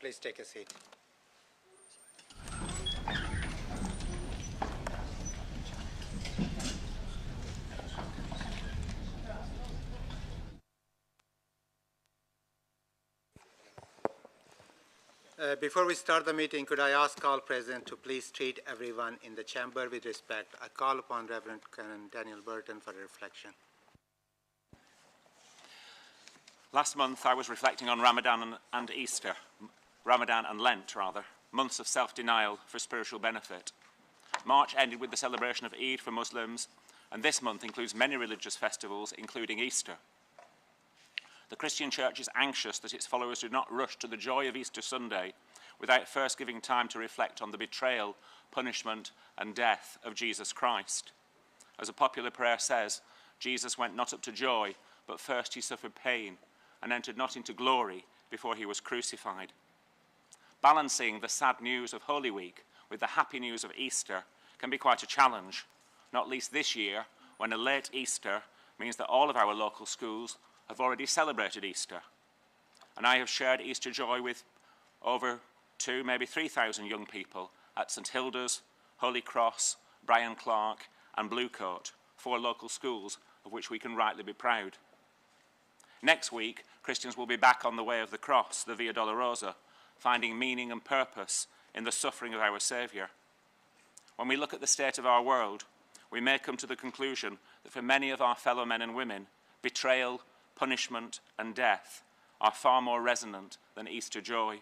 Please take a seat. Before we start the meeting, could I ask all present to please treat everyone in the chamber with respect. I call upon Reverend Canon Daniel Burton for a reflection. Last month I was reflecting on Ramadan and Easter, Ramadan and Lent rather, months of self-denial for spiritual benefit. March ended with the celebration of Eid for Muslims, and this month includes many religious festivals, including Easter. The Christian Church is anxious that its followers do not rush to the joy of Easter Sunday without first giving time to reflect on the betrayal, punishment, and death of Jesus Christ. As a popular prayer says, Jesus went not up to joy, but first he suffered pain and entered not into glory before he was crucified. Balancing the sad news of Holy Week with the happy news of Easter can be quite a challenge, not least this year when a late Easter means that all of our local schools have already celebrated Easter. And I have shared Easter joy with over 2,000, maybe 3,000 young people at St Hilda's, Holy Cross, Brian Clark and Bluecoat, 4 local schools of which we can rightly be proud. Next week, Christians will be back on the way of the cross, the Via Dolorosa, finding meaning and purpose in the suffering of our Saviour. When we look at the state of our world, we may come to the conclusion that for many of our fellow men and women, betrayal, punishment and death are far more resonant than Easter joy.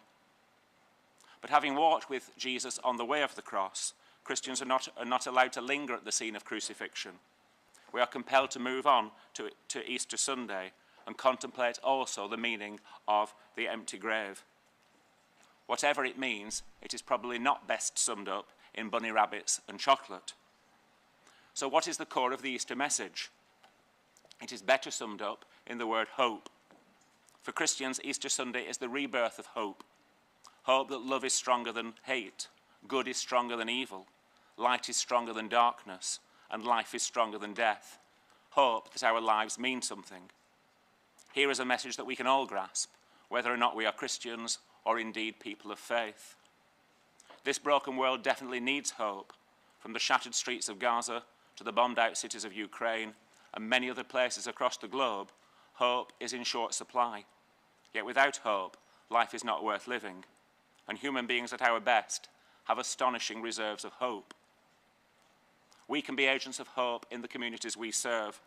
But having walked with Jesus on the way of the cross, Christians are not allowed to linger at the scene of crucifixion. We are compelled to move on to Easter Sunday and contemplate also the meaning of the empty grave. Whatever it means, it is probably not best summed up in bunny rabbits and chocolate. So what is the core of the Easter message? It is better summed up in the word hope. For Christians, Easter Sunday is the rebirth of hope. Hope that love is stronger than hate, good is stronger than evil, light is stronger than darkness, and life is stronger than death. Hope that our lives mean something. Here is a message that we can all grasp, whether or not we are Christians or indeed people of faith. This broken world definitely needs hope, from the shattered streets of Gaza to the bombed-out cities of Ukraine and many other places across the globe. Hope is in short supply. Yet without hope, life is not worth living, and human beings at our best have astonishing reserves of hope. We can be agents of hope in the communities we serve.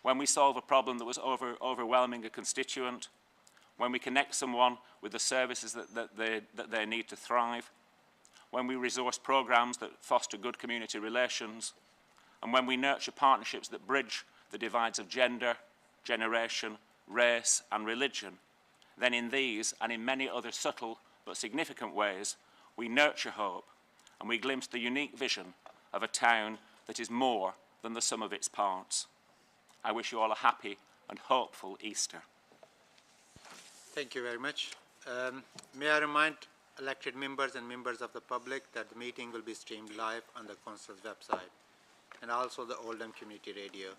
When we solve a problem that was overwhelming a constituent, when we connect someone with the services that they need to thrive, when we resource programs that foster good community relations, and when we nurture partnerships that bridge the divides of gender, generation, race and religion, then in these and in many other subtle but significant ways, we nurture hope and we glimpse the unique vision of a town that is more than the sum of its parts. I wish you all a happy and hopeful Easter. Thank you very much. May I remind elected members and members of the public that the meeting will be streamed live on the Council's website and also the Oldham Community Radio,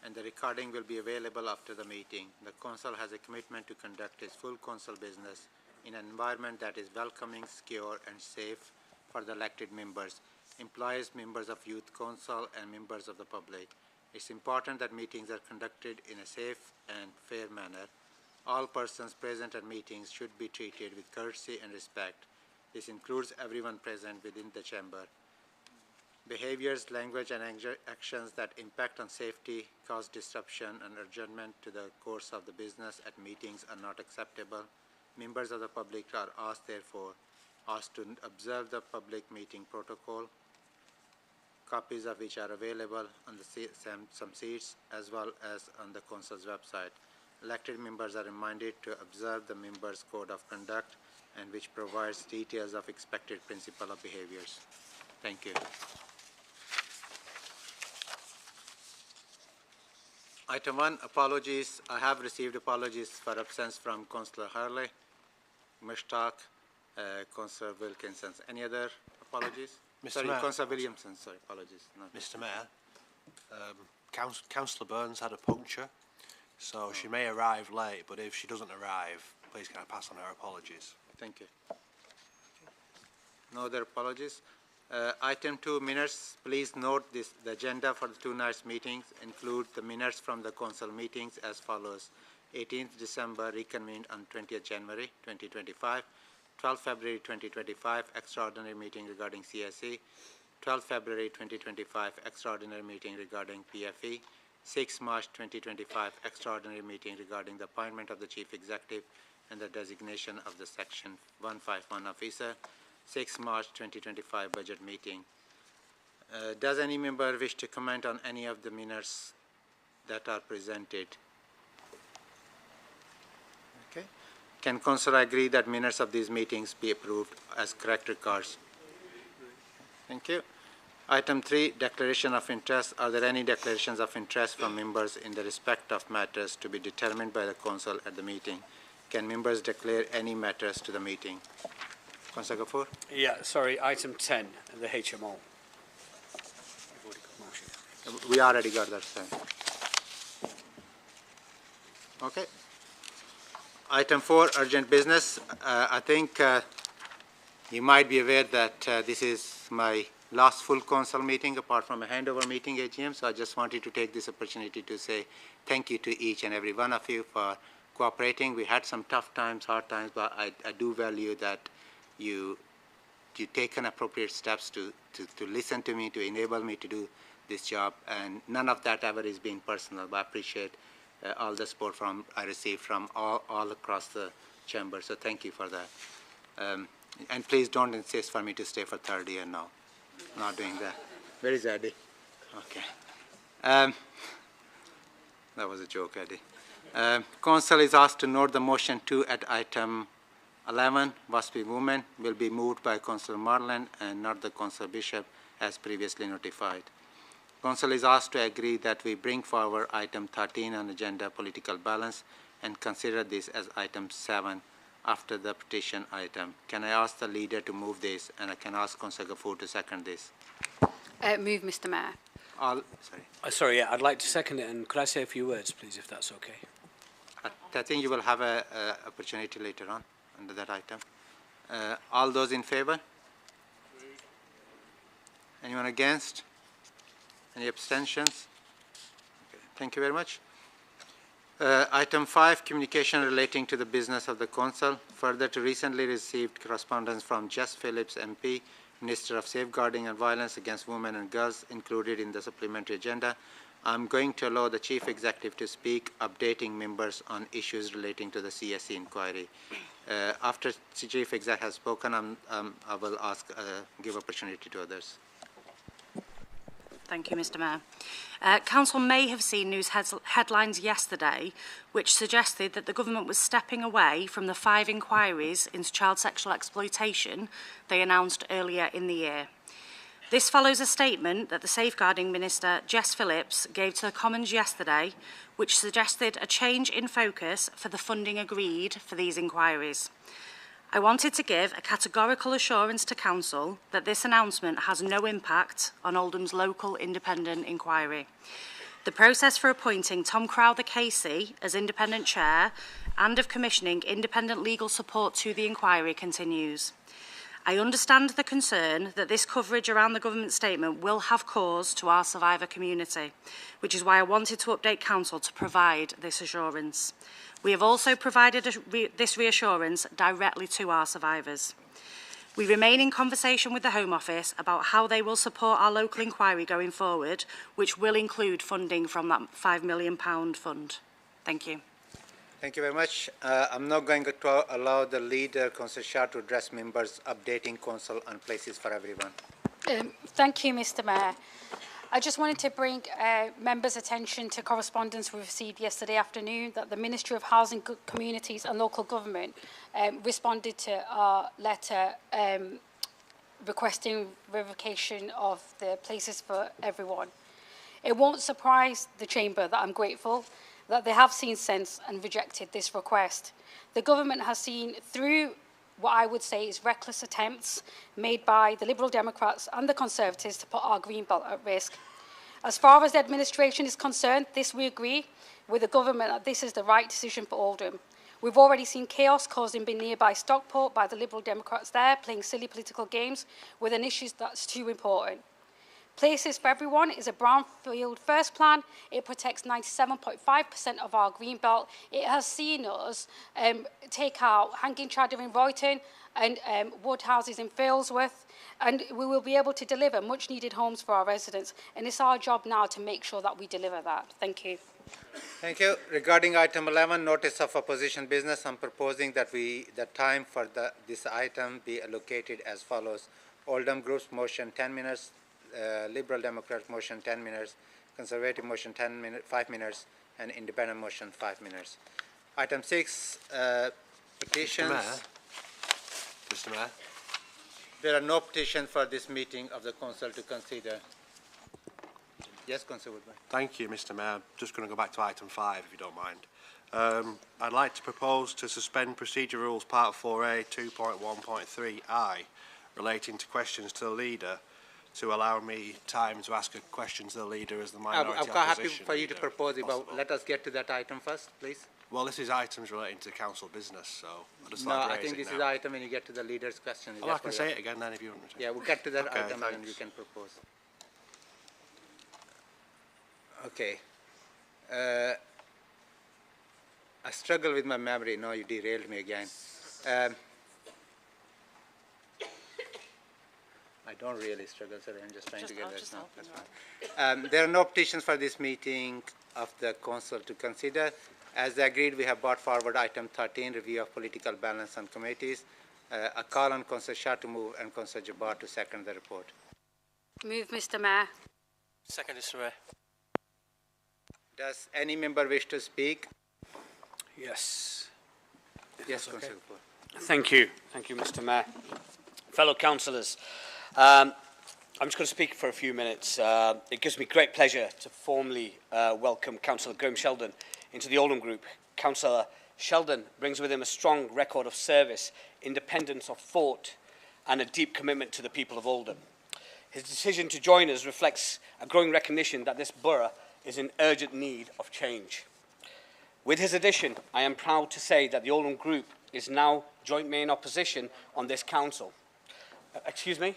and the recording will be available after the meeting. The Council has a commitment to conduct its full Council business in an environment that is welcoming, secure and safe for the elected members, employees, members of Youth Council and members of the public. It's important that meetings are conducted in a safe and fair manner. All persons present at meetings should be treated with courtesy and respect. This includes everyone present within the chamber. Behaviors, language, and actions that impact on safety, cause disruption, and adjournment to the course of the business at meetings are not acceptable. Members of the public are therefore asked to observe the public meeting protocol, copies of which are available on some seats as well as on the Council's website. Elected members are reminded to observe the members' code of conduct and which provides details of expected principle of behaviors. Thank you. Item 1, apologies. I have received apologies for absence from Councillor Hurley, Mushtaq, Councillor Wilkinson. Any other apologies? Sorry, Councillor Williamson. Sorry, apologies. Mr. Mayor, Councillor Burns had a puncture, so she may arrive late, but if she doesn't arrive, please can I pass on her apologies? Thank you. No other apologies. Item 2, minutes. Please note this: the agenda for the 2 nights meetings include the minutes from the council meetings as follows: 18th December reconvened on 20th January 2025, 12th February 2025 extraordinary meeting regarding CSE, 12th February 2025 extraordinary meeting regarding PFE, 6 March 2025 extraordinary meeting regarding the appointment of the Chief Executive and the designation of the Section 151 officer, 6 March 2025 budget meeting. Does any member wish to comment on any of the minutes that are presented? Okay. Can Council agree that minutes of these meetings be approved as correct records? Thank you. Item 3, declaration of interest. Are there any declarations of interest from members in the respect of matters to be determined by the Council at the meeting? Can members declare any matters to the meeting? Councillor Gafoor? Yeah, sorry, item 10, the HMO. We already got that thing. Okay. Item 4, urgent business. I think you might be aware that this is my last full council meeting apart from a handover meeting AGM, so I just wanted to take this opportunity to say thank you to each and every one of you for cooperating. We had some tough times, hard times, but I do value that you taken appropriate steps to listen to me, to enable me to do this job, and none of that ever is being personal, but I appreciate all the support I received from all across the chamber, so thank you for that. And please don't insist for me to stay for third year now. Not doing that. Where is Eddie? Okay. That was a joke, Eddie. Council is asked to note the motion 2 at item 11, WASPI Women, will be moved by Councillor Marland and not the Councillor Bishop as previously notified. Council is asked to agree that we bring forward item 13 on agenda political balance and consider this as item 7 after the petition item. Can I ask the leader to move this, and I can ask Councillor Gafoor to second this? Move, Mr. Mayor. Sorry, yeah, I'd like to second it, and could I say a few words, please, if that's okay? I think you will have an opportunity later on under that item. All those in favour? Anyone against? Any abstentions? Okay. Thank you very much. Item 5, communication relating to the business of the Council. Further, to recently received correspondence from Jess Phillips MP, Minister of Safeguarding and Violence Against Women and Girls, included in the supplementary agenda. I'm going to allow the Chief Executive to speak, updating members on issues relating to the CSE inquiry. After the Chief Executive has spoken, I will give opportunity to others. Thank you, Mr. Mayor. Council may have seen news headlines yesterday which suggested that the government was stepping away from the 5 inquiries into child sexual exploitation they announced earlier in the year. This follows a statement that the Safeguarding Minister, Jess Phillips, gave to the Commons yesterday, which suggested a change in focus for the funding agreed for these inquiries. I wanted to give a categorical assurance to Council that this announcement has no impact on Oldham's local independent inquiry. The process for appointing Tom Crowther KC as independent chair and of commissioning independent legal support to the inquiry continues. I understand the concern that this coverage around the government statement will have caused to our survivor community, which is why I wanted to update Council to provide this assurance. We have also provided this reassurance directly to our survivors. We remain in conversation with the Home Office about how they will support our local inquiry going forward, which will include funding from that £5 million fund. Thank you. Thank you very much. I'm now going to allow the leader, Councillor Shah, to address members, updating Council on places for everyone. Thank you, Mr. Mayor. I just wanted to bring members' attention to correspondence we received yesterday afternoon that the Ministry of Housing, Communities and Local Government responded to our letter requesting revocation of the places for everyone. It won't surprise the Chamber that I'm grateful that they have seen sense and rejected this request. The government has seen through what I would say is reckless attempts made by the Liberal Democrats and the Conservatives to put our green belt at risk. As far as the administration is concerned, we agree with the government that this is the right decision for Oldham. We've already seen chaos caused in nearby Stockport by the Liberal Democrats there, playing silly political games with an issue that's too important. Places for Everyone is a brownfield first plan. It protects 97.5% of our green belt. It has seen us take out hanging chadder in Royton and wood houses in Failsworth, and we will be able to deliver much needed homes for our residents, and it's our job now to make sure that we deliver that. Thank you. Thank you. Regarding item 11, notice of opposition business, I'm proposing that the time for this item be allocated as follows. Oldham Group's motion 10 minutes, Liberal Democrat motion 10 minutes, Conservative motion 5 minutes, and Independent motion 5 minutes. Item 6, petitions. Mr. Mayor. There are no petitions for this meeting of the council to consider. Yes, Councillor Woodburn. Thank you, Mr. Mayor. I'm just going to go back to item 5, if you don't mind. I'd like to propose to suspend procedure rules part 4A 2.1.3I relating to questions to the leader to allow me time to ask a question to the leader as the minority I'm quite happy opposition for you to leader, propose it, possible. but let us get to that item first, please. Well, this is items relating to council business, so I just No, thought I to raise think it this now. is the item when you get to the leader's question. Oh, I can say it again then if you want me to. Yeah, we'll get to that Okay, item and thanks. you can propose. Okay. I struggle with my memory. No, you derailed me again. I don't really struggle, sorry. I'm just trying to get that now. That's fine. There are no petitions for this meeting of the council to consider. As agreed, we have brought forward item 13, review of political balance on committees. A call on Councillor Shah to move and Councillor Jabbar to second the report. Move, Mr. Mayor. Second, Mr. Mayor. Does any member wish to speak? Yes. Yes, okay. Councillor Kapoor. Thank you. Thank you, Mr. Mayor. Fellow councillors, I'm just going to speak for a few minutes. It gives me great pleasure to formally welcome Councillor Graham Sheldon into the Oldham Group. Councillor Sheldon brings with him a strong record of service, independence of thought, and a deep commitment to the people of Oldham. His decision to join us reflects a growing recognition that this borough is in urgent need of change. With his addition, I am proud to say that the Oldham Group is now joint main opposition on this council. Excuse me?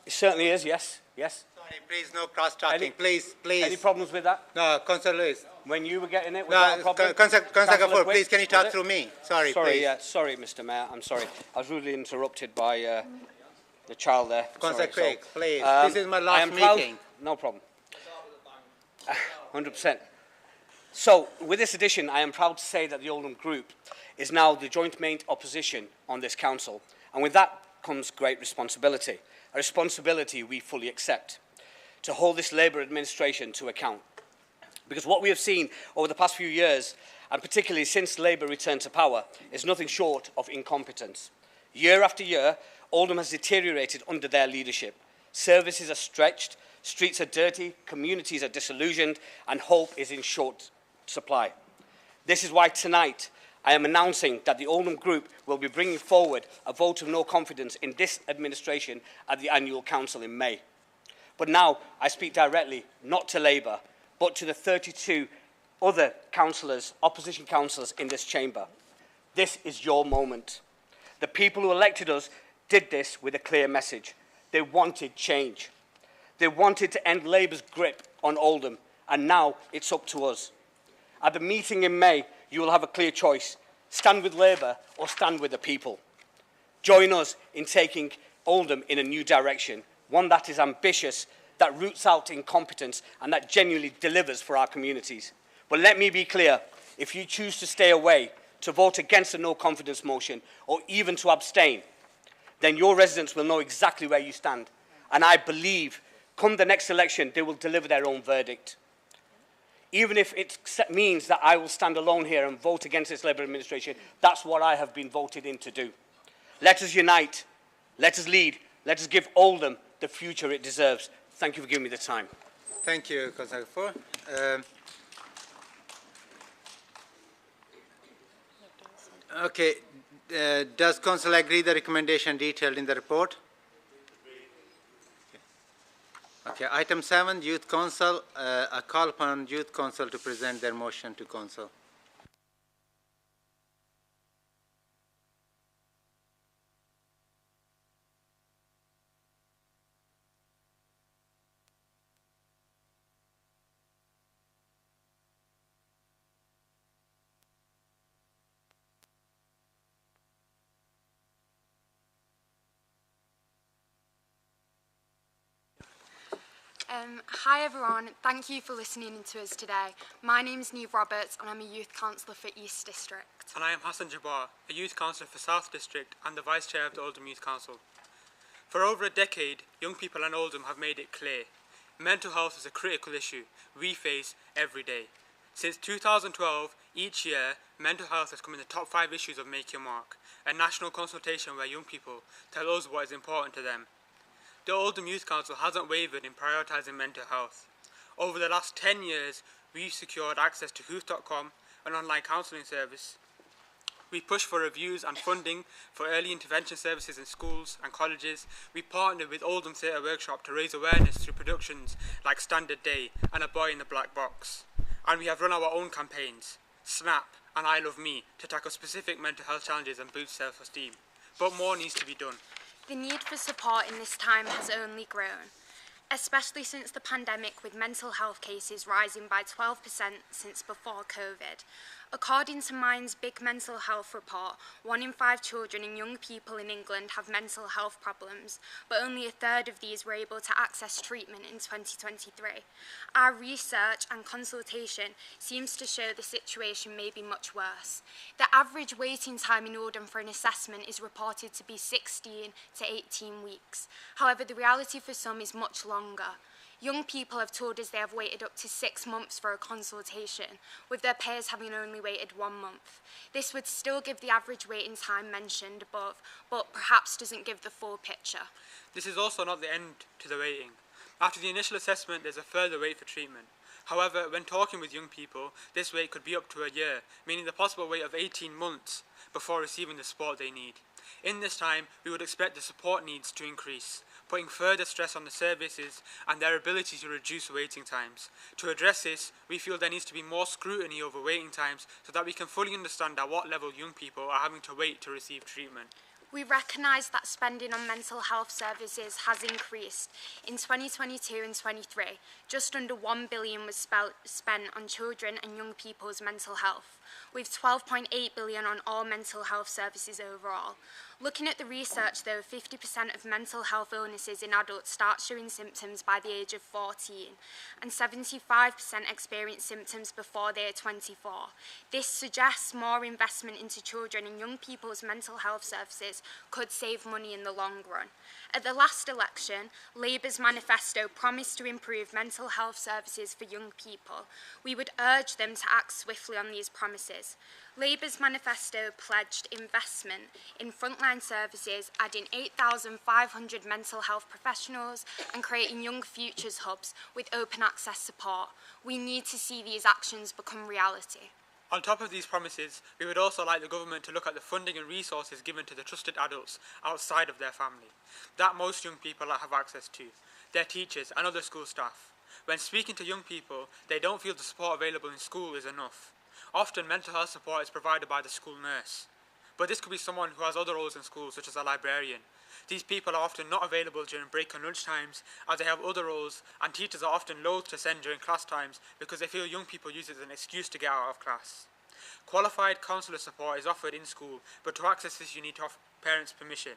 It certainly is, yes, yes. Sorry, please, no cross-talking. Please. Any problems with that? No, Councillor Lewis. When you were getting it, was that a No, problem? Councillor Councillor Kapoor, Quick, please, can you was talk it? through me? Sorry, Sorry, please. sorry, Mr. Mayor, I'm sorry. I was rudely interrupted by the child there. Councillor Sorry, Craig, please. Um, This is my I last am proud- meeting. No problem. 100%. So, with this addition, I am proud to say that the Oldham Group is now the joint main opposition on this council. And with that comes great responsibility, a responsibility we fully accept, to hold this Labour administration to account. Because what we have seen over the past few years, and particularly since Labour returned to power, is nothing short of incompetence. Year after year, Oldham has deteriorated under their leadership. Services are stretched, streets are dirty, communities are disillusioned, and hope is in short supply. This is why tonight I am announcing that the Oldham Group will be bringing forward a vote of no confidence in this administration at the annual council in May. But now I speak directly, not to Labour, but to the 32 other councillors, opposition councillors in this chamber. This is your moment. The people who elected us did this with a clear message. They wanted change. They wanted to end Labour's grip on Oldham, and now it's up to us. At the meeting in May, you will have a clear choice. Stand with Labour or stand with the people. Join us in taking Oldham in a new direction, one that is ambitious, that roots out incompetence, and that genuinely delivers for our communities. But let me be clear, if you choose to stay away, to vote against the no confidence motion, or even to abstain, then your residents will know exactly where you stand. And I believe, come the next election, they will deliver their own verdict. Even if it means that I will stand alone here and vote against this Labour administration, that's what I have been voted in to do. Let us unite, let us lead, let us give Oldham the future it deserves. Thank you for giving me the time. Thank you, Councillor Kapoor. Okay, does Council agree the recommendation detailed in the report? Okay, item 7, Youth Council. A call upon Youth Council to present their motion to Council. Hi everyone, thank you for listening to us today. My name is Neve Roberts and I'm a Youth Councillor for East District. And I am Hassan Jabbar, a Youth Councillor for South District and the Vice Chair of the Oldham Youth Council. For over a decade, young people in Oldham have made it clear mental health is a critical issue we face every day. Since 2012, each year, mental health has come in the top 5 issues of Make Your Mark, a national consultation where young people tell us what is important to them. The Oldham Youth Council hasn't wavered in prioritising mental health. Over the last 10 years, we've secured access to Hooth.com, an online counselling service. We push for reviews and funding for early intervention services in schools and colleges. We partnered with Oldham Theatre Workshop to raise awareness through productions like Standard Day and A Boy in the Black Box. And we have run our own campaigns, SNAP and I Love Me, to tackle specific mental health challenges and boost self-esteem. But more needs to be done. The need for support in this time has only grown, especially since the pandemic, with mental health cases rising by 12% since before COVID. According to Mind's Big Mental Health Report, 1 in 5 children and young people in England have mental health problems, but only a third of these were able to access treatment in 2023. Our research and consultation seems to show the situation may be much worse. The average waiting time in Oldham for an assessment is reported to be 16 to 18 weeks. However, the reality for some is much longer. Young people have told us they have waited up to 6 months for a consultation, with their peers having only waited 1 month. This would still give the average waiting time mentioned above, but perhaps doesn't give the full picture. This is also not the end to the waiting. After the initial assessment, there's a further wait for treatment. However, when talking with young people, this wait could be up to a year, meaning the possible wait of 18 months before receiving the support they need. In this time, we would expect the support needs to increase, putting further stress on the services and their ability to reduce waiting times. To address this, we feel there needs to be more scrutiny over waiting times so that we can fully understand at what level young people are having to wait to receive treatment. We recognise that spending on mental health services has increased. In 2022 and 23, just under £1 billion was spent on children and young people's mental health, with £12.8 billion on all mental health services overall. Looking at the research, though, 50% of mental health illnesses in adults start showing symptoms by the age of 14, and 75% experience symptoms before they are 24. This suggests more investment into children and young people's mental health services could save money in the long run. At the last election, Labour's manifesto promised to improve mental health services for young people. We would urge them to act swiftly on these promises. Labour's manifesto pledged investment in frontline services, adding 8,500 mental health professionals and creating Young Futures hubs with open access support. We need to see these actions become reality. On top of these promises, we would also like the government to look at the funding and resources given to the trusted adults outside of their family, that most young people have access to, their teachers and other school staff. When speaking to young people, they don't feel the support available in school is enough. Often mental health support is provided by the school nurse, but this could be someone who has other roles in school, such as a librarian. These people are often not available during break and lunch times, as they have other roles, and teachers are often loath to send during class times because they feel young people use it as an excuse to get out of class. Qualified counsellor support is offered in school, but to access this you need to have parents' permission.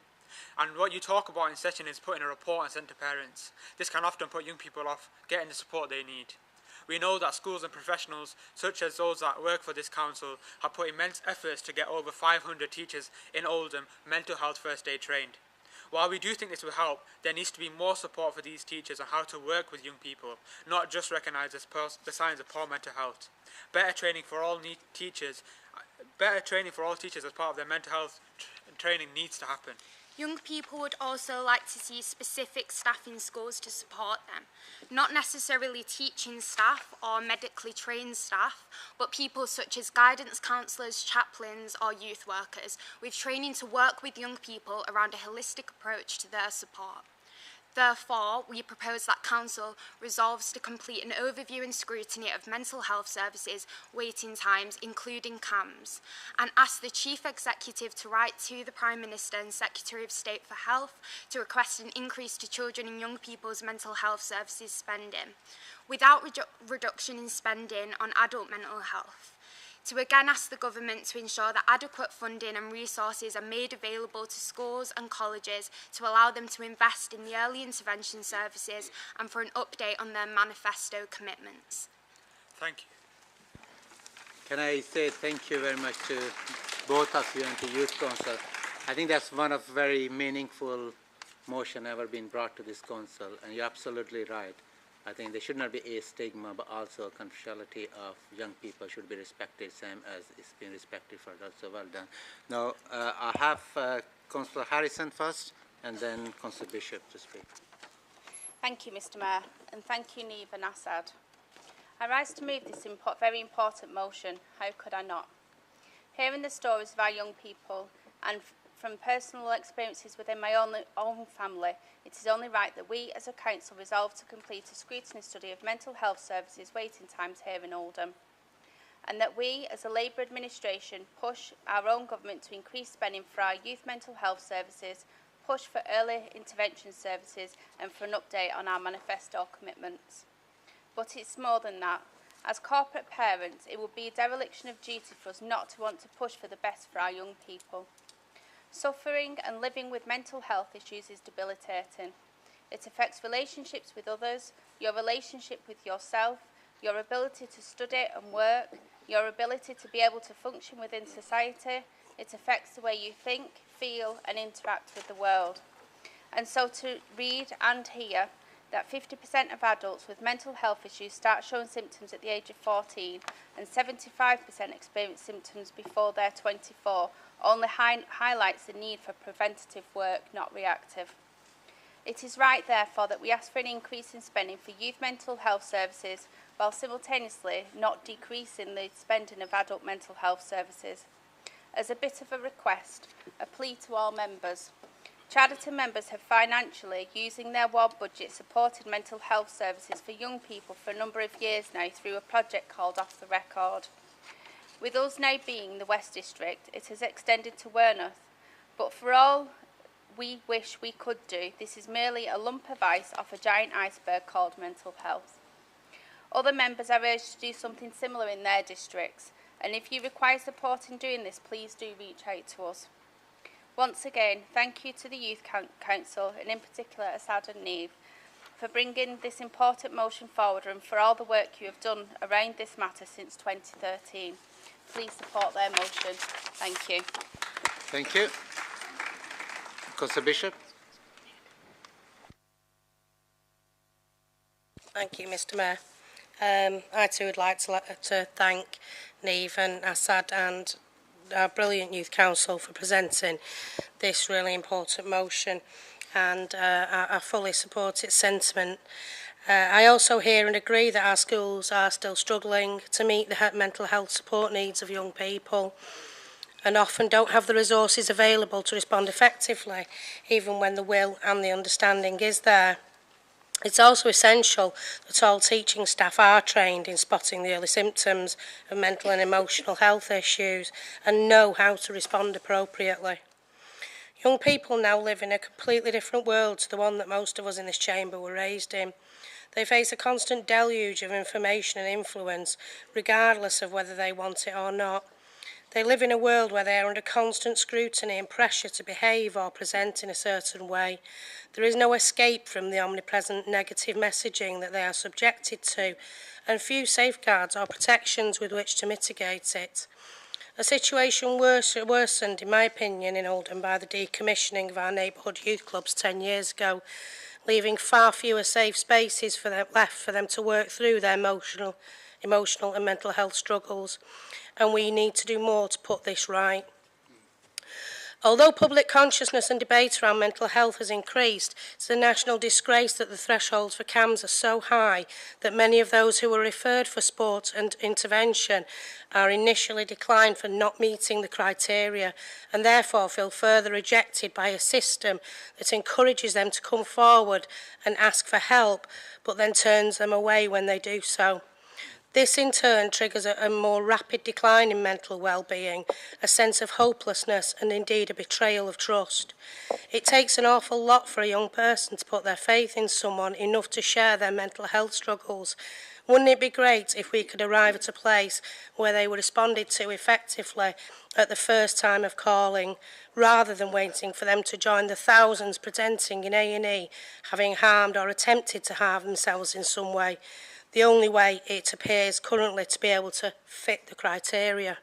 And what you talk about in session is putting a report and sent to parents. This can often put young people off getting the support they need. We know that schools and professionals, such as those that work for this council, have put immense efforts to get over 500 teachers in Oldham mental health first aid trained. While we do think this will help, there needs to be more support for these teachers on how to work with young people, not just recognise the signs of poor mental health. Better training for all teachers as part of their mental health training needs to happen. Young people would also like to see specific staff in schools to support them. Not necessarily teaching staff or medically trained staff, but people such as guidance counsellors, chaplains or youth workers with training to work with young people around a holistic approach to their support. Therefore, we propose that Council resolves to complete an overview and scrutiny of mental health services waiting times, including CAMS, and ask the Chief Executive to write to the Prime Minister and Secretary of State for Health to request an increase to children and young people's mental health services spending, without reduction in spending on adult mental health. to again ask the government to ensure that adequate funding and resources are made available to schools and colleges to allow them to invest in the early intervention services, and for an update on their manifesto commitments. Thank you. Can I say thank you very much to both of you and to Youth Council. I think that's one of very meaningful motion ever been brought to this council, and you're absolutely right. I think there should not be a stigma, but also a confidentiality of young people should be respected, same as it's been respected for adults. So well done. Now, I have Councillor Harrison first, and then Councillor Bishop to speak. Thank you, Mr Mayor, and thank you, Neve and Assad. I rise to move this very important motion. How could I not? Hearing the stories of our young people and from personal experiences within my own family, it is only right that we as a council resolve to complete a scrutiny study of mental health services waiting times here in Oldham, and that we as a Labour administration push our own government to increase spending for our youth mental health services, push for early intervention services, and for an update on our manifesto commitments. But it's more than that. As corporate parents, it would be a dereliction of duty for us not to want to push for the best for our young people. Suffering and living with mental health issues is debilitating. It affects relationships with others, your relationship with yourself, your ability to study and work, your ability to be able to function within society. It affects the way you think, feel and interact with the world. And so to read and hear that 50% of adults with mental health issues start showing symptoms at the age of 14 and 75% experience symptoms before they're 24 only highlights the need for preventative work, not reactive. It is right, therefore, that we ask for an increase in spending for youth mental health services while simultaneously not decreasing the spending of adult mental health services. As a bit of a request, a plea to all members. Charity members have financially, using their ward budget, supported mental health services for young people for a number of years now through a project called Off the Record. With us now being the West District, it has extended to Wearmouth, but for all we wish we could do, this is merely a lump of ice off a giant iceberg called mental health. Other members are urged to do something similar in their districts, and if you require support in doing this, please do reach out to us. Once again, thank you to the Youth Council, and in particular Assad and Neve, for bringing this important motion forward and for all the work you have done around this matter since 2013. Please support their motion. Thank you. Thank you. Councillor Bishop. Thank you, Mr Mayor. I too would like to thank Neve and Assad and our brilliant Youth Council for presenting this really important motion, and I fully support its sentiment. I also hear and agree that our schools are still struggling to meet the mental health support needs of young people and often don't have the resources available to respond effectively, even when the will and the understanding is there. It's also essential that all teaching staff are trained in spotting the early symptoms of mental and emotional health issues and know how to respond appropriately. Young people now live in a completely different world to the one that most of us in this chamber were raised in. They face a constant deluge of information and influence, regardless of whether they want it or not. They live in a world where they are under constant scrutiny and pressure to behave or present in a certain way. There is no escape from the omnipresent negative messaging that they are subjected to, and few safeguards or protections with which to mitigate it. A situation worsened, in my opinion, in Oldham by the decommissioning of our neighbourhood youth clubs 10 years ago, leaving far fewer safe spaces left for them to work through their emotional and mental health struggles. And we need to do more to put this right. Although public consciousness and debate around mental health has increased, it's a national disgrace that the thresholds for CAMHS are so high that many of those who were referred for support and intervention are initially declined for not meeting the criteria and therefore feel further rejected by a system that encourages them to come forward and ask for help, but then turns them away when they do so. This in turn triggers a more rapid decline in mental well-being, a sense of hopelessness and indeed a betrayal of trust. It takes an awful lot for a young person to put their faith in someone enough to share their mental health struggles. Wouldn't it be great if we could arrive at a place where they were responded to effectively at the first time of calling, rather than waiting for them to join the thousands presenting in A&E, having harmed or attempted to harm themselves in some way? The only way it appears currently to be able to fit the criteria.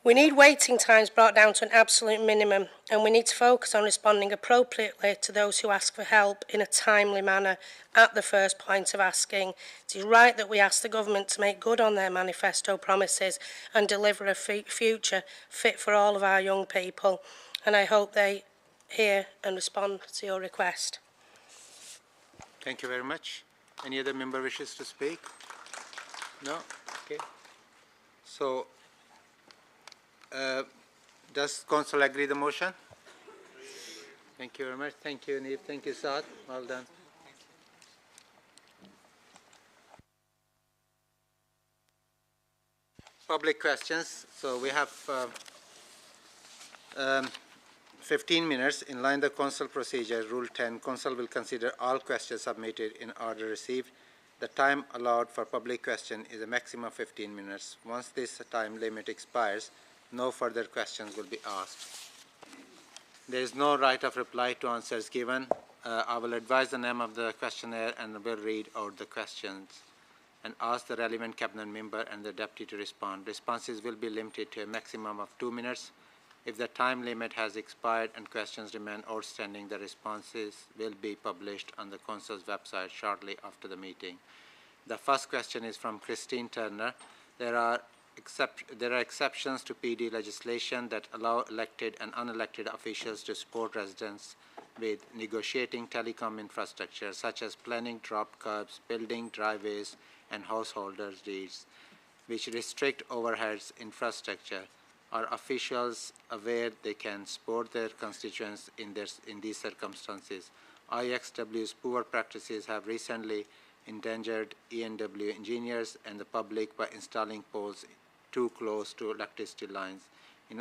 We need waiting times brought down to an absolute minimum, and we need to focus on responding appropriately to those who ask for help in a timely manner at the first point of asking. It is right that we ask the government to make good on their manifesto promises and deliver a future fit for all of our young people, and I hope they hear and respond to your request. Thank you very much. Any other member wishes to speak? No? Okay. So, does Council agree the motion? Thank you very much. Thank you, Neve. Thank you, Saad. Well done. Public questions. So we have 15 minutes. In line with the Council procedure, Rule 10, Council will consider all questions submitted in order received. The time allowed for public question is a maximum of 15 minutes. Once this time limit expires, no further questions will be asked. There is no right of reply to answers given. I will advise the name of the questionnaire and will read out the questions and ask the relevant cabinet member and the deputy to respond. Responses will be limited to a maximum of 2 minutes. If the time limit has expired and questions remain outstanding, the responses will be published on the Council's website shortly after the meeting. The first question is from Christine Turner. There are exceptions to PD legislation that allow elected and unelected officials to support residents with negotiating telecom infrastructure, such as planning drop curbs, building driveways, and householders' deeds, which restrict overheads infrastructure. Are officials aware they can support their constituents in these circumstances? IXW's poor practices have recently endangered E&W engineers and the public by installing poles too close to electricity lines.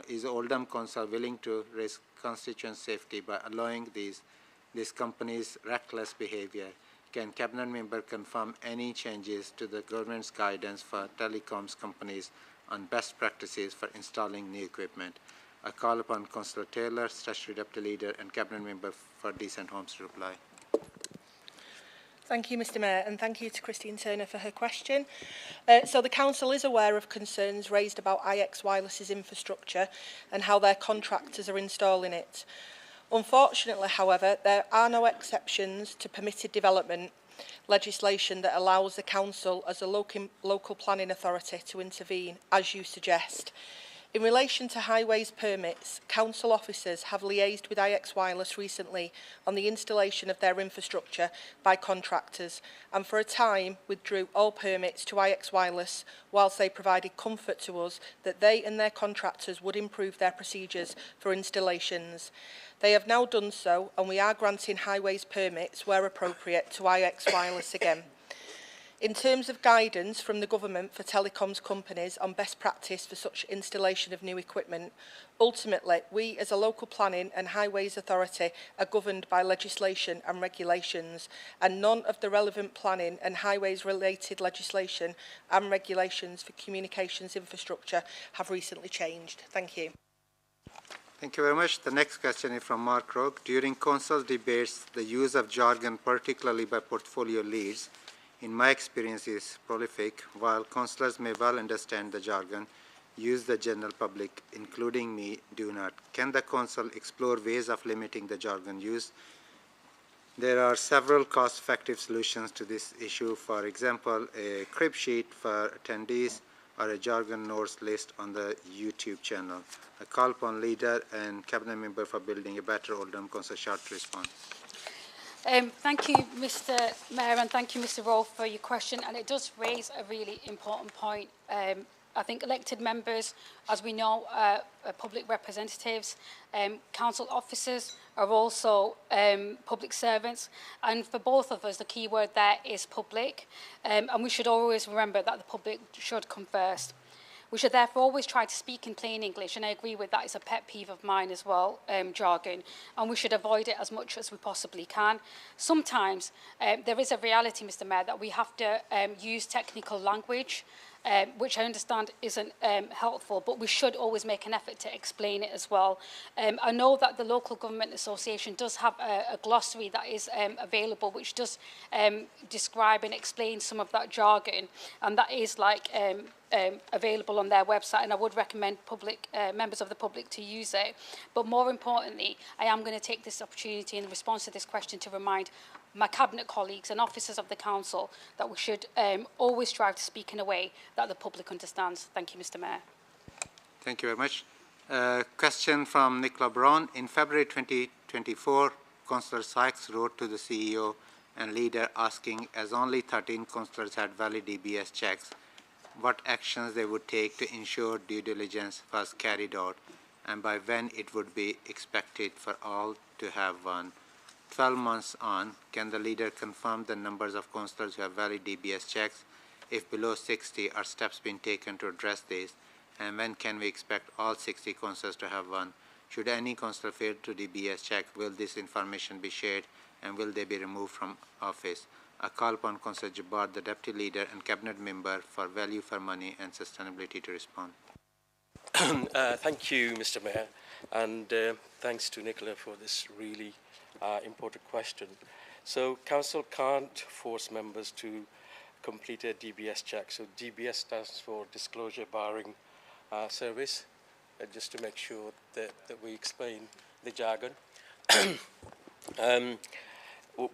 Is Oldham Council willing to risk constituent safety by allowing these companies' reckless behavior? Can Cabinet member confirm any changes to the government's guidance for telecoms companies on best practices for installing new equipment? I call upon Councillor Taylor, Statutory Deputy Leader and Cabinet Member for Decent Homes to reply. Thank you, Mr Mayor, and thank you to Christine Turner for her question. So the Council is aware of concerns raised about IX Wireless's infrastructure and how their contractors are installing it. Unfortunately, however, there are no exceptions to permitted development legislation that allows the Council as a local planning authority to intervene, as you suggest. In relation to highways permits, Council officers have liaised with IX Wireless recently on the installation of their infrastructure by contractors and for a time withdrew all permits to IX Wireless whilst they provided comfort to us that they and their contractors would improve their procedures for installations. They have now done so, and we are granting highways permits where appropriate to IX Wireless again. In terms of guidance from the government for telecoms companies on best practice for such installation of new equipment, ultimately we as a local planning and highways authority are governed by legislation and regulations, and none of the relevant planning and highways related legislation and regulations for communications infrastructure have recently changed. Thank you. Thank you very much. The next question is from Mark Rogue. During Council debates, the use of jargon, particularly by portfolio leads, in my experience is prolific. While councillors may well understand the jargon, use the general public, including me, do not. Can the Council explore ways of limiting the jargon use? There are several cost-effective solutions to this issue. For example, a crib sheet for attendees or a jargon notes list on the YouTube channel. I call upon Leader and Cabinet Member for Building a Better Oldham Council Short to respond. Thank you, Mr Mayor, and thank you, Mr Rolfe, for your question. And it does raise a really important point I think elected members, as we know, are public representatives. Council officers are also public servants. And for both of us, the key word there is public. And we should always remember that the public should come first. We should therefore always try to speak in plain English, and I agree with that. It's a pet peeve of mine as well, jargon, and we should avoid it as much as we possibly can. Sometimes there is a reality, Mr. Mayor, that we have to use technical language, which I understand isn't helpful, but we should always make an effort to explain it as well. I know that the Local Government Association does have a glossary that is available, which does describe and explain some of that jargon, and that is like available on their website, and I would recommend members of the public to use it. But more importantly, I am going to take this opportunity in response to this question to remind my cabinet colleagues and officers of the council that we should always strive to speak in a way that the public understands. Thank you, Mr. Mayor. Thank you very much. Question from Nicola Brown. In February 2024, Councillor Sykes wrote to the CEO and leader asking, as only 13 councillors had valid DBS checks, what actions they would take to ensure due diligence was carried out and by when it would be expected for all to have one. 12 months on, can the leader confirm the numbers of councillors who have valid DBS checks? If below 60, are steps being taken to address this? And when can we expect all 60 councillors to have one? Should any councillor fail to DBS check, will this information be shared and will they be removed from office? I call upon Councillor Jabbar, the Deputy Leader and Cabinet Member for Value for Money and Sustainability to respond. Thank you, Mr. Mayor, and thanks to Nicola for this really important question. So Council can't force members to complete a DBS check. So DBS stands for Disclosure Barring Service, just to make sure that we explain the jargon.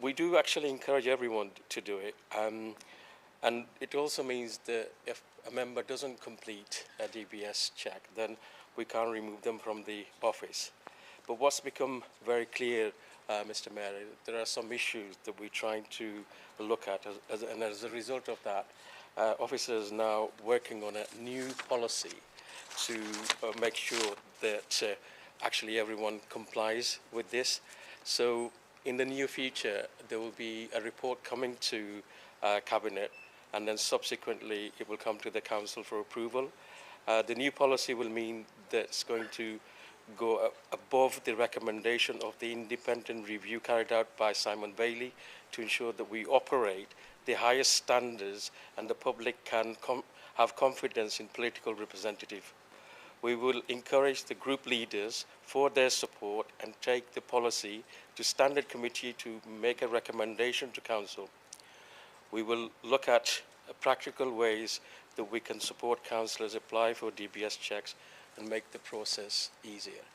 We do actually encourage everyone to do it, and it also means that if a member doesn't complete a DBS check, then we can't remove them from the office. But what's become very clear, Mr. Mayor, there are some issues that we're trying to look at, and as a result of that, officers are now working on a new policy to make sure that actually everyone complies with this. So in the near future, there will be a report coming to Cabinet, and then subsequently it will come to the Council for approval. The new policy will mean that it's going to go above the recommendation of the independent review carried out by Simon Bailey to ensure that we operate the highest standards and the public can have confidence in political representative. We will encourage the group leaders for their support and take the policy to Standard Committee to make a recommendation to Council. We will look at practical ways that we can support councillors apply for DBS checks and make the process easier.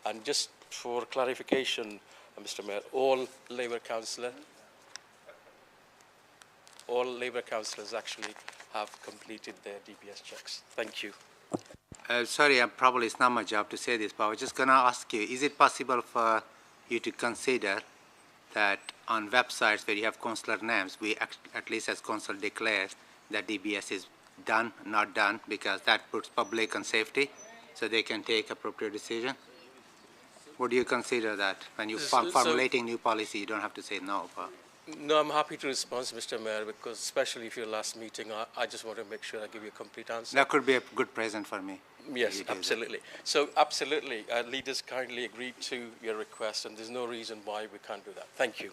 And just for clarification, Mr. Mayor, all Labour councillors actually have completed their DBS checks. Thank you. Sorry, probably it's not my job to say this, but I was just going to ask you, is it possible for you to consider that on websites where you have councillor names, we at least as council declare that DBS is done, not done, because that puts public on safety, so they can take appropriate decision? Would you consider that when you formulating new policy? You don't have to say no. But. No, I'm happy to respond, Mr. Mayor, because especially if your last meeting, I just want to make sure I give you a complete answer. That could be a good present for me. Yes, absolutely. So absolutely, leaders kindly agreed to your request, and there's no reason why we can't do that. Thank you.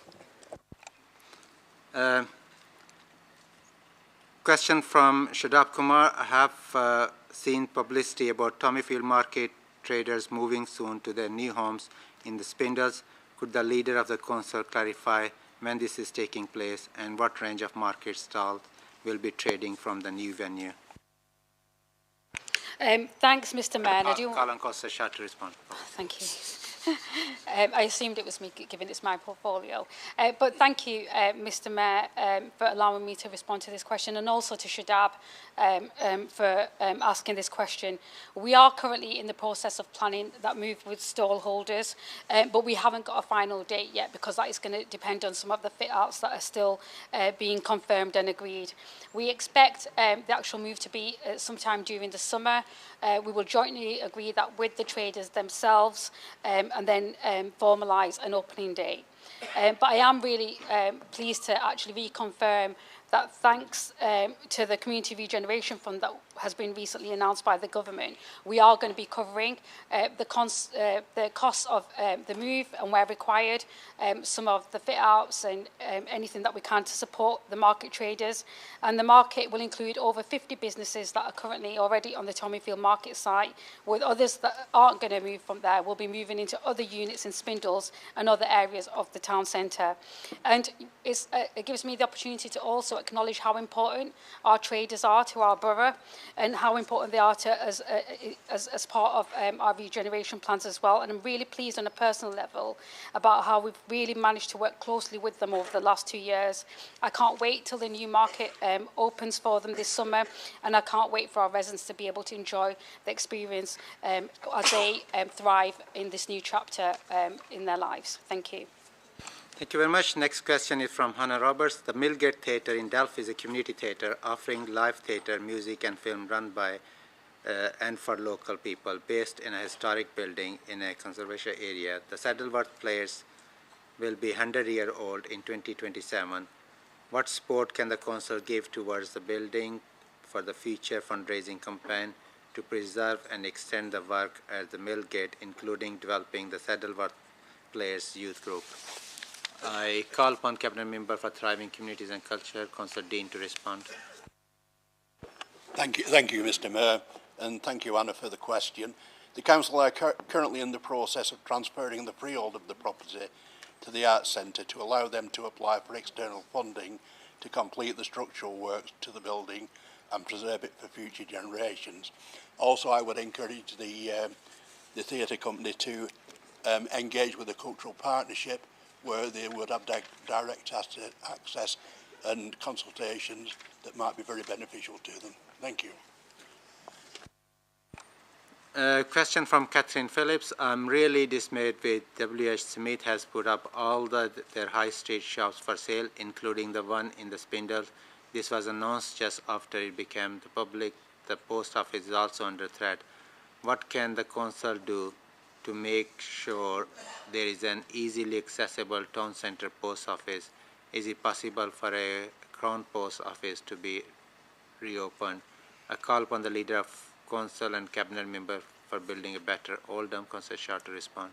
Question from Shadab Kumar. I have seen publicity about Tommyfield Market traders moving soon to their new homes in the Spindles. Could the leader of the council clarify when this is taking place and what range of market stalls will be trading from the new venue? Thanks, Mr. Mayor. Call on Councillor Shah to respond. Thank you. I assumed it was me, given it's my portfolio. But thank you, Mr. Mayor, for allowing me to respond to this question, and also to Shadab for asking this question. We are currently in the process of planning that move with stall holders, but we haven't got a final date yet, because that is going to depend on some of the fit-outs that are still being confirmed and agreed. We expect the actual move to be sometime during the summer. We will jointly agree that with the traders themselves, and then formalise an opening date. But I am really pleased to actually reconfirm that thanks to the Community Regeneration Fund that has been recently announced by the government, we are going to be covering the costs of the move, and where required, some of the fit-outs and anything that we can to support the market traders. And the market will include over 50 businesses that are currently already on the Tommyfield market site, with others that aren't going to move from there will be moving into other units in Spindles and other areas of the town centre. And it gives me the opportunity to also acknowledge how important our traders are to our borough, and how important they are to as part of our regeneration plans as well. And I'm really pleased on a personal level about how we've really managed to work closely with them over the last 2 years. I can't wait till the new market opens for them this summer, and I can't wait for our residents to be able to enjoy the experience as they thrive in this new chapter in their lives. Thank you. Thank you very much. Next question is from Hannah Roberts. The Millgate Theatre in Delft is a community theatre offering live theatre, music and film run by and for local people, based in a historic building in a conservation area. The Saddleworth Players will be 100-year-old in 2027. What support can the council give towards the building for the future fundraising campaign to preserve and extend the work at the Millgate, including developing the Saddleworth Players Youth Group? I call upon Cabinet Member for Thriving Communities and Culture, Councillor Dean, to respond. Thank you, Mr. Mayor, and thank you, Anna, for the question. The Council are currently in the process of transferring the freehold of the property to the Arts Centre to allow them to apply for external funding to complete the structural works to the building and preserve it for future generations. Also, I would encourage the theatre company to engage with the cultural partnership, where they would have direct access and consultations that might be very beneficial to them. Thank you. Question from Catherine Phillips. I'm really dismayed with W.H. Smith has put up all their high street shops for sale, including the one in the Spindles. This was announced just after it became the public. The post office is also under threat. What can the council do to make sure there is an easily accessible town centre post office? Is it possible for a Crown post office to be reopened? I call upon the Leader of Council and Cabinet Member for Building a Better Oldham, Councillor Shaw, to respond.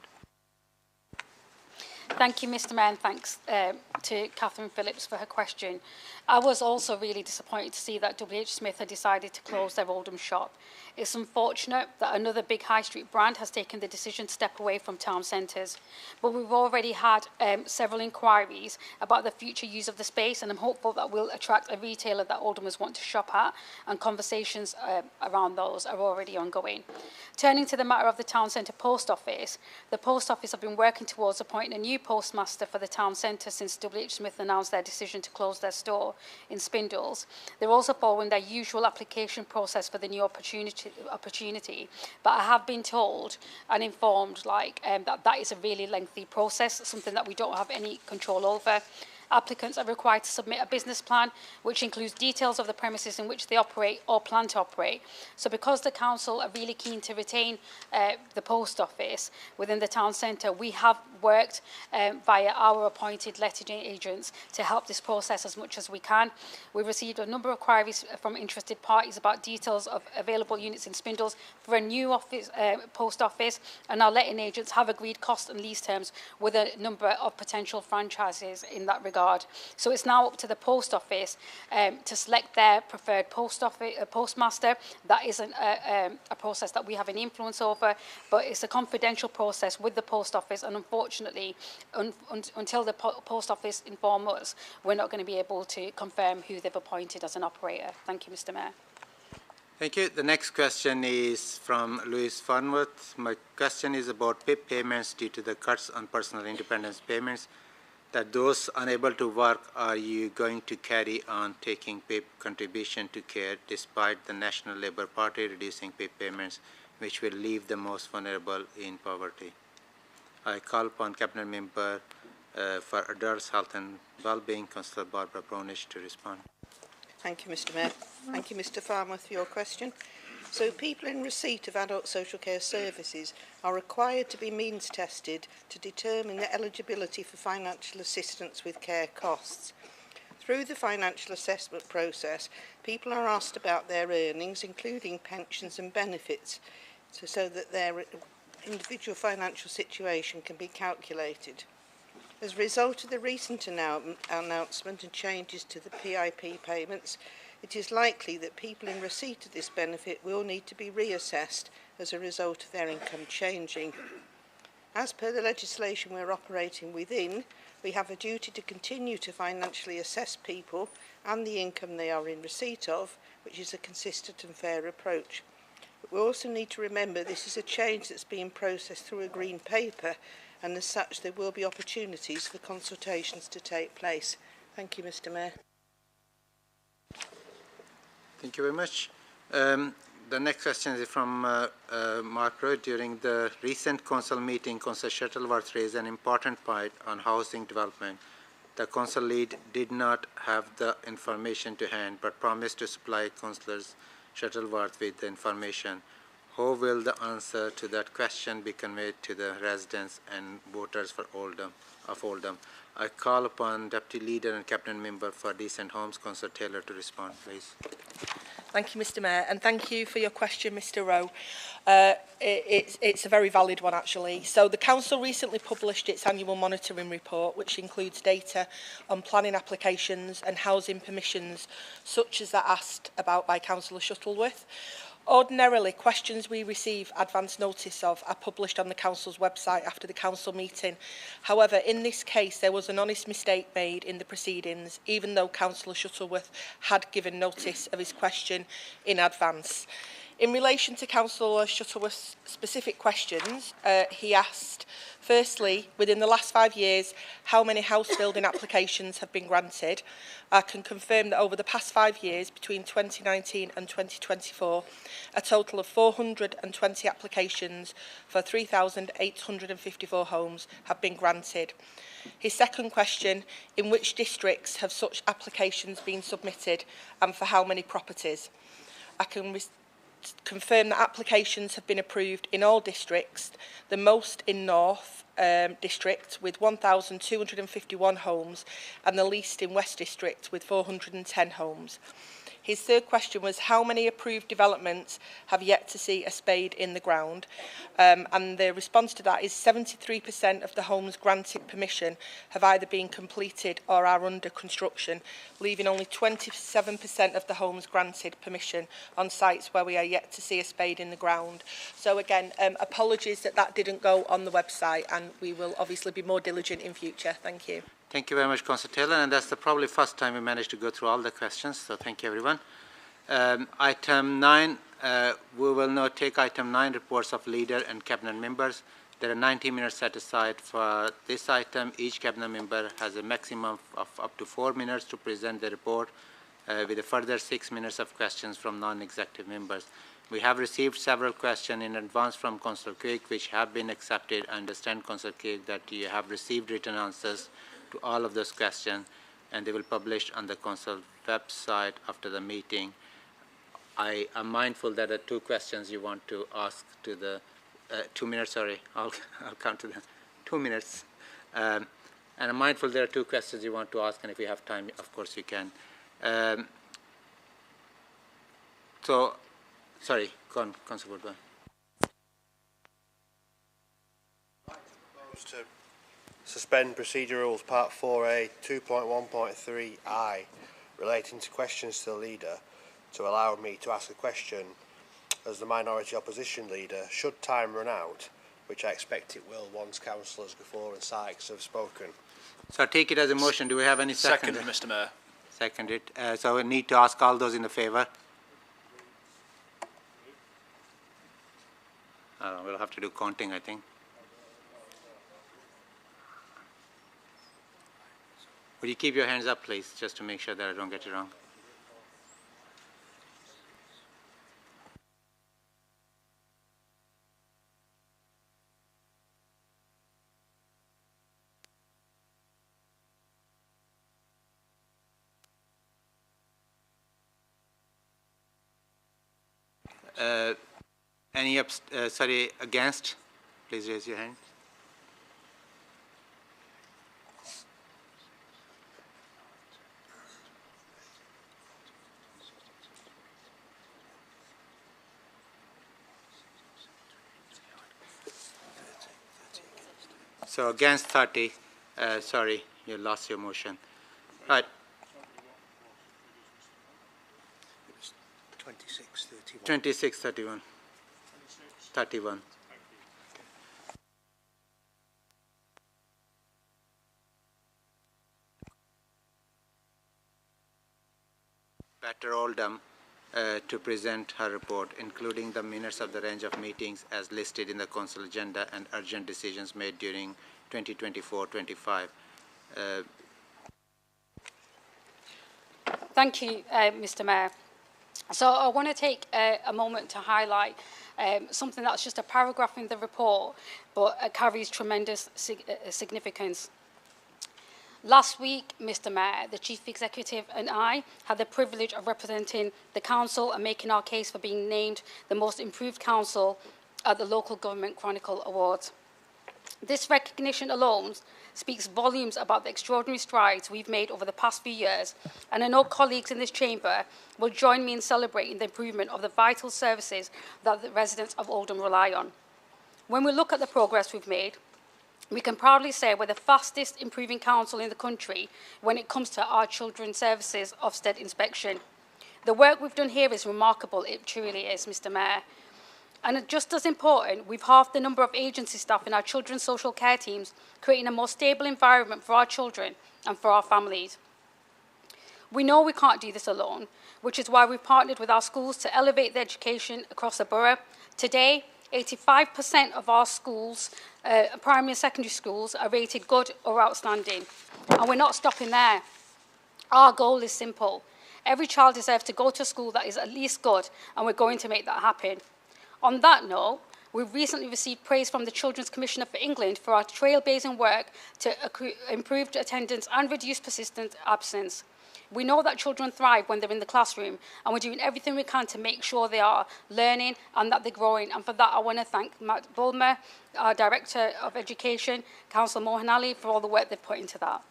Thank you, Mr. Mayor, and thanks to Catherine Phillips for her question. I was also really disappointed to see that W.H. Smith had decided to close their Oldham shop. It's unfortunate that another big high street brand has taken the decision to step away from town centres, but we've already had several inquiries about the future use of the space, and I'm hopeful that we'll attract a retailer that Oldhamers want to shop at, and conversations around those are already ongoing. Turning to the matter of the town centre post office, the post office have been working towards appointing a new postmaster for the town centre since W.H. Smith announced their decision to close their store in Spindles. They're also following their usual application process for the new opportunity, but I have been told and informed that is a really lengthy process, something that we don't have any control over. Applicants are required to submit a business plan which includes details of the premises in which they operate or plan to operate. So because the council are really keen to retain the post office within the town centre, we have worked via our appointed letting agents to help this process as much as we can. We've received a number of queries from interested parties about details of available units in Spindles for a new office, post office, and our letting agents have agreed cost and lease terms with a number of potential franchises in that regard. So it's now up to the post office to select their preferred postmaster. That isn't a process that we have any influence over, but it's a confidential process with the post office, and unfortunately, until the post office inform us, we're not going to be able to confirm who they've appointed as an operator. Thank you, Mr. Mayor. Thank you. The next question is from Louis Farnworth. My question is about PIP payments due to the cuts on personal independence payments. That those unable to work, are you going to carry on taking PIP contribution to care despite the National Labour Party reducing PIP payments, which will leave the most vulnerable in poverty? I call upon Cabinet Member for Adults, Health and Wellbeing, Councillor Barbara Brownish, to respond. Thank you, Mr Mayor. Thank you, Mr Farnworth, for your question. So people in receipt of adult social care services are required to be means tested to determine their eligibility for financial assistance with care costs. Through the financial assessment process, people are asked about their earnings, including pensions and benefits, so that their individual financial situation can be calculated. As a result of the recent announcement and changes to the PIP payments, it is likely that people in receipt of this benefit will need to be reassessed as a result of their income changing. As per the legislation we're operating within, we have a duty to continue to financially assess people and the income they are in receipt of, which is a consistent and fair approach. But we also need to remember this is a change that's being processed through a green paper, and as such there will be opportunities for consultations to take place. Thank you, Mr Mayor. Thank you very much. The next question is from Mark Roy. During the recent council meeting, Councillor Shuttleworth raised an important point on housing development. The council lead did not have the information to hand, but promised to supply Councillor Shuttleworth with the information. How will the answer to that question be conveyed to the residents and voters for Oldham? I call upon Deputy Leader and Cabinet Member for Decent Homes, Councillor Taylor, to respond, please. Thank you, Mr Mayor, and thank you for your question, Mr Rowe. It's a very valid one, actually. So the Council recently published its annual monitoring report, which includes data on planning applications and housing permissions, such as that asked about by Councillor Shuttleworth. Ordinarily, questions we receive advance notice of are published on the Council's website after the Council meeting. However, in this case, there was an honest mistake made in the proceedings, even though Councillor Shuttleworth had given notice of his question in advance. In relation to Councillor Shuttleworth's specific questions, he asked, firstly, within the last 5 years, how many house building applications have been granted? I can confirm that over the past 5 years, between 2019 and 2024, a total of 420 applications for 3,854 homes have been granted. His second question, in which districts have such applications been submitted and for how many properties? I can confirm that applications have been approved in all districts, the most in North District with 1,251 homes and the least in West District with 410 homes. His third question was how many approved developments have yet to see a spade in the ground, and the response to that is 73% of the homes granted permission have either been completed or are under construction, leaving only 27% of the homes granted permission on sites where we are yet to see a spade in the ground. So again, apologies that that didn't go on the website, and we will obviously be more diligent in future. Thank you. Thank you very much, Councillor Taylor, and that's the probably first time we managed to go through all the questions, so thank you, everyone. Item 9, we will now take item 9, reports of leader and cabinet members. There are 90 minutes set aside for this item. Each cabinet member has a maximum of up to 4 minutes to present the report, with a further 6 minutes of questions from non-executive members. We have received several questions in advance from Councillor Craig, which have been accepted. I understand, Councillor Craig, that you have received written answers to all of those questions, and they will publish on the council website after the meeting. I am mindful that there are 2 questions you want to ask to the 2 minutes. Sorry, I'll count to them. 2 minutes, and I'm mindful there are 2 questions you want to ask, and if you have time, of course you can. So, sorry, go on, Councillor Woodburn. To suspend procedure rules part 4A 2.1.3I relating to questions to the leader to allow me to ask a question as the minority opposition leader should time run out, which I expect it will once councillors Gafford and Sykes have spoken. So I take it as a motion. Do we have any second? Seconded, Mr Mayor. Seconded. So we need to ask all those in the favour. We'll have to do counting, I think. Would you keep your hands up, please, just to make sure that I don't get it wrong? Any against? Please raise your hand. So against 30, sorry, you lost your motion. Right. 26, 31. 31. Better Oldham to present her report, including the minutes of the range of meetings as listed in the council agenda and urgent decisions made during 2024-25. Thank you, Mr. Mayor. So I want to take a moment to highlight something that's just a paragraph in the report, but carries tremendous significance. Last week, Mr. Mayor, the Chief Executive and I had the privilege of representing the Council and making our case for being named the most improved council at the Local Government Chronicle Awards. This recognition alone speaks volumes about the extraordinary strides we've made over the past few years, and I know colleagues in this chamber will join me in celebrating the improvement of the vital services that the residents of Oldham rely on. When we look at the progress we've made, we can proudly say we're the fastest improving council in the country when it comes to our children's services Ofsted inspection. The work we've done here is remarkable, it truly is, Mr. Mayor. And just as important, we've halved the number of agency staff in our children's social care teams, creating a more stable environment for our children and for our families. We know we can't do this alone, which is why we've partnered with our schools to elevate the education across the borough. Today, 85% of our schools, primary and secondary schools, are rated good or outstanding. And we're not stopping there. Our goal is simple. Every child deserves to go to a school that is at least good, and we're going to make that happen. On that note, we've recently received praise from the Children's Commissioner for England for our trailblazing work to improve attendance and reduce persistent absence. We know that children thrive when they're in the classroom, and we're doing everything we can to make sure they are learning and that they're growing. And for that, I want to thank Matt Bulmer, our Director of Education, Councillor Mohan Ali, for all the work they've put into that.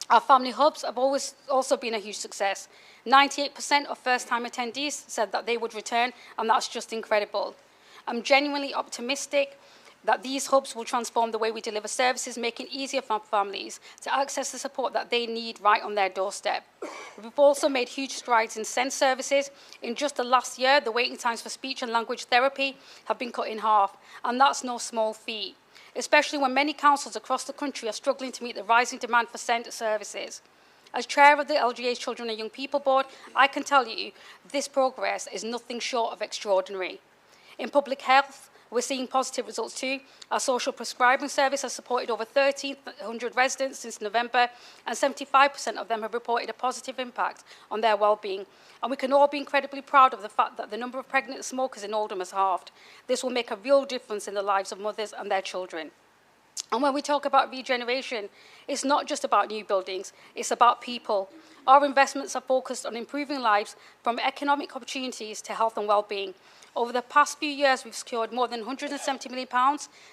Our family hubs have always also been a huge success. 98% of first-time attendees said that they would return, and that's just incredible. I'm genuinely optimistic that these hubs will transform the way we deliver services, making it easier for families to access the support that they need right on their doorstep. We've also made huge strides in SEND services. In just the last year, the waiting times for speech and language therapy have been cut in half, and that's no small feat, especially when many councils across the country are struggling to meet the rising demand for SEND services. As chair of the LGA's Children and Young People Board, I can tell you this progress is nothing short of extraordinary. In public health, we're seeing positive results too. Our social prescribing service has supported over 1,300 residents since November, and 75% of them have reported a positive impact on their well-being. And we can all be incredibly proud of the fact that the number of pregnant smokers in Oldham has halved. This will make a real difference in the lives of mothers and their children. And when we talk about regeneration, it's not just about new buildings, it's about people. Our investments are focused on improving lives, from economic opportunities to health and well-being. Over the past few years, we've secured more than £170 million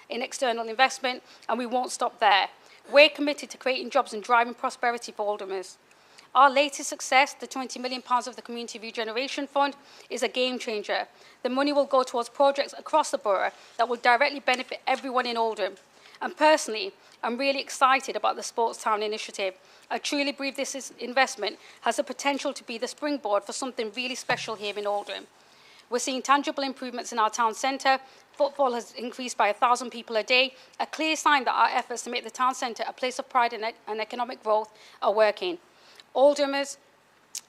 in external investment, and we won't stop there. We're committed to creating jobs and driving prosperity for Oldhamers. Our latest success, the £20 million of the Community Regeneration Fund, is a game changer. The money will go towards projects across the borough that will directly benefit everyone in Oldham. And personally, I'm really excited about the Sports Town initiative. I truly believe this investment has the potential to be the springboard for something really special here in Oldham. We're seeing tangible improvements in our town centre. Footfall has increased by 1,000 people a day, a clear sign that our efforts to make the town centre a place of pride and economic growth are working. Oldhamers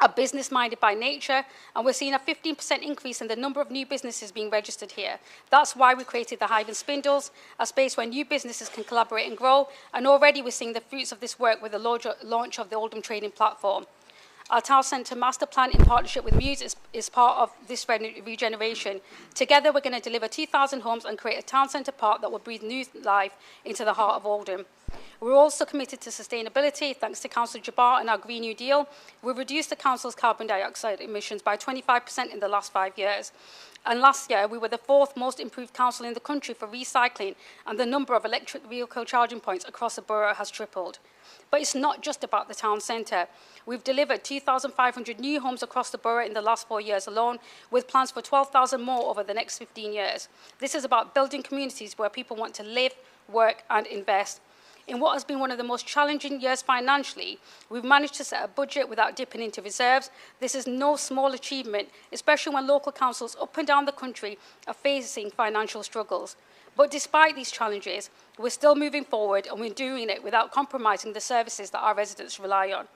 are business-minded by nature, and we're seeing a 15% increase in the number of new businesses being registered here. That's why we created the Hive and Spindles, a space where new businesses can collaborate and grow, and already we're seeing the fruits of this work with the launch of the Oldham Trading Platform. Our Town Centre Master Plan in partnership with Muse is part of this regeneration. Together we're going to deliver 2,000 homes and create a town centre park that will breathe new life into the heart of Oldham. We're also committed to sustainability. Thanks to Councillor Jabbar and our Green New Deal, we've reduced the Council's carbon dioxide emissions by 25% in the last 5 years. And last year, we were the 4th most improved council in the country for recycling, and the number of electric vehicle charging points across the borough has tripled. But it's not just about the town centre. We've delivered 2,500 new homes across the borough in the last 4 years alone, with plans for 12,000 more over the next 15 years. This is about building communities where people want to live, work and invest. In what has been one of the most challenging years financially, we've managed to set a budget without dipping into reserves. This is no small achievement, especially when local councils up and down the country are facing financial struggles. But despite these challenges, we're still moving forward, and we're doing it without compromising the services that our residents rely on.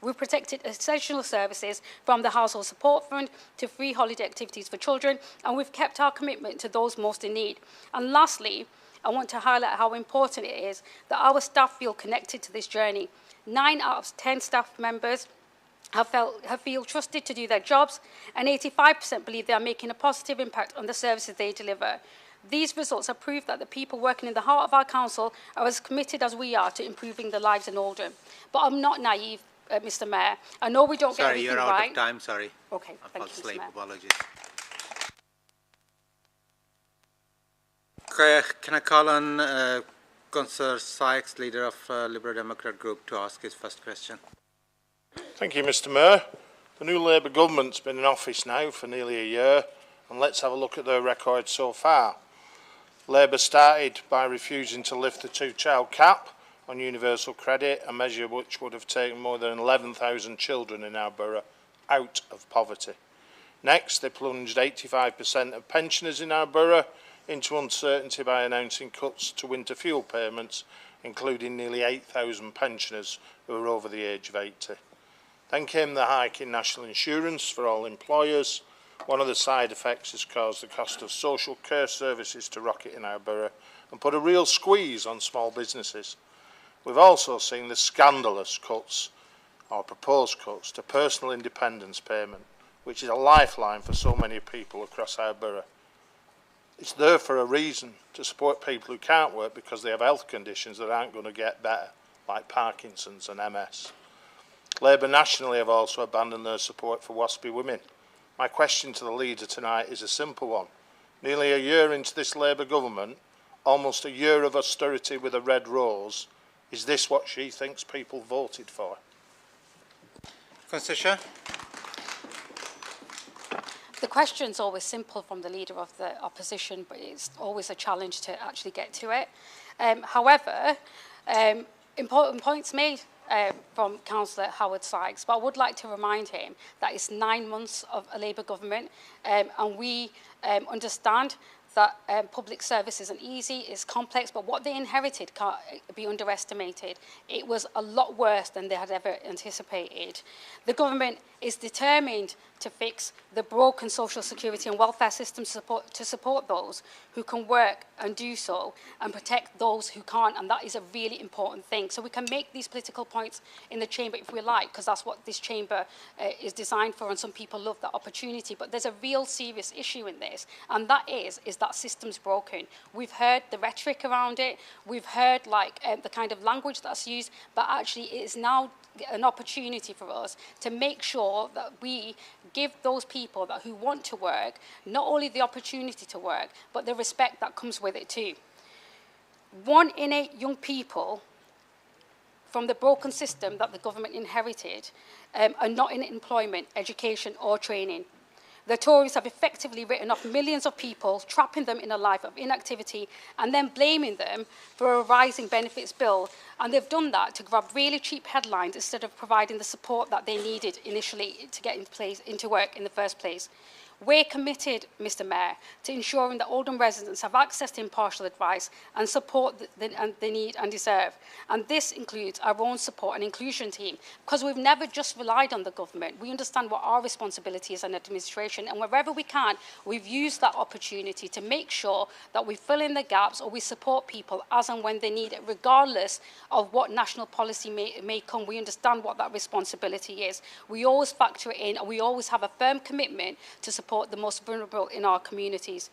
We've protected essential services from the Household Support Fund to free holiday activities for children, and we've kept our commitment to those most in need. And lastly, I want to highlight how important it is that our staff feel connected to this journey. 9 out of 10 staff members have feel trusted to do their jobs, and 85% believe they are making a positive impact on the services they deliver. These results are proof that the people working in the heart of our council are as committed as we are to improving the lives in Oldham. But I'm not naive, Mr. Mayor. I know we don't get everything right. Sorry, you're out of time, sorry. Okay, thank you, Mr. Mayor. Apologies. Okay, can I call on Councillor Sykes, leader of Liberal Democrat Group, to ask his first question? Thank you, Mr. Mayor. The new Labour government's been in office now for nearly a year, and let's have a look at their record so far. Labour started by refusing to lift the 2-child cap on universal credit, a measure which would have taken more than 11,000 children in our borough out of poverty. Next, they plunged 85% of pensioners in our borough into uncertainty by announcing cuts to winter fuel payments, including nearly 8,000 pensioners who are over the age of 80. Then came the hike in national insurance for all employers. One of the side effects has caused the cost of social care services to rocket in our borough and put a real squeeze on small businesses. We've also seen the scandalous cuts, or proposed cuts, to personal independence payment, which is a lifeline for so many people across our borough. It's there for a reason, to support people who can't work because they have health conditions that aren't going to get better, like Parkinson's and MS. Labour nationally have also abandoned their support for WASPI women. My question to the leader tonight is a simple one. Nearly a year into this Labour government, almost a year of austerity with a red rose, is this what she thinks people voted for? Councillor Shah? The question's always simple from the leader of the opposition, but it's always a challenge to actually get to it. However, important points made from Councillor Howard Sykes, but I would like to remind him that it's 9 months of a Labour government, and we understand that public service isn't easy, it's complex, but what they inherited can't be underestimated. It was a lot worse than they had ever anticipated. The government is determined to fix the broken social security and welfare systems to support those who can work and do so, and protect those who can't, and that is a really important thing. So we can make these political points in the chamber if we like, because that's what this chamber is designed for, and some people love that opportunity, but there's a real serious issue in this, and that is that system's broken. We've heard the rhetoric around it, we've heard the kind of language that's used, but actually it is now an opportunity for us to make sure that we give those people who want to work not only the opportunity to work, but the respect that comes with it too. 1 in 8 young people from the broken system that the government inherited are not in employment, education or training. The Tories have effectively written off millions of people, trapping them in a life of inactivity and then blaming them for a rising benefits bill And they've done that to grab really cheap headlines instead of providing the support that they needed initially to get into work in the first place. We're committed, Mr Mayor, to ensuring that Oldham residents have access to impartial advice and support that they need and deserve. And this includes our own support and inclusion team, because we've never just relied on the government. We understand what our responsibility is as an administration, and wherever we can, we've used that opportunity to make sure that we fill in the gaps or we support people as and when they need it, regardless of what national policy may come. We understand what that responsibility is. We always factor it in, and we always have a firm commitment to support the most vulnerable in our communities.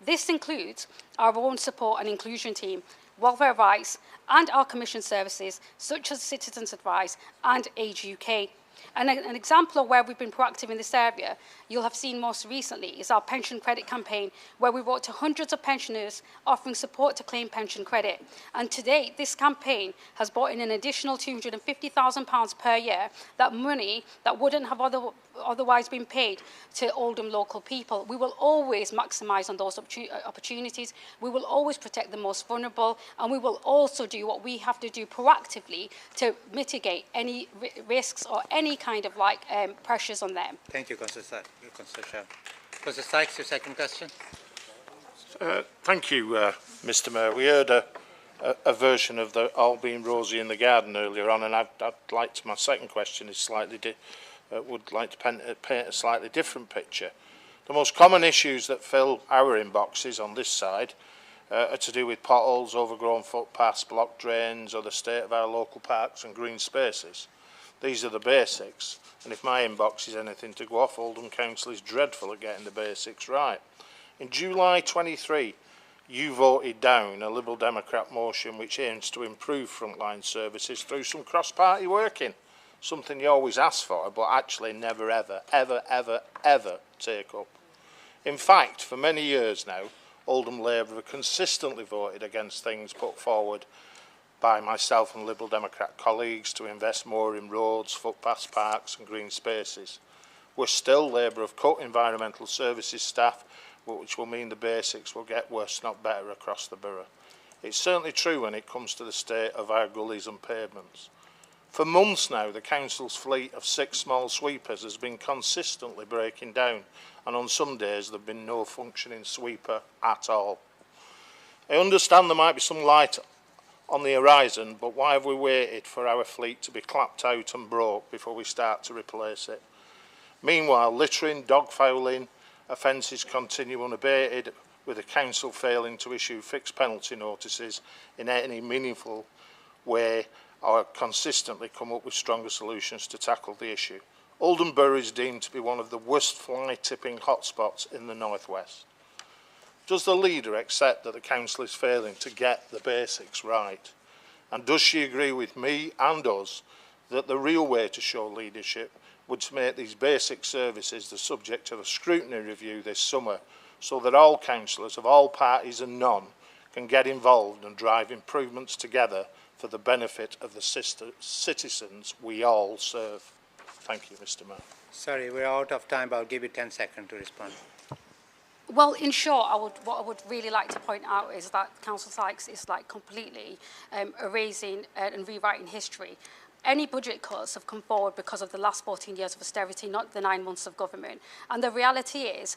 This includes our own support and inclusion team, welfare rights, and our commission services, such as Citizens Advice and Age UK. And an example of where we've been proactive in this area, you'll have seen most recently, is our pension credit campaign, where we wrote to hundreds of pensioners offering support to claim pension credit. And to date, this campaign has brought in an additional £250,000 per year, that money that wouldn't have otherwise been paid to Oldham local people. We will always maximise on those opportunities. We will always protect the most vulnerable, and we will also do what we have to do proactively to mitigate any risks or any kind of pressures on them. Thank you, Councillor Shah. Councillor Sykes, your second question. Thank you, Mr Mayor. We heard a version of the all being rosy in the garden earlier on, and I'd like to, my second question is slightly would like to paint a slightly different picture. The most common issues that fill our inboxes on this side are to do with potholes, overgrown footpaths, blocked drains, or the state of our local parks and green spaces. These are the basics, and if my inbox is anything to go off, Oldham Council is dreadful at getting the basics right. In July 23, you voted down a Liberal Democrat motion which aims to improve frontline services through some cross-party working, something you always ask for, but actually never, ever, ever, ever, ever take up. In fact, for many years now, Oldham Labour have consistently voted against things put forward by myself and Liberal Democrat colleagues to invest more in roads, footpaths, parks and green spaces. We're still Labour have cut environmental services staff, which will mean the basics will get worse, not better, across the borough. It's certainly true when it comes to the state of our gullies and pavements. For months now, the Council's fleet of 6 small sweepers has been consistently breaking down, and on some days there have been no functioning sweeper at all. I understand there might be some light on the horizon, but why have we waited for our fleet to be clapped out and broke before we start to replace it? Meanwhile, littering, dogfouling offences continue unabated, with the Council failing to issue fixed penalty notices in any meaningful way or consistently come up with stronger solutions to tackle the issue. Oldham Borough is deemed to be one of the worst fly-tipping hotspots in the North West. Does the leader accept that the Council is failing to get the basics right? And does she agree with me and us that the real way to show leadership would to make these basic services the subject of a scrutiny review this summer, so that all councillors of all parties and none can get involved and drive improvements together for the benefit of the citizens we all serve? Thank you, Mr Mayor. Sorry, we're out of time, but I'll give you 10 seconds to respond. Well, in short, what I would really like to point out is that Councillor Sykes is completely erasing and rewriting history. Any budget cuts have come forward because of the last 14 years of austerity, not the 9 months of government. And the reality is,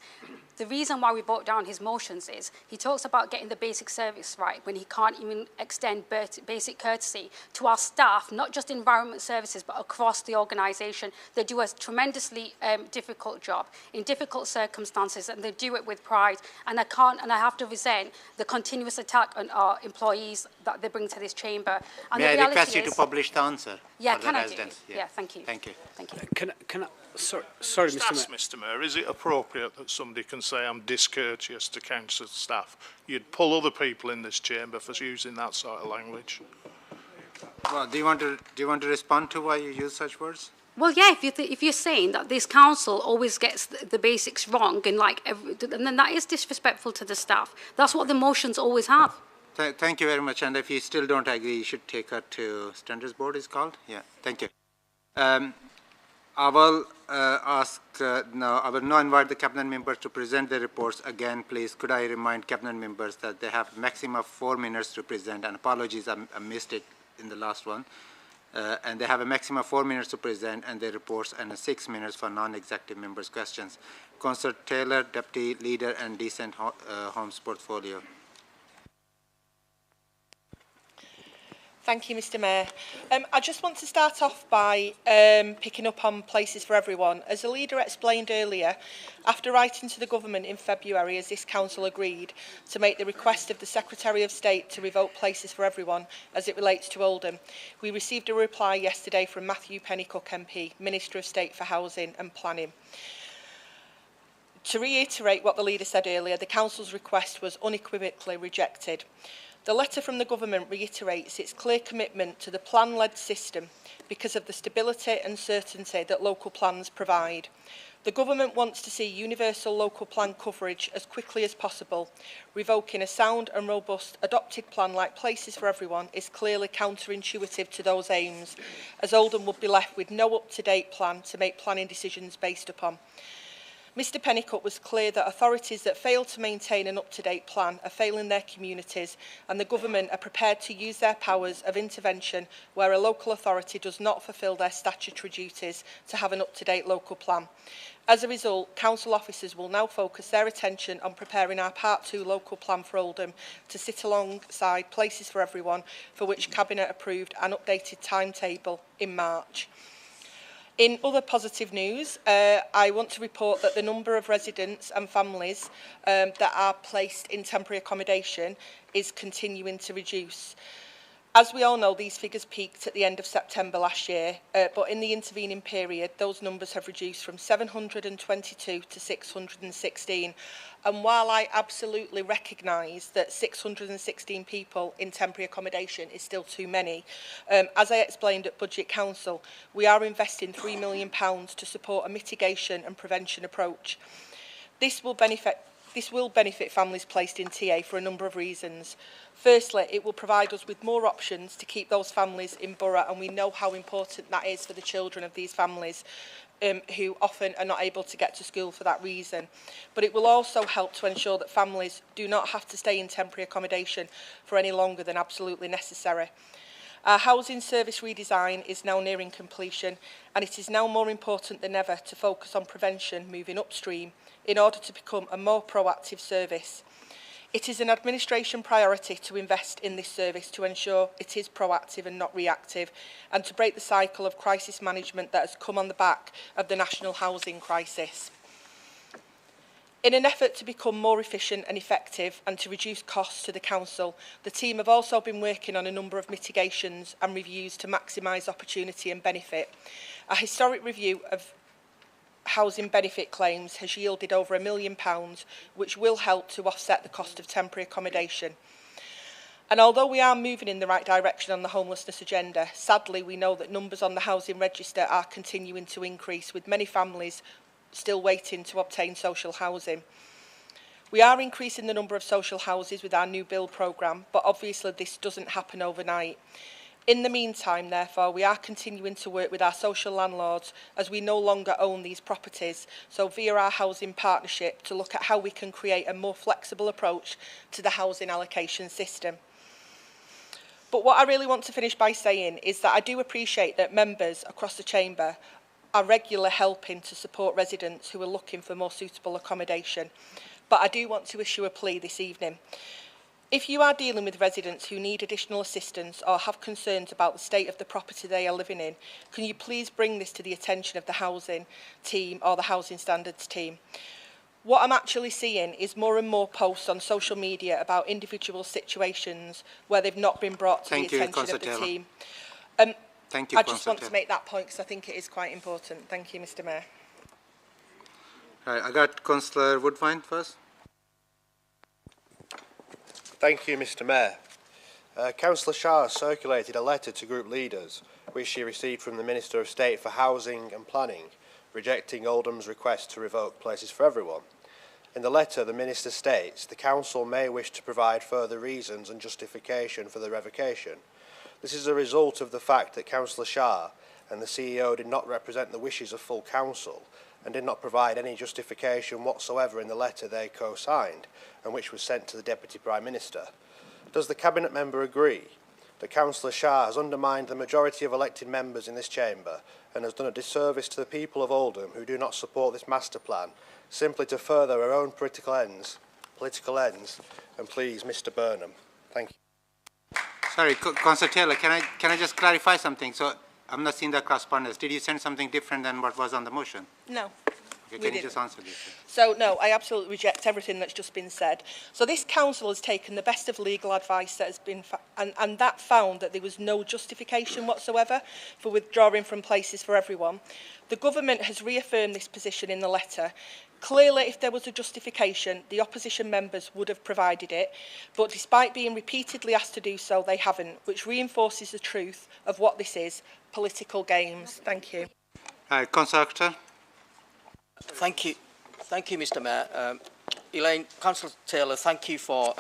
the reason why we brought down his motions is he talks about getting the basic service right when he can't even extend basic courtesy to our staff, not just environment services, but across the organisation. They do a tremendously difficult job in difficult circumstances, and they do it with pride. And I have to resent the continuous attack on our employees that they bring to this chamber. And May I request you to publish the answer? Yeah, can I do? Yeah, thank you. Thank you. Thank you. Can I sorry, Mr Mayor, is it appropriate that somebody can say I'm discourteous to council staff? You'd pull other people in this chamber for using that sort of language. Well, do you want to respond to why you use such words? Well, yeah, if you're saying that this council always gets the basics wrong and then that is disrespectful to the staff. That's what the motions always have. Thank you very much. And if you still don't agree, you should take her to Standards Board, is called. Yeah, thank you. I will I will now invite the cabinet members to present their reports. Again, please, could I remind cabinet members that they have maximum of 4 minutes to present, and apologies, I missed it in the last one. And they have a maximum of 4 minutes to present and their reports and 6 minutes for non-executive members' questions. Councillor Taylor, Deputy Leader and Decent Homes Portfolio. Thank you, Mr Mayor. I just want to start off by picking up on Places for Everyone. As the leader explained earlier, after writing to the government in February, as this council agreed to make the request of the Secretary of State to revoke Places for Everyone as it relates to Oldham, we received a reply yesterday from Matthew Pennycook MP, Minister of State for Housing and Planning. To reiterate what the leader said earlier, the council's request was unequivocally rejected. The letter from the government reiterates its clear commitment to the plan-led system because of the stability and certainty that local plans provide. The government wants to see universal local plan coverage as quickly as possible. Revoking a sound and robust adopted plan like Places for Everyone is clearly counterintuitive to those aims, as Oldham would be left with no up-to-date plan to make planning decisions based upon. Mr Pennycutt was clear that authorities that fail to maintain an up-to-date plan are failing their communities, and the government are prepared to use their powers of intervention where a local authority does not fulfil their statutory duties to have an up-to-date local plan. As a result, council officers will now focus their attention on preparing our Part 2 local plan for Oldham to sit alongside Places for Everyone, for which Cabinet approved an updated timetable in March. In other positive news, I want to report that the number of residents and families that are placed in temporary accommodation is continuing to reduce. As we all know, these figures peaked at the end of September last year, but in the intervening period, those numbers have reduced from 722 to 616. And while I absolutely recognise that 616 people in temporary accommodation is still too many, as I explained at Budget Council, we are investing £3 million to support a mitigation and prevention approach. This will benefit families placed in TA for a number of reasons. Firstly, it will provide us with more options to keep those families in borough, and we know how important that is for the children of these families who often are not able to get to school for that reason. But it will also help to ensure that families do not have to stay in temporary accommodation for any longer than absolutely necessary. Our housing service redesign is now nearing completion, and it is now more important than ever to focus on prevention moving upstream in order to become a more proactive service. It is an administration priority to invest in this service to ensure it is proactive and not reactive, and to break the cycle of crisis management that has come on the back of the national housing crisis. In an effort to become more efficient and effective and to reduce costs to the council, the team have also been working on a number of mitigations and reviews to maximise opportunity and benefit. A historic review of housing benefit claims has yielded over £1 million, which will help to offset the cost of temporary accommodation. And although we are moving in the right direction on the homelessness agenda, sadly we know that numbers on the housing register are continuing to increase, with many families still waiting to obtain social housing. We are increasing the number of social houses with our new build programme, but obviously this doesn't happen overnight. In the meantime, therefore, we are continuing to work with our social landlords, as we no longer own these properties, so via our housing partnership to look at how we can create a more flexible approach to the housing allocation system. But what I really want to finish by saying is that I do appreciate that members across the chamber are regularly helping to support residents who are looking for more suitable accommodation. But I do want to issue a plea this evening. If you are dealing with residents who need additional assistance or have concerns about the state of the property they are living in, can you please bring this to the attention of the housing team or the housing standards team? What I'm actually seeing is more and more posts on social media about individual situations where they've not been brought to the attention of the team. Thank you, I just want to make that point because I think it is quite important. Thank you, Mr Mayor. Right, I got Councillor Woodvine first. Thank you, Mr Mayor. Councillor Shah circulated a letter to group leaders, which she received from the Minister of State for Housing and Planning, rejecting Oldham's request to revoke Places for Everyone. In the letter, the Minister states the Council may wish to provide further reasons and justification for the revocation. This is a result of the fact that Councillor Shah and the CEO did not represent the wishes of full Council and did not provide any justification whatsoever in the letter they co-signed and which was sent to the Deputy Prime Minister. Does the Cabinet member agree that Councillor Shah has undermined the majority of elected members in this chamber and has done a disservice to the people of Oldham who do not support this master plan, simply to further her own political ends, and please, Mr Burnham. Thank you. Sorry, Councillor Taylor, can I just clarify something? So I'm not seeing the correspondence. Did you send something different than what was on the motion? No. Okay, can you just answer this? So, no, I absolutely reject everything that's just been said. So this council has taken the best of legal advice that has been, and that found that there was no justification whatsoever for withdrawing from places for everyone. The government has reaffirmed this position in the letter. Clearly, if there was a justification, the opposition members would have provided it, but despite being repeatedly asked to do so, they haven't, which reinforces the truth of what this is, political games. Thank you. Councillor Akhtar. Thank you, Mr Mayor. Elaine, Councillor Taylor, thank you for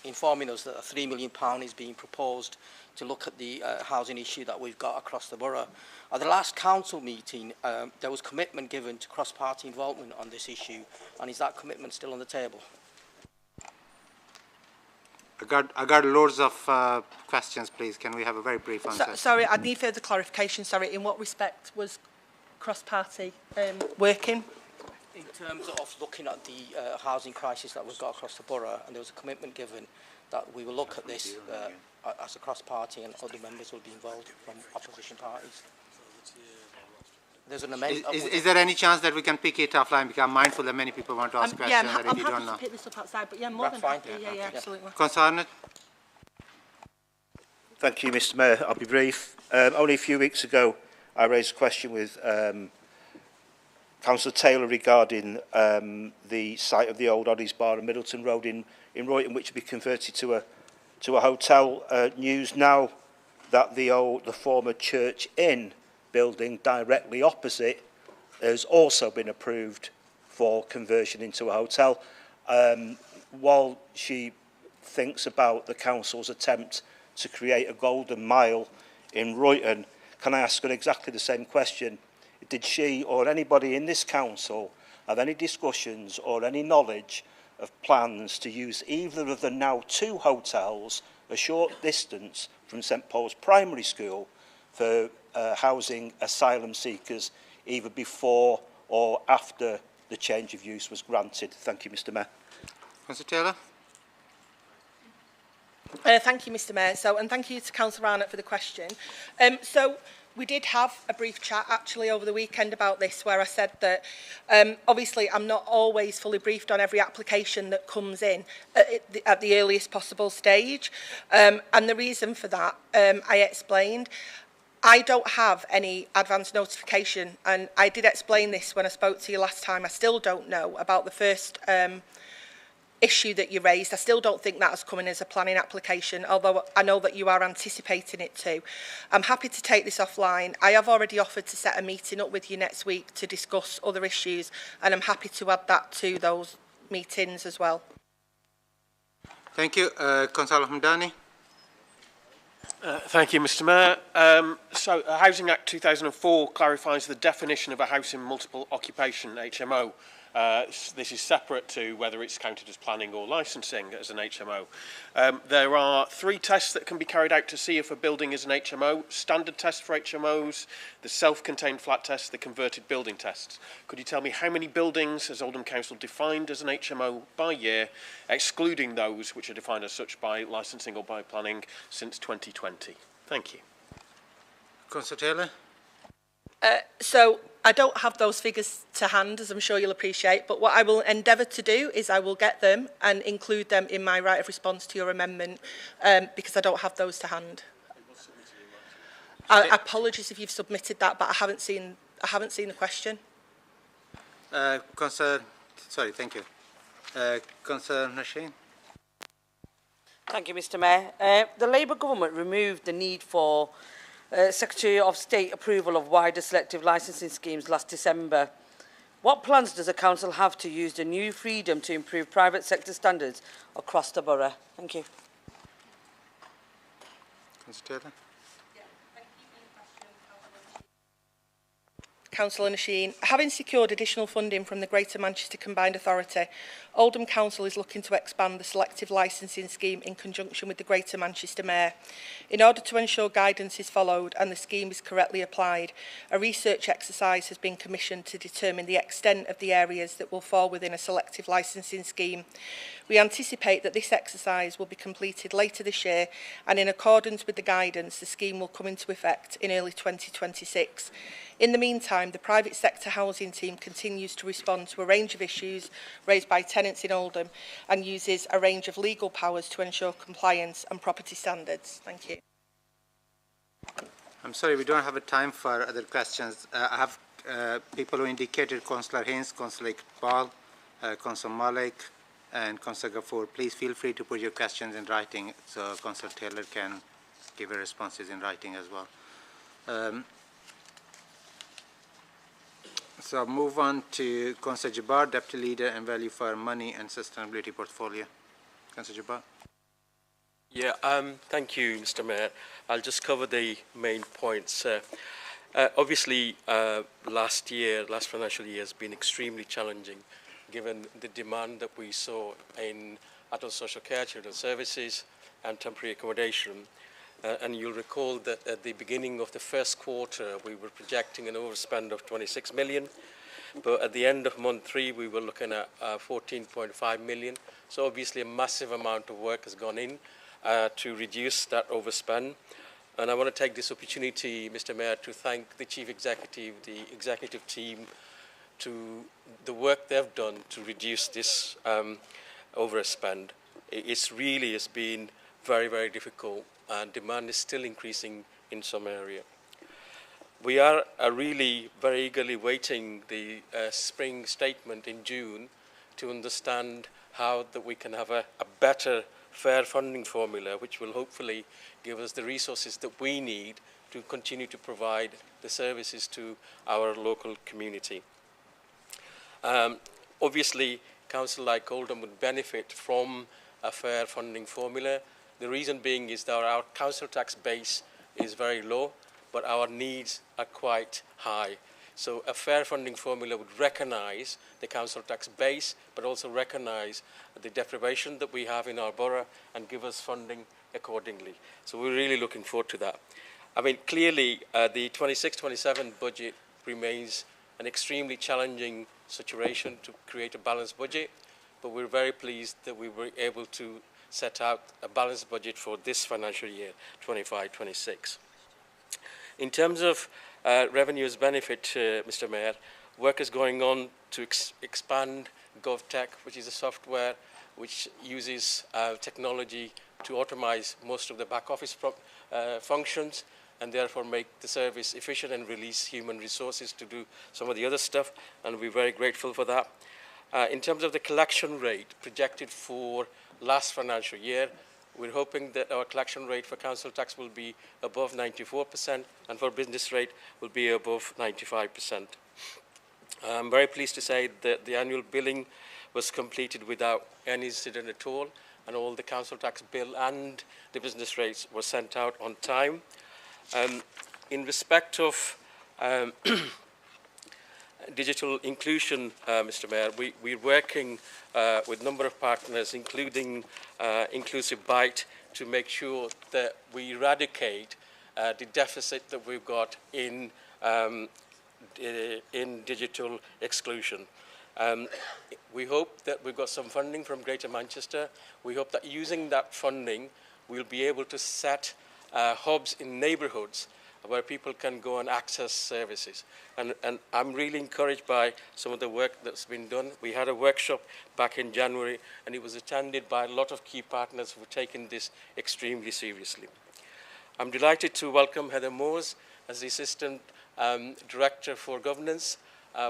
informing us that £3 million is being proposed to look at the housing issue that we've got across the borough. At the last council meeting, there was commitment given to cross-party involvement on this issue, and is that commitment still on the table? I got loads of questions, please. Can we have a very brief answer? Sorry, I need further clarification. Sorry, in what respect was cross-party working? In terms of looking at the housing crisis that we've got across the borough, and there was a commitment given that we will look at this as a cross-party and other members will be involved from opposition parties. There's an amendment. Is there any chance that we can pick it offline? Because I'm mindful that many people want to ask questions. Yeah, I'm happy to pick this up outside, but yeah, more than happy. Yeah, absolutely. Councillor. Thank you, Mr Mayor. I'll be brief. Only a few weeks ago, I raised a question with Councillor Taylor regarding the site of the old Oddies Bar and Middleton Road in Royton, which will be converted to a hotel. News now that the former Church Inn building directly opposite has also been approved for conversion into a hotel. While she thinks about the council's attempt to create a golden mile in Royton, can I ask her exactly the same question? Did she or anybody in this council have any discussions or any knowledge of plans to use either of the now 2 hotels a short distance from St Paul's Primary School for housing asylum seekers either before or after the change of use was granted? Thank you, Mr Mayor. Councillor Taylor. Thank you, Mr Mayor. And thank you to Councillor Arnott for the question. So we did have a brief chat actually over the weekend about this, where I said that obviously I'm not always fully briefed on every application that comes in at the earliest possible stage. And the reason for that, I explained. I don't have any advance notification, and I did explain this when I spoke to you last time. I still don't know about the first issue that you raised. I still don't think that has come in as a planning application, although I know that you are anticipating it too. I'm happy to take this offline. I have already offered to set a meeting up with you next week to discuss other issues, and I'm happy to add that to those meetings as well. Thank you. Councillor Hamdani. Thank you, Mr Mayor. So, Housing Act 2004 clarifies the definition of a house in multiple occupation, HMO. This is separate to whether it's counted as planning or licensing as an HMO. There are 3 tests that can be carried out to see if a building is an HMO. Standard test for HMOs, the self-contained flat test, the converted building tests. Could you tell me how many buildings has Oldham Council defined as an HMO by year, excluding those which are defined as such by licensing or by planning since 2020? Thank you. Councillor Taylor. So I don't have those figures to hand, as I'm sure you'll appreciate, but what I will endeavour to do is I will get them and include them in my right of response to your amendment, because I don't have those to hand. Apologies if you've submitted that, but I haven't seen the question. Sorry, thank you. Councillor Nasheen. Thank you, Mr Mayor. The Labour government removed the need for Secretary of State approval of wider selective licensing schemes last December. What plans does the Council have to use the new freedom to improve private sector standards across the borough? Thank you. Councillor Taylor. Councillor Nasheen. Having secured additional funding from the Greater Manchester Combined Authority, Oldham Council is looking to expand the selective licensing scheme in conjunction with the Greater Manchester Mayor. In order to ensure guidance is followed and the scheme is correctly applied, a research exercise has been commissioned to determine the extent of the areas that will fall within a selective licensing scheme. We anticipate that this exercise will be completed later this year, and in accordance with the guidance, the scheme will come into effect in early 2026. In the meantime, the private sector housing team continues to respond to a range of issues raised by tenants in Oldham and uses a range of legal powers to ensure compliance and property standards. Thank you. I'm sorry, we don't have a time for other questions. I have people who indicated: Councillor Haynes, Councillor Iqbal, Councillor Malik, and Councillor Ghaffur. Please feel free to put your questions in writing so Councillor Taylor can give her responses in writing as well. So move on to Councillor Jabbar, Deputy Leader and Value for Money and Sustainability Portfolio. Councillor Jabbar. Yeah, thank you, Mr. Mayor. I'll just cover the main points. Obviously, last financial year has been extremely challenging, given the demand that we saw in adult social care, children's services, and temporary accommodation. And you'll recall that at the beginning of the first quarter, we were projecting an overspend of 26 million. But at the end of month 3, we were looking at 14.5 million. So obviously a massive amount of work has gone in to reduce that overspend. And I want to take this opportunity, Mr. Mayor, to thank the Chief Executive, the executive team, to the work they've done to reduce this overspend. It's really has been very, very difficult, and demand is still increasing in some area. We are really very eagerly waiting the spring statement in June to understand how that we can have a better fair funding formula, which will hopefully give us the resources that we need to continue to provide the services to our local community. Obviously, council like Oldham would benefit from a fair funding formula. The reason being is that our council tax base is very low, but our needs are quite high. So a fair funding formula would recognise the council tax base, but also recognise the deprivation that we have in our borough and give us funding accordingly. So we're really looking forward to that. I mean, clearly, the 26-27 budget remains an extremely challenging situation to create a balanced budget, but we're very pleased that we were able to set out a balanced budget for this financial year, 25-26. In terms of revenues benefit, Mr. Mayor, work is going on to expand GovTech, which is a software which uses technology to automize most of the back office functions and therefore make the service efficient and release human resources to do some of the other stuff, and we're very grateful for that. In terms of the collection rate projected for last financial year, we're hoping that our collection rate for council tax will be above 94% and for business rate will be above 95%. I'm very pleased to say that the annual billing was completed without any incident at all, and all the council tax bill and the business rates were sent out on time. In respect of digital inclusion, Mr. Mayor, we're working with a number of partners, including Inclusive Byte, to make sure that we eradicate the deficit that we've got in digital exclusion. We hope that we've got some funding from Greater Manchester. We hope that using that funding, we'll be able to set hubs in neighbourhoods where people can go and access services. And I'm really encouraged by some of the work that's been done. We had a workshop back in January, and it was attended by a lot of key partners who have taken this extremely seriously. I'm delighted to welcome Heather Moores as the Assistant Director for Governance.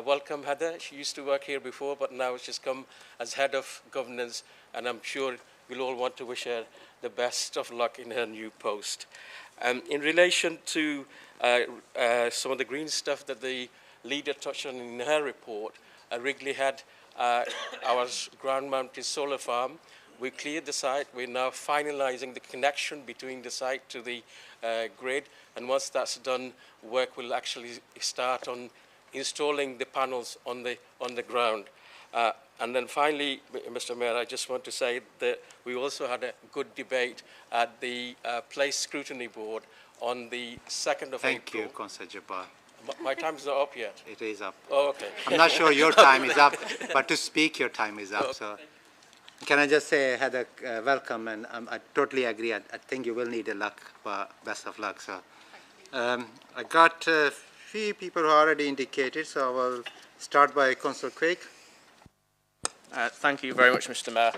Welcome, Heather. She used to work here before, but now she's come as Head of Governance, and I'm sure we'll all want to wish her the best of luck in her new post. In relation to some of the green stuff that the leader touched on in her report, Wrigley had our ground-mounted solar farm. We cleared the site. We're now finalising the connection between the site to the grid, and once that's done, work will actually start on installing the panels on the ground. And then finally, Mr. Mayor, I just want to say that we also had a good debate at the Place Scrutiny Board on the 2nd of April. Thank you, Councillor Jabbar. My time's not up yet. It is up. Oh, okay. I'm not sure your time is up, but to speak, your time is up. So, can I just say, Heather, welcome, and I totally agree. I think you will need a luck, but best of luck. So, I got a few people who already indicated, so I will start by Councillor Quigg. Thank you very much, Mr. Mayor.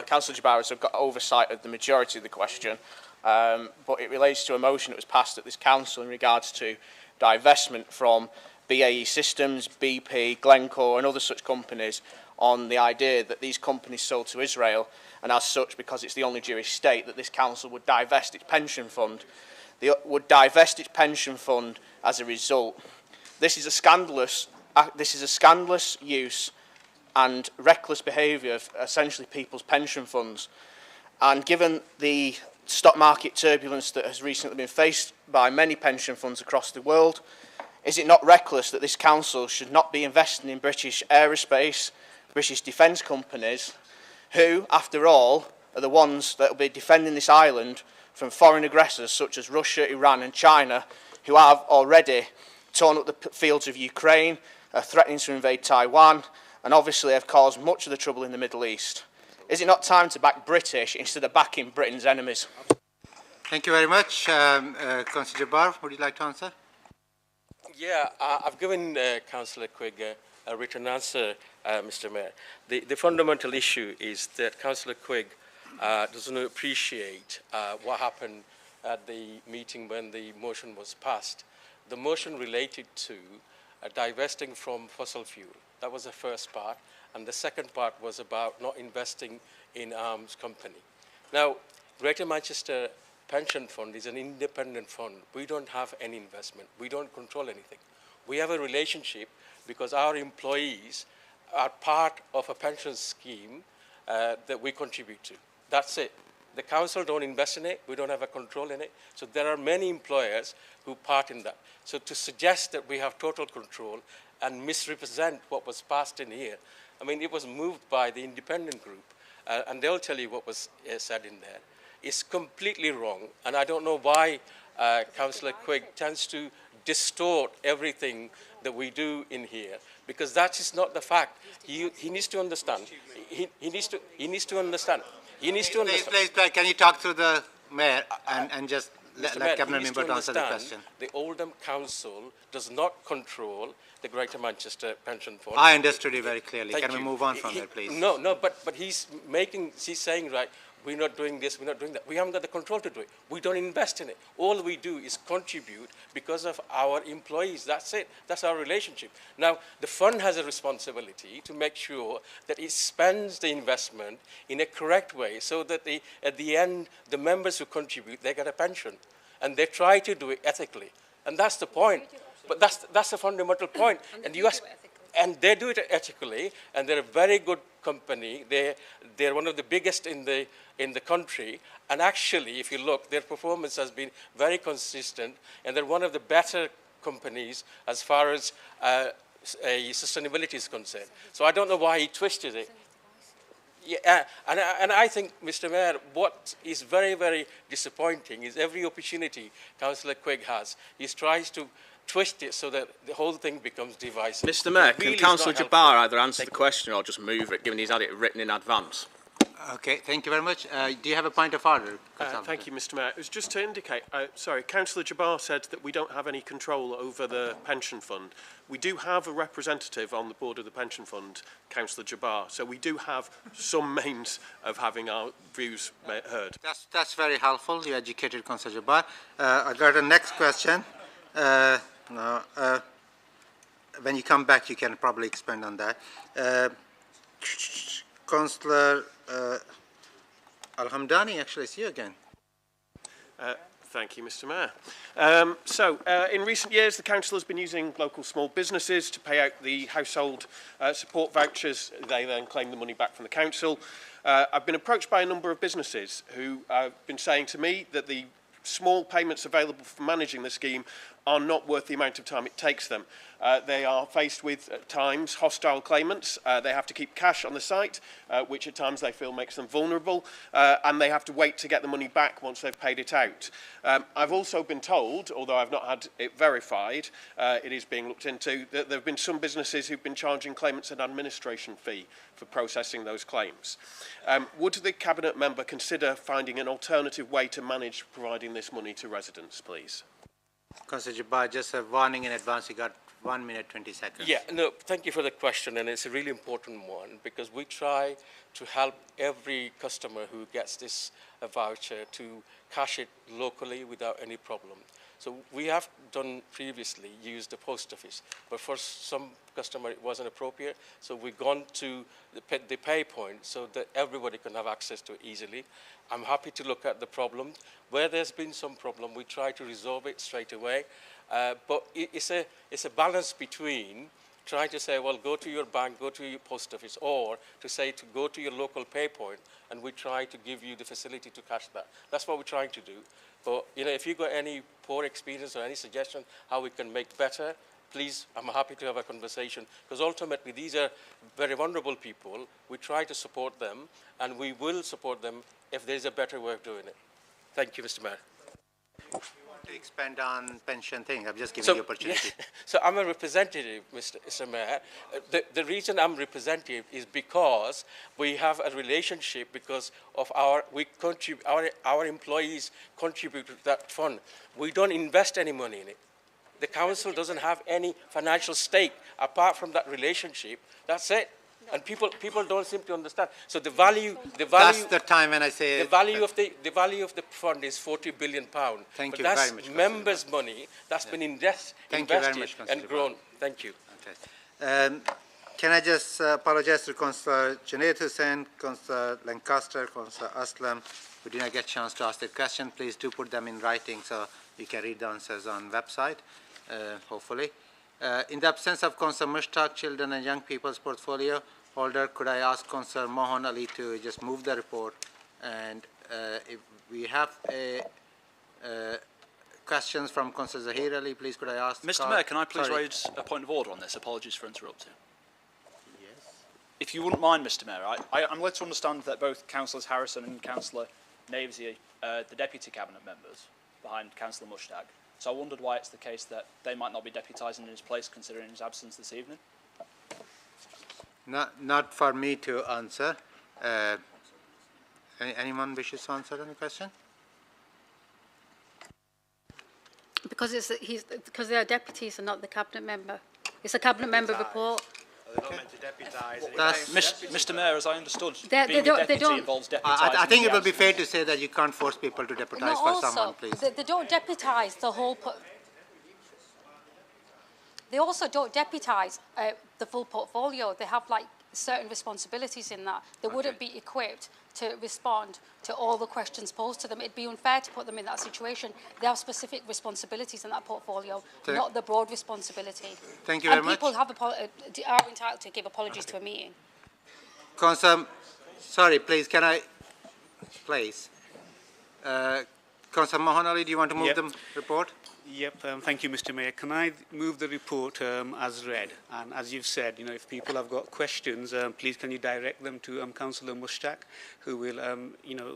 Councillor Jabbar has got oversight of the majority of the question, but it relates to a motion that was passed at this council in regards to divestment from BAE Systems, BP, Glencore and other such companies on the idea that these companies sold to Israel, and as such, because it's the only Jewish state, that this council would divest its pension fund. They would divest its pension fund as a result. This is a scandalous use and reckless behaviour of essentially people's pension funds. And given the stock market turbulence that has recently been faced by many pension funds across the world, is it not reckless that this council should not be investing in British aerospace, British defence companies, who, after all, are the ones that will be defending this island from foreign aggressors such as Russia, Iran and China, who have already torn up the fields of Ukraine, are threatening to invade Taiwan, and obviously have caused much of the trouble in the Middle East. Is it not time to back British instead of backing Britain's enemies? Thank you very much. Councillor Jabbar, would you like to answer? Yeah, I've given Councillor Quigg a written answer, Mr. Mayor. The fundamental issue is that Councillor Quigg doesn't appreciate what happened at the meeting when the motion was passed. The motion related to divesting from fossil fuel. That was the first part. And the second part was about not investing in arms company. Now, Greater Manchester Pension Fund is an independent fund. We don't have any investment. We don't control anything. We have a relationship because our employees are part of a pension scheme that we contribute to. That's it. The council don't invest in it. We don't have a control in it. So there are many employers who part in that. So to suggest that we have total control and misrepresent what was passed in here, I mean, it was moved by the independent group, and they'll tell you what was said in there. It's completely wrong, and I don't know why Councillor Quigg tends to distort everything that we do in here, because that is not the fact. He needs to understand. He needs to understand. He needs to understand. Please, can you talk to the mayor and just let cabinet member to answer the question? The Oldham Council does not control the Greater Manchester Pension Fund. I understood you very clearly. Thank Can we move on from there, please? No, but he's saying, right, we're not doing this, we're not doing that. We haven't got the control to do it. We don't invest in it. All we do is contribute because of our employees. That's it. That's our relationship. Now, the fund has a responsibility to make sure that it spends the investment in a correct way so that at the end, the members who contribute, they get a pension. And they try to do it ethically. And that's the point. But that's the fundamental point. And they do it ethically, and they're a very good company. They're one of the biggest in the country. And actually, if you look, their performance has been very consistent, and they're one of the better companies as far as sustainability is concerned. So I don't know why he twisted it. Yeah, and I think, Mr. Mayor, what is very, very disappointing is every opportunity Councillor Quigg has, he tries to twist it so that the whole thing becomes divisive. Mr. Mayor, really can Councillor Jabbar either answer the question or just move it, given he's had it written in advance? Okay, thank you very much. Do you have a point of order? Thank you, Mr. Mayor. It was just to indicate, sorry, Councillor Jabbar said that we don't have any control over the pension fund. We do have a representative on the board of the pension fund, Councillor Jabbar, so we do have some means of having our views heard. That's very helpful. You educated Councillor Jabbar. I got a next question. When you come back, you can probably expand on that. Councillor Al-Hamdani, actually, it's you again. Thank you, Mr. Mayor. In recent years, the council has been using local small businesses to pay out the household support vouchers. They then claim the money back from the council. I've been approached by a number of businesses who have been saying to me that the small payments available for managing the scheme are not worth the amount of time it takes them. They are faced with, at times, hostile claimants. They have to keep cash on the site, which at times they feel makes them vulnerable, and they have to wait to get the money back once they've paid it out. I've also been told, although I've not had it verified, it is being looked into, that there have been some businesses who've been charging claimants an administration fee for processing those claims. Would the Cabinet member consider finding an alternative way to manage providing this money to residents, please? Councillor Jabbar, just a warning in advance, you got 1 minute 20 seconds. Yeah, no, thank you for the question, and it's a really important one because we try to help every customer who gets this voucher to cash it locally without any problem. So we have done previously used the post office, but for some customer it wasn't appropriate. So we've gone to the pay point so that everybody can have access to it easily. I'm happy to look at the problem. Where there's been some problem, we try to resolve it straight away. But it's a balance between trying to say, well, go to your bank, go to your post office, or to say to go to your local pay point, and we try to give you the facility to cash that. That's what we're trying to do. But if you've got any poor experience or any suggestion how we can make better, please, I'm happy to have a conversation. Because ultimately, these are very vulnerable people. We try to support them, and we will support them if there's a better way of doing it. Thank you, Mr. Mayor. To expand on pension thing, I'm just giving you opportunity. Yeah, so I'm a representative, Mr. Mayor. The reason I'm representative is because we have a relationship because of our employees contribute to that fund. We don't invest any money in it. The council doesn't have any financial stake apart from that relationship. That's it. And people don't seem to understand. So the value. That's the time when I say the value of the fund is £40 billion. Thank you very much. That's members' money that's been invested and grown. Thank you. Okay. Can I just apologize to Councillor Junaid Hussain, Councillor Lancaster, Councillor Aslam, who did not get a chance to ask the question. Please do put them in writing so you can read the answers on website, hopefully. In the absence of Councillor Mushtaq, Children and Young People's Portfolio Holder, could I ask Councillor Mohan Ali to just move the report? And if we have questions from Councillor Zahir Ali, please could I ask? Mr. Mayor, can I please raise a point of order on this? Apologies for interrupting. Yes. If you wouldn't mind, Mr. Mayor, I'm led to understand that both Councillors Harrison and Councillor Navesy are the deputy cabinet members behind Councillor Mushtaq. So I wondered why it's the case that they might not be deputising in his place, considering his absence this evening. Not for me to answer. Anyone wishes to answer any question? Because they are deputies and not the cabinet member. It's a cabinet member report. They're not meant to deputise. Mr. Mayor, as I understood, they deputy involves deputising. I think it will be fair to say that you can't force people to deputise for someone, please. They don't deputise the whole. They also don't deputise the full portfolio. They have certain responsibilities in that. They wouldn't be equipped to respond to all the questions posed to them. It'd be unfair to put them in that situation. They have specific responsibilities in that portfolio, not the broad responsibility. Thank you very much. And people are entitled to give apologies to a meeting. Councillor, sorry, please, can I, please. Councillor Mohan Ali, do you want to move the report? Yep, thank you, Mr. Mayor. Can I move the report as read? And as you've said, if people have got questions, please can you direct them to Councillor Mushtaq, who will,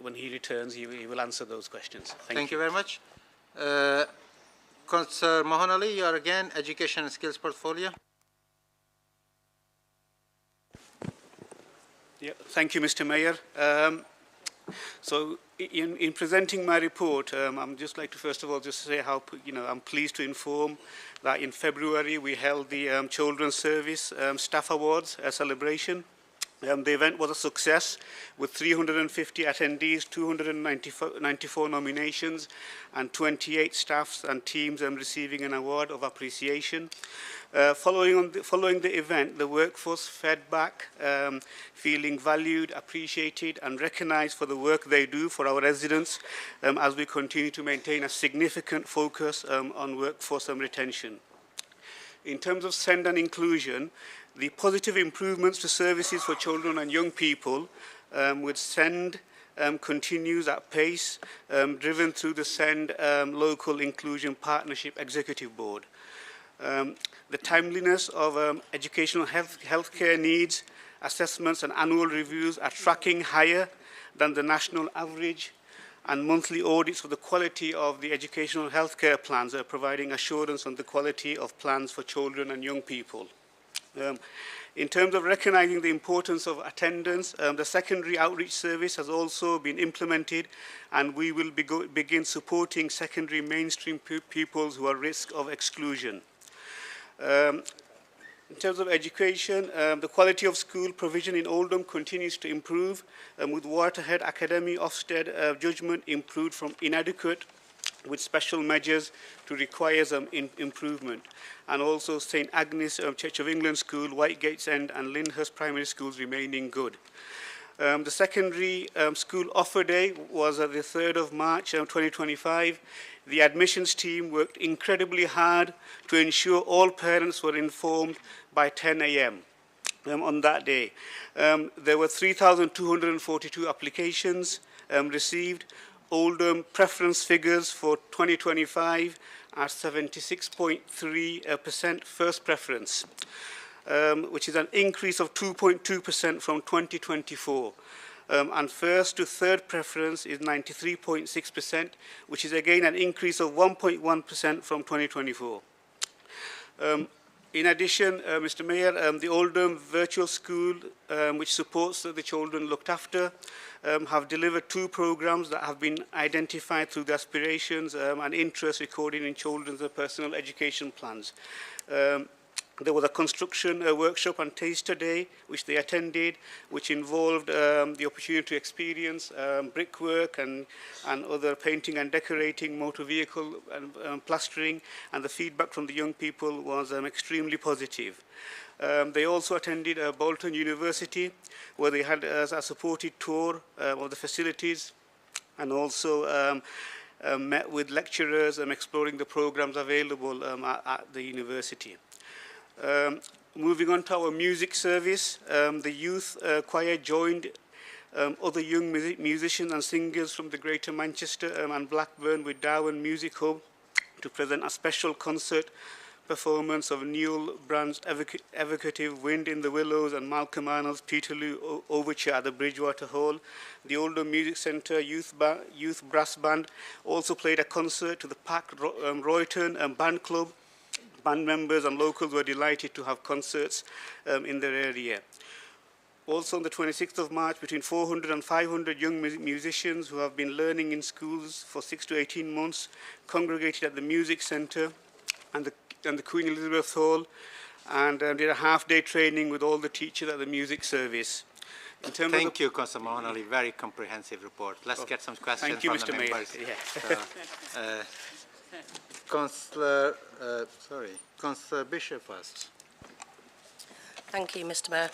when he returns, he will answer those questions. Thank you very much. Councillor Mohan Ali, you are again Education and Skills Portfolio. Yep, thank you, Mr. Mayor. So in presenting my report, I'm just like to first of all just say how I'm pleased to inform that in February we held the Children's Service Staff Awards celebration. The event was a success with 350 attendees, 294 nominations, and 28 staffs and teams receiving an award of appreciation. Following the event, the workforce fed back, feeling valued, appreciated, and recognised for the work they do for our residents as we continue to maintain a significant focus on workforce retention. In terms of SEND and inclusion, the positive improvements to services for children and young people with SEND continues at pace, driven through the SEND Local Inclusion Partnership Executive Board. The timeliness of educational healthcare needs, assessments and annual reviews are tracking higher than the national average, and monthly audits for the quality of the educational healthcare plans are providing assurance on the quality of plans for children and young people. In terms of recognizing the importance of attendance, the secondary outreach service has also been implemented, and we will begin supporting secondary mainstream pupils who are at risk of exclusion. In terms of education, the quality of school provision in Oldham continues to improve, with Waterhead Academy Ofsted judgment improved from inadequate with special measures to require some improvement. And also St Agnes Church of England School, Whitegates End and Lyndhurst Primary Schools remaining good. The secondary school offer day was the 3rd of March 2025. The admissions team worked incredibly hard to ensure all parents were informed by 10 a.m. On that day. There were 3,242 applications received. Oldham preference figures for 2025 are 76.3% first preference, which is an increase of 2.2% from 2024. And first to third preference is 93.6%, which is again an increase of 1.1% from 2024. In addition, Mr. Mayor, the Oldham Virtual School, which supports the children looked after, have delivered 2 programs that have been identified through the aspirations and interest recorded in children's personal education plans. There was a construction workshop and taster day, which they attended, which involved the opportunity to experience brickwork and other painting and decorating, motor vehicle and plastering, and the feedback from the young people was extremely positive. They also attended Bolton University, where they had a supported tour of the facilities, and also met with lecturers exploring the programs available at the university. Moving on to our music service, the youth choir joined other young musicians and singers from the Greater Manchester and Blackburn with Darwen Music Hub to present a special concert performance of Neil Brand's evocative Wind in the Willows and Malcolm Arnold's Peterloo Overture at the Bridgewater Hall. The Oldham Music Centre Youth Brass Band also played a concert to the Pack Royton Band Club. Band members and locals were delighted to have concerts in their area. Also on the 26th of March, between 400 and 500 young musicians who have been learning in schools for 6 to 18 months congregated at the Music Centre and the Queen Elizabeth Hall, and did a half-day training with all the teachers at the music service. Thank you, Councillor Mohanali. Very comprehensive report. Let's get some questions from the members. Thank you, Mr. Mayor. Councillor Bishop first. Thank you, Mr. Mayor.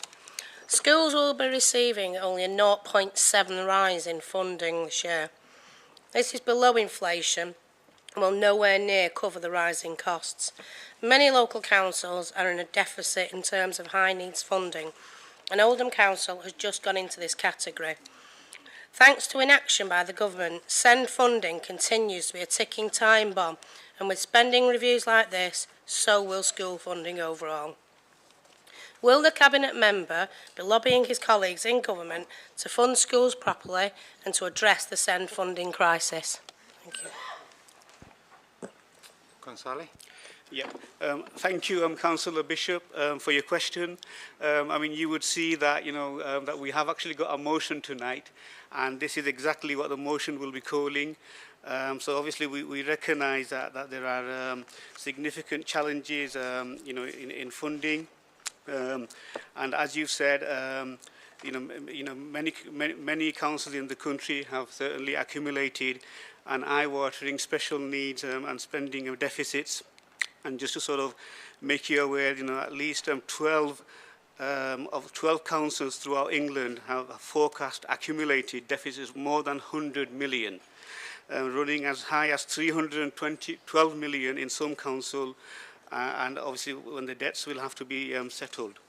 Schools will be receiving only a 0.7 rise in funding this year. This is below inflation and will nowhere near cover the rising costs. Many local councils are in a deficit in terms of high needs funding, and Oldham Council has just gone into this category. Thanks to inaction by the government, SEND funding continues to be a ticking time bomb, and with spending reviews like this, so will school funding overall. Will the Cabinet member be lobbying his colleagues in government to fund schools properly and to address the SEND funding crisis? Thank you. Consali? Yeah, thank you, Councillor Bishop, for your question. I mean, you would see that, that we have actually got a motion tonight, and this is exactly what the motion will be calling. So obviously we recognise that there are significant challenges, in funding, and as you've said, many councils in the country have certainly accumulated an eye-watering special needs and spending deficits. And just to sort of make you aware, at least 12 councils throughout England have forecast accumulated deficits more than 100 million, running as high as 312 million in some council, and obviously when the debts will have to be settled.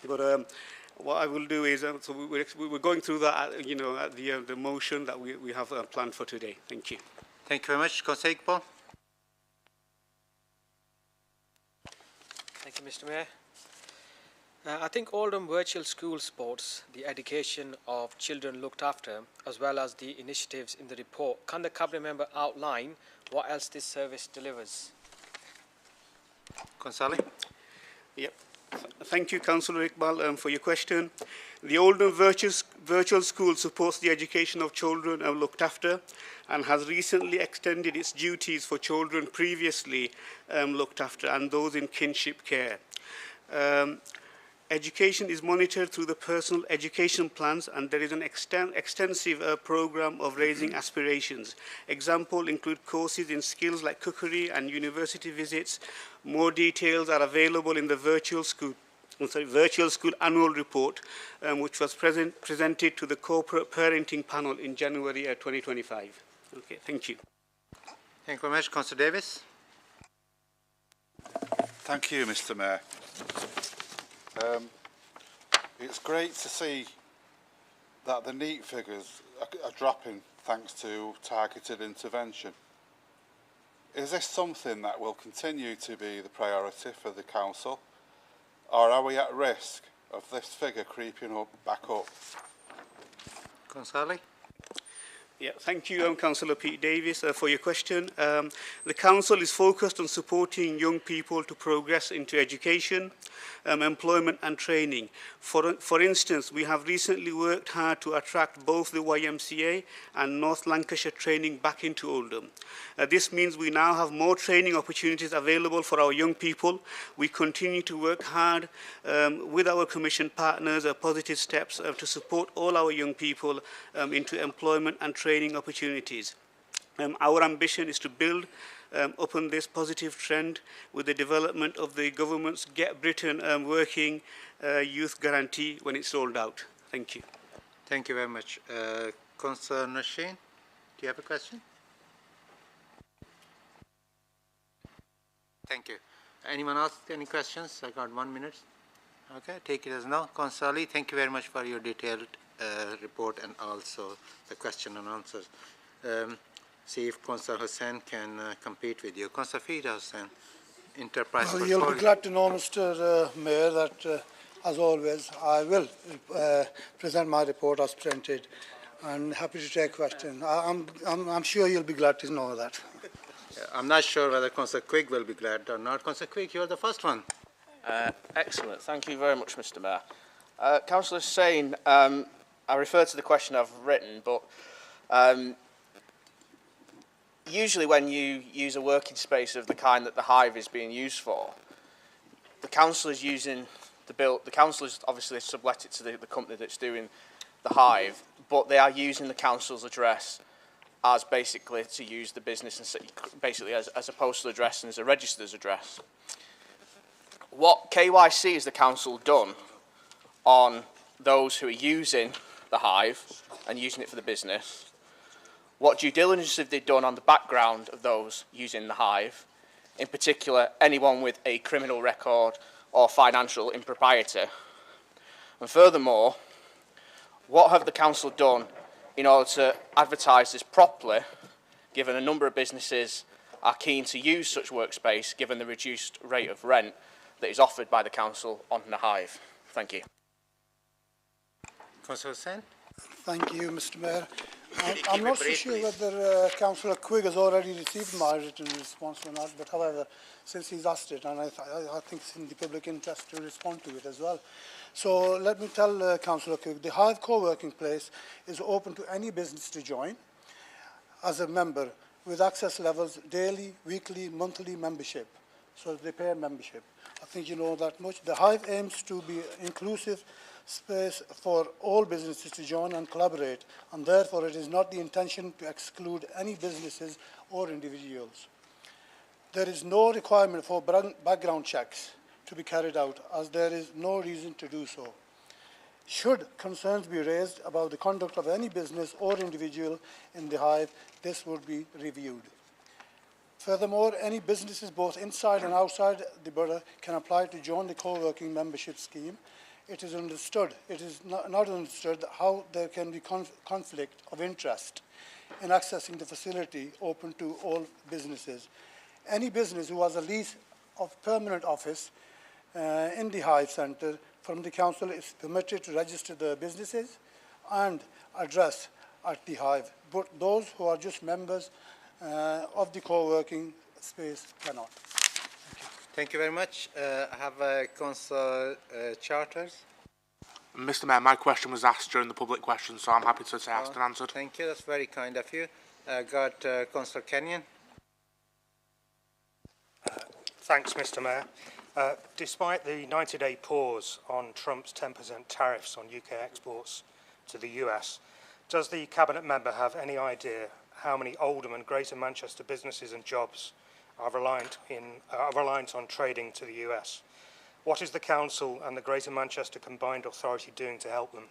But what I will do is, so we're going through that, at the motion that we have planned for today. Thank you. Thank you very much. Councillor Iqbal. Thank you, Mr. Mayor. I think Oldham virtual school supports the education of children looked after, as well as the initiatives in the report. Can the Cabinet member outline what else this service delivers? Councillor. Yep. Thank you, Councillor Iqbal, for your question. The Oldham virtual school supports the education of children looked after and has recently extended its duties for children previously looked after and those in kinship care. Education is monitored through the personal education plans, and there is an extensive program of raising aspirations. Examples include courses in skills like cookery and university visits. More details are available in the virtual school annual report, which was presented to the corporate parenting panel in January 2025. Okay, thank you. Thank you very much. Councillor Davis. Thank you, Mr. Mayor. It's great to see that the NEAT figures are dropping thanks to targeted intervention. Is this something that will continue to be the priority for the Council, or are we at risk of this figure creeping back up? Councillor. Yeah, thank you, Councillor Pete Davis, for your question. The Council is focused on supporting young people to progress into education, employment and training. For instance, we have recently worked hard to attract both the YMCA and North Lancashire training back into Oldham. This means we now have more training opportunities available for our young people. We continue to work hard with our Commission partners, positive steps to support all our young people into employment and training opportunities. Our ambition is to build upon this positive trend with the development of the government's Get Britain Working Youth Guarantee when it's rolled out. Thank you. Thank you very much. Councillor Nasheen, do you have a question? Thank you. Anyone else? Any questions? I got 1 minute. Okay, take it as no. Councillor Ali, thank you very much for your detailed report and also the question and answers. See if Councillor Hussain can compete with you. Councillor Fida Hussain, Enterprise Well, you'll be glad to know, Mr. Mayor, that as always, I will present my report as presented and happy to take questions. I'm sure you'll be glad to know that. I'm not sure whether Councillor Quigg will be glad or not. Councillor Quigg, you're the first one. Excellent. Thank you very much, Mr. Mayor. Councillor Hussain, I refer to the question I've written, but usually when you use a working space of the kind that the Hive is being used for, the council is using the council is obviously sublet it to the company that's doing the Hive, but they are using the council's address as basically to use the business and basically as a postal address and as a register's address. What KYC has the council done on those who are using the Hive and using it for the business? What due diligence have they done on the background of those using the Hive? In particular, anyone with a criminal record or financial impropriety? And furthermore, what have the council done in order to advertise this properly, given a number of businesses are keen to use such workspace, given the reduced rate of rent that is offered by the council on the Hive? Thank you. Councillor Hussain. Thank you, Mr. Mayor. I'm not so sure whether Councillor Quigg has already received my written response or not, but however, since he's asked it, and I think it's in the public interest to respond to it as well. So let me tell Councillor Quigg, the Hive co-working place is open to any business to join as a member with access levels daily, weekly, monthly membership. So they pay a membership. I think you know that much. The Hive aims to be inclusive space for all businesses to join and collaborate, and therefore it is not the intention to exclude any businesses or individuals. There is no requirement for background checks to be carried out, as there is no reason to do so. Should concerns be raised about the conduct of any business or individual in the Hive, this would be reviewed. Furthermore, any businesses both inside and outside the borough can apply to join the co-working membership scheme. it is understood. It is not understood how there can be conflict of interest in accessing the facility open to all businesses. Any business who has a lease of permanent office in the Hive Centre from the council is permitted to register their businesses and address at the Hive, but those who are just members of the co-working space cannot. Thank you very much. I have Councillor Charters. Mr. Mayor, my question was asked during the public question, so I'm happy to say asked and answered. Thank you. That's very kind of you. Got Councillor Kenyon. Thanks, Mr. Mayor. Despite the 90-day pause on Trump's 10% tariffs on UK exports to the US, does the Cabinet member have any idea how many Oldham and Greater Manchester businesses and jobs are reliant on trading to the US? What is the Council and the Greater Manchester Combined Authority doing to help them?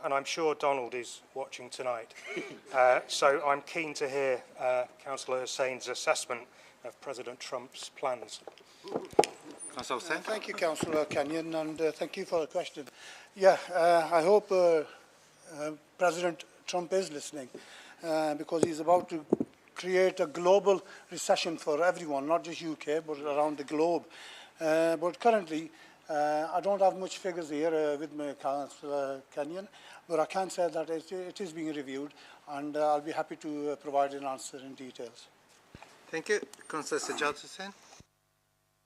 And I'm sure Donald is watching tonight. So I'm keen to hear Councillor Hussein's assessment of President Trump's plans. Councillor Hussain. Thank you, Councillor Kenyon, and thank you for the question. Yeah, I hope President Trump is listening because he's about to create a global recession for everyone, not just UK, but around the globe. But currently, I don't have much figures here with me, Councillor Kenyon, but I can say that it is being reviewed, and I'll be happy to provide an answer in details. Thank you. Councillor Sajjad Hussain.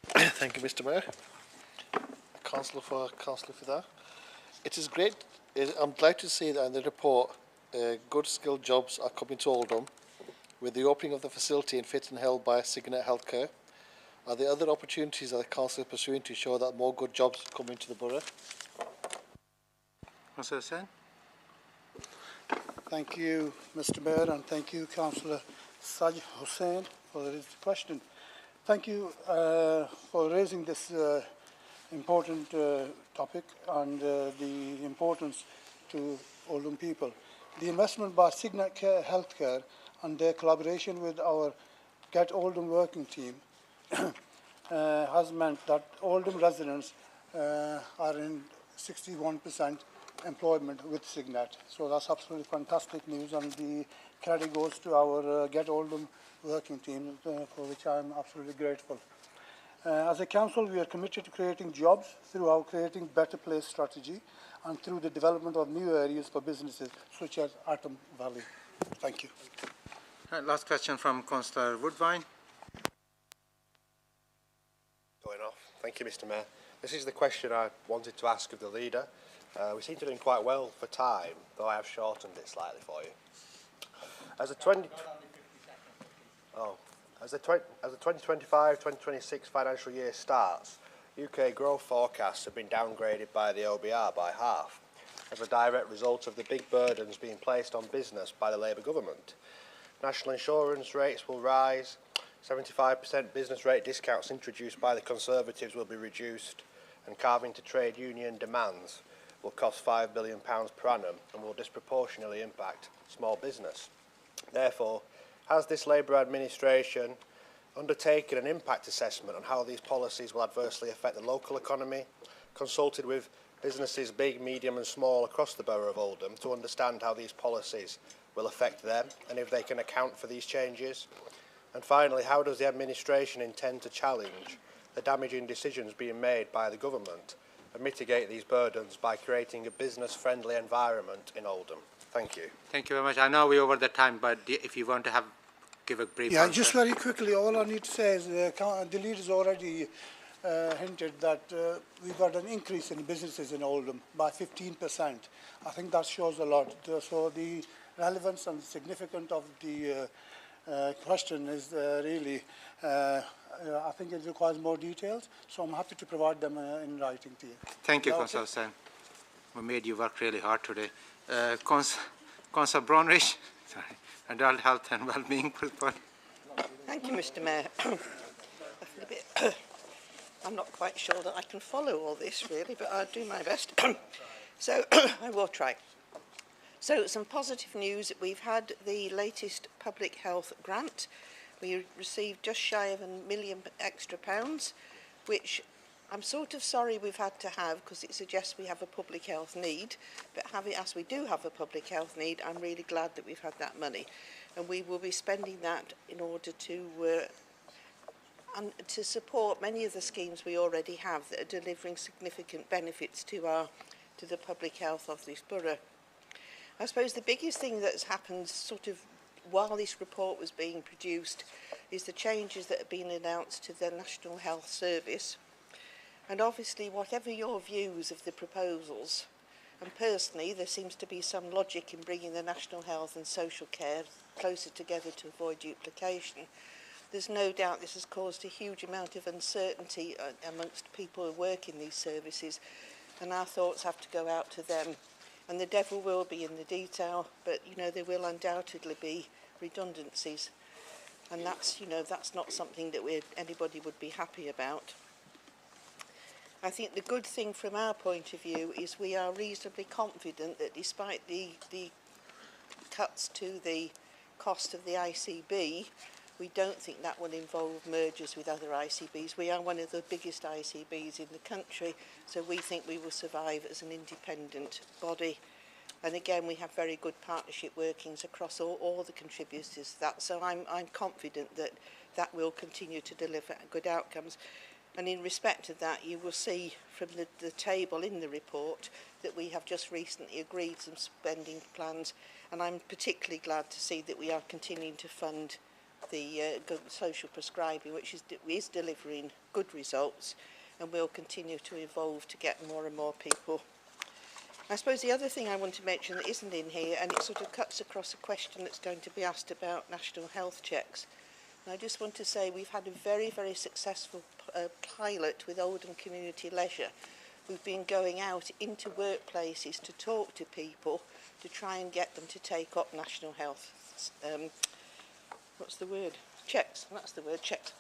Thank you, Mr. Mayor. Councillor Fidar. It is great. I'm glad to see that in the report, good skilled jobs are coming to Oldham with the opening of the facility in fit and held by Signet Healthcare. Are there other opportunities that the Council is pursuing to show that more good jobs come into the borough? Councillor Hussain. Thank you, Mr. Mayor, and thank you, Councillor Sajjad Hussain, for this question. Thank you for raising this important topic and the importance to Oldham people. The investment by Signet Healthcare and their collaboration with our Get Oldham working team has meant that Oldham residents are in 61% employment with Signet. So that's absolutely fantastic news, and the credit goes to our Get Oldham working team, for which I'm absolutely grateful. As a council, we are committed to creating jobs through our Creating Better Place strategy and through the development of new areas for businesses such as Atom Valley. Thank you. Last question from Councillor Woodvine. Going off. Thank you, Mr. Mayor. This is the question I wanted to ask of the leader. We seem to be doing quite well for time, though I have shortened it slightly for you. As the 2025-2026 financial year starts, UK growth forecasts have been downgraded by the OBR by half, as a direct result of the big burdens being placed on business by the Labour government. National insurance rates will rise, 75% business rate discounts introduced by the Conservatives will be reduced, and carving to trade union demands will cost £5 billion per annum and will disproportionately impact small business. Therefore, has this Labour administration undertaken an impact assessment on how these policies will adversely affect the local economy, consulted with businesses big, medium and small across the borough of Oldham to understand how these policies will affect them and if they can account for these changes? And finally, how does the administration intend to challenge the damaging decisions being made by the government and mitigate these burdens by creating a business-friendly environment in Oldham? Thank you. Thank you very much. I know we're over the time, but if you want to give a brief answer. Just very quickly, all I need to say is the leader's already hinted that we've got an increase in businesses in Oldham by 15%. I think that shows a lot. So the relevance and significance of the question is really, I think it requires more details, so I'm happy to provide them in writing to you. Thank you, Councillor Hussain. We made you work really hard today. Councillor Brownridge, sorry, Adult Health and Wellbeing Principal. Thank you, Mr. Mayor. I feel a bit I'm not quite sure that I can follow all this really, but I'll do my best. So I will try. So some positive news. We've had the latest public health grant. We received just shy of £1 million extra, which I'm sort of sorry we've had to have, because it suggests we have a public health need, but as we do have a public health need, I'm really glad that we've had that money. And we will be spending that in order to support many of the schemes we already have that are delivering significant benefits to the public health of this borough. I suppose the biggest thing that's happened sort of while this report was being produced is the changes that have been announced to the National Health Service. And obviously, whatever your views of the proposals, and personally there seems to be some logic in bringing the National Health and Social Care closer together to avoid duplication, there's no doubt this has caused a huge amount of uncertainty amongst people who work in these services, and our thoughts have to go out to them. And the devil will be in the detail, but you know, there will undoubtedly be redundancies, and that's, you know, that's not something that anybody would be happy about. I think the good thing from our point of view is we are reasonably confident that despite the cuts to the cost of the ICB, we don't think that will involve mergers with other ICBs. We are one of the biggest ICBs in the country, so we think we will survive as an independent body. And again, we have very good partnership workings across all the contributors to that, so I'm confident that that will continue to deliver good outcomes. And in respect of that, you will see from the table in the report that we have just recently agreed some spending plans, and I'm particularly glad to see that we are continuing to fund the social prescribing, which is delivering good results, and will continue to evolve to get more and more people. I suppose the other thing I want to mention that isn't in here, and it sort of cuts across a question that's going to be asked about national health checks. And I just want to say we've had a very, very successful pilot with Oldham Community Leisure. We've been going out into workplaces to talk to people to try and get them to take up national health what's the word? Checks. That's the word, checks.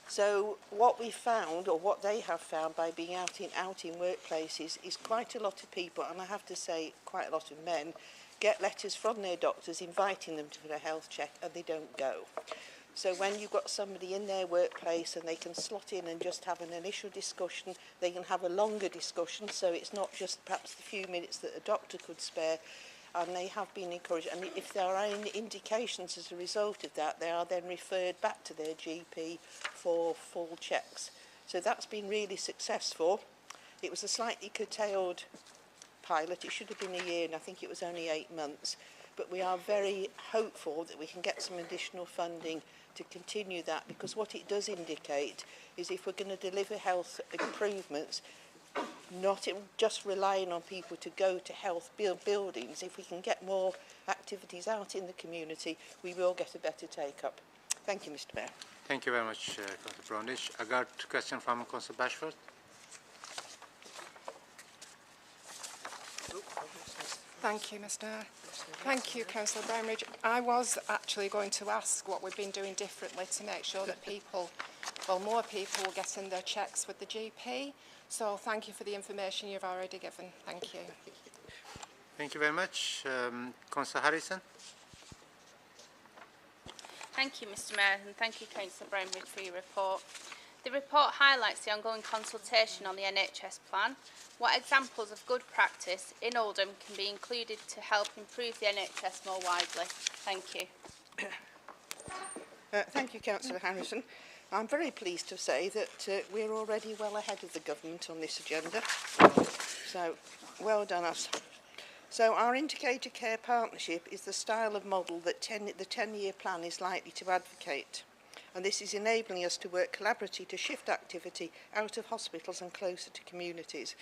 So what we found, or what they have found by being out in workplaces, is quite a lot of people, and I have to say quite a lot of men, get letters from their doctors inviting them to a health check, and they don't go. So when you've got somebody in their workplace and they can slot in and just have an initial discussion, they can have a longer discussion, so it's not just perhaps the few minutes that a doctor could spare, and they have been encouraged. And if there are any indications as a result of that, they are then referred back to their GP for full checks. So that's been really successful. It was a slightly curtailed pilot. It should have been a year, and I think it was only 8 months. But we are very hopeful that we can get some additional funding to continue that, because what it does indicate is if we're going to deliver health improvements, not just relying on people to go to health buildings, if we can get more activities out in the community, we will get a better take-up. Thank you, Mr. Mayor. Thank you very much, Councillor Brundage. I got a question from Councillor Bashford. Thank you, Mr. Mayor. Thank you, Councillor Brownridge. I was actually going to ask what we've been doing differently to make sure that people, well, more people will get in their checks with the GP. So thank you for the information you've already given. Thank you. Thank you very much. Councillor Harrison. Thank you, Mr. Mayor, and thank you, Councillor Brownridge, for your report. The report highlights the ongoing consultation on the NHS plan. What examples of good practice in Oldham can be included to help improve the NHS more widely? Thank you. Thank you, Councillor Harrison. I'm very pleased to say that we're already well ahead of the government on this agenda. So, well done us. So our Indicator Care Partnership is the style of model that the 10-year plan is likely to advocate. And this is enabling us to work collaboratively to shift activity out of hospitals and closer to communities.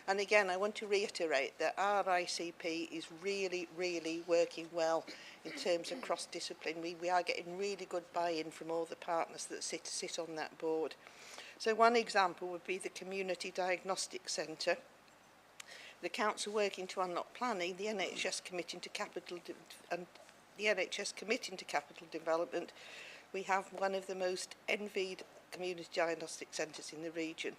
And again, I want to reiterate that our ICP is really, really working well in terms of cross-discipline. We are getting really good buy-in from all the partners that sit on that board. So one example would be the Community Diagnostic Centre. The Council working to unlock planning, the NHS committing to capital development. We have one of the most envied community diagnostic centres in the region.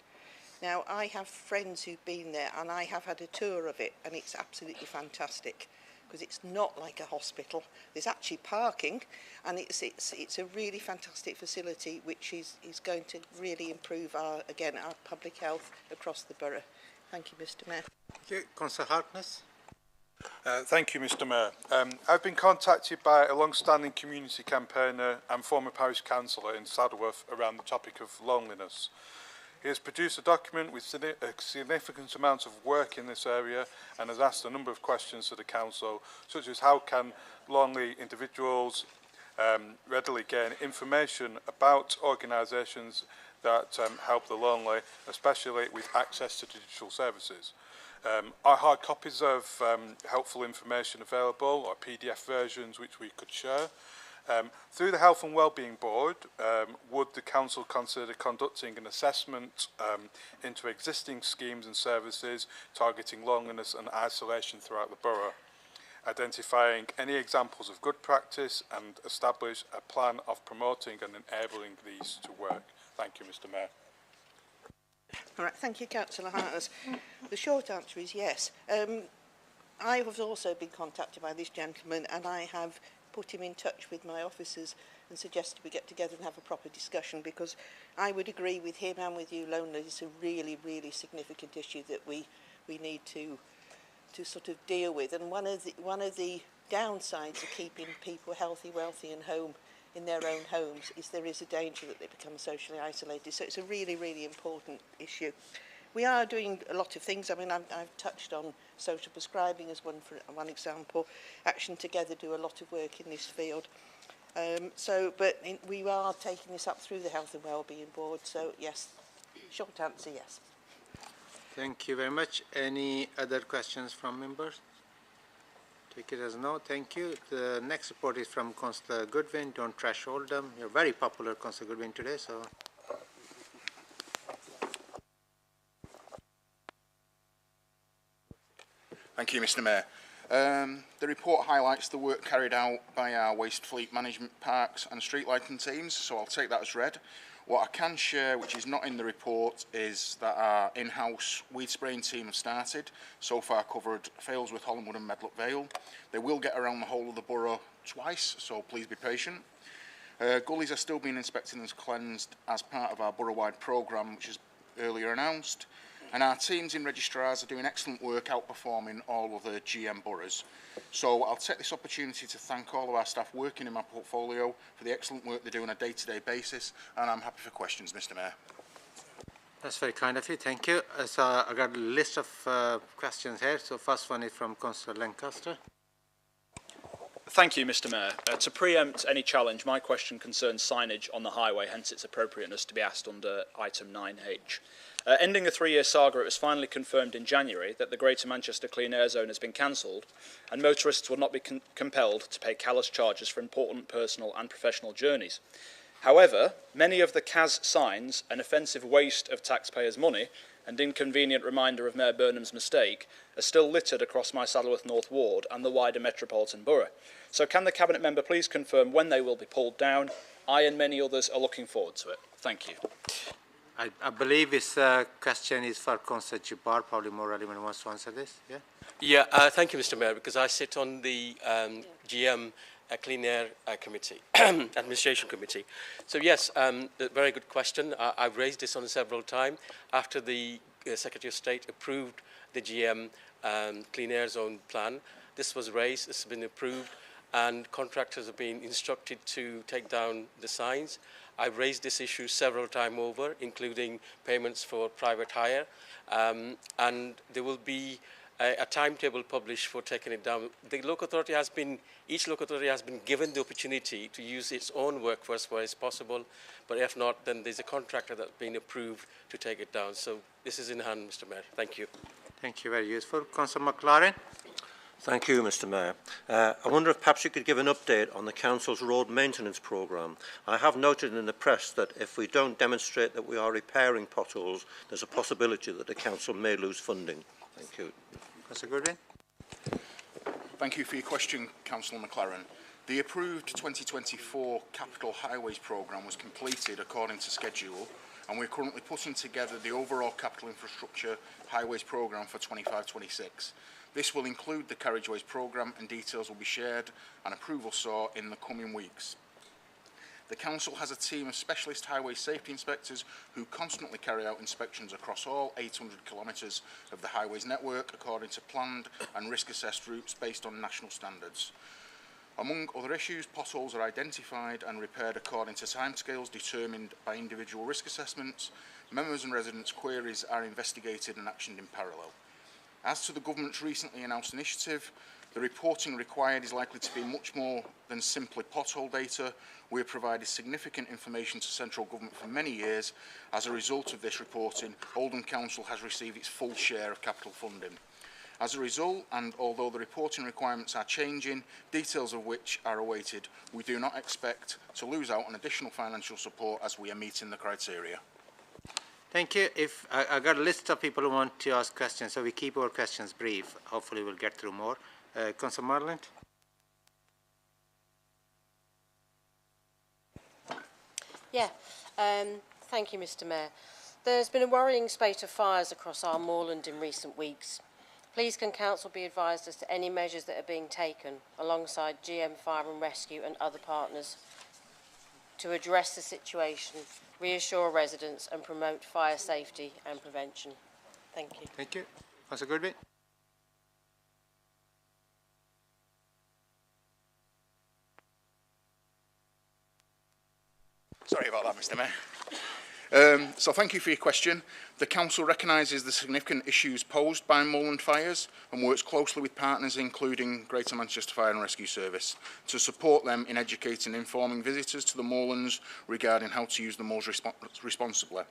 Now, I have friends who've been there, and I have had a tour of it, and it's absolutely fantastic. because it's not like a hospital. There's actually parking, and it's a really fantastic facility which is going to really improve our public health across the borough. Thank you, Mr. Mayor. Thank you. Councillor Harkness. Thank you, Mr. Mayor. I've been contacted by a long-standing community campaigner and former parish councillor in Saddleworth around the topic of loneliness. He has produced a document with a significant amount of work in this area and has asked a number of questions to the council, such as how can lonely individuals readily gain information about organisations that help the lonely, especially with access to digital services. Are hard copies of helpful information available, or PDF versions which we could share? Through the Health and Wellbeing Board, would the Council consider conducting an assessment into existing schemes and services targeting loneliness and isolation throughout the borough, identifying any examples of good practice and establish a plan of promoting and enabling these to work? Thank you, Mr. Mayor. All right, thank you, Councillor Harters. The short answer is yes. I have also been contacted by this gentleman, and I have put him in touch with my officers and suggested we get together and have a proper discussion, because I would agree with him and with you, loneliness is a really, really significant issue that we need to sort of deal with. And one of the downsides of keeping people healthy, wealthy and home in their own homes is there is a danger that they become socially isolated. So it's a really, really important issue. We are doing a lot of things. I mean, I've touched on social prescribing as one example. Action Together do a lot of work in this field. We are taking this up through the Health and Wellbeing Board. So yes, short answer, yes. Thank you very much. Any other questions from members? Take it as no. Thank you. The next report is from Councillor Goodwin. Don't trash Oldham. You're very popular, Councillor Goodwin, today. So. Thank you, Mr. Mayor. The report highlights the work carried out by our waste fleet management parks and street lighting teams, so I'll take that as read. What I can share, which is not in the report, is that our in-house weed spraying team have started. So far covered Failsworth, Hollandwood and Medlock Vale. They will get around the whole of the borough twice, so please be patient. Gullies are still being inspected and cleansed as part of our borough-wide programme, which is earlier announced. And our teams in registrars are doing excellent work, outperforming all other GM boroughs. So I'll take this opportunity to thank all of our staff working in my portfolio for the excellent work they do on a day-to-day basis, and I'm happy for questions, Mr. Mayor. That's very kind of you. Thank you. So I got a list of questions here. So first one is from Councillor Lancaster. Thank you, Mr. Mayor. To preempt any challenge, my question concerns signage on the highway, hence its appropriateness to be asked under item 9H. Ending a 3-year saga, it was finally confirmed in January that the Greater Manchester Clean Air Zone has been cancelled, and motorists will not be compelled to pay callous charges for important personal and professional journeys. However, many of the CAS signs, an offensive waste of taxpayers' money and inconvenient reminder of Mayor Burnham's mistake, are still littered across my Saddleworth North ward and the wider metropolitan borough. So can the Cabinet Member please confirm when they will be pulled down? I and many others are looking forward to it. Thank you. I believe this question is for Councillor Jabbar, probably more relevant, wants to answer this. Yeah. Yeah, thank you, Mr. Mayor, because I sit on the GM Clean Air Committee, Administration Committee. So yes, a very good question. I've raised this on several times. After the Secretary of State approved the GM Clean Air Zone plan, this was raised, this has been approved, and contractors have been instructed to take down the signs. I've raised this issue several times over, including payments for private hire, and there will be a timetable published for taking it down. The local authority has been, each local authority has been given the opportunity to use its own workforce where it's possible, but if not, then there's a contractor that's been approved to take it down. So this is in hand, Mr. Mayor. Thank you. Thank you, very useful. Councillor McLaren. Thank you, Mr. Mayor. I wonder if perhaps you could give an update on the Council's road maintenance programme. I have noted in the press that if we don't demonstrate that we are repairing potholes, there's a possibility that the Council may lose funding. Thank you. Councillor Goodwin. Thank you for your question, Councillor McLaren. The approved 2024 Capital Highways programme was completed according to schedule, and we're currently putting together the overall capital infrastructure highways programme for 25-26. This will include the carriageways programme, and details will be shared and approval sought in the coming weeks. The Council has a team of specialist highway safety inspectors who constantly carry out inspections across all 800 kilometres of the highways network according to planned and risk-assessed routes based on national standards. Among other issues, potholes are identified and repaired according to timescales determined by individual risk assessments. Members and residents' queries are investigated and actioned in parallel. As to the Government's recently announced initiative, the reporting required is likely to be much more than simply pothole data. We have provided significant information to central government for many years. As a result of this reporting, Oldham Council has received its full share of capital funding. As a result, and although the reporting requirements are changing, details of which are awaited, we do not expect to lose out on additional financial support as we are meeting the criteria. Thank you. If I got a list of people who want to ask questions, so we keep our questions brief. Hopefully we'll get through more. Councillor Marland. Yeah, thank you, Mr. Mayor. There's been a worrying spate of fires across our moorland in recent weeks. Please can Council be advised as to any measures that are being taken alongside GM Fire and Rescue and other partners to address the situation, reassure residents and promote fire safety and prevention. Thank you. Thank you. Councillor Goodby. Sorry about that, Mr. Mayor. So thank you for your question. The Council recognises the significant issues posed by moorland fires and works closely with partners including Greater Manchester Fire and Rescue Service to support them in educating and informing visitors to the moorlands regarding how to use the moors responsibly.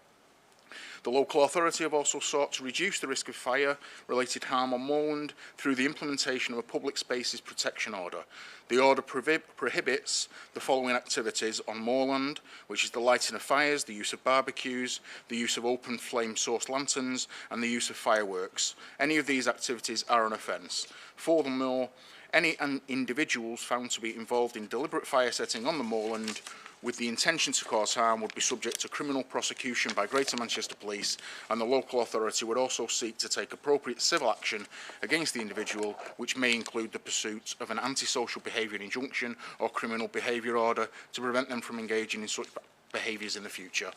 The local authority have also sought to reduce the risk of fire-related harm on moorland through the implementation of a public spaces protection order. The order prohibits the following activities on moorland, which is the lighting of fires, the use of barbecues, the use of open flame source lanterns and the use of fireworks. Any of these activities are an offence. Furthermore, any individuals found to be involved in deliberate fire setting on the moorland with the intention to cause harm would be subject to criminal prosecution by Greater Manchester Police, and the local authority would also seek to take appropriate civil action against the individual, which may include the pursuit of an antisocial behaviour injunction or criminal behaviour order to prevent them from engaging in such behaviours in the future.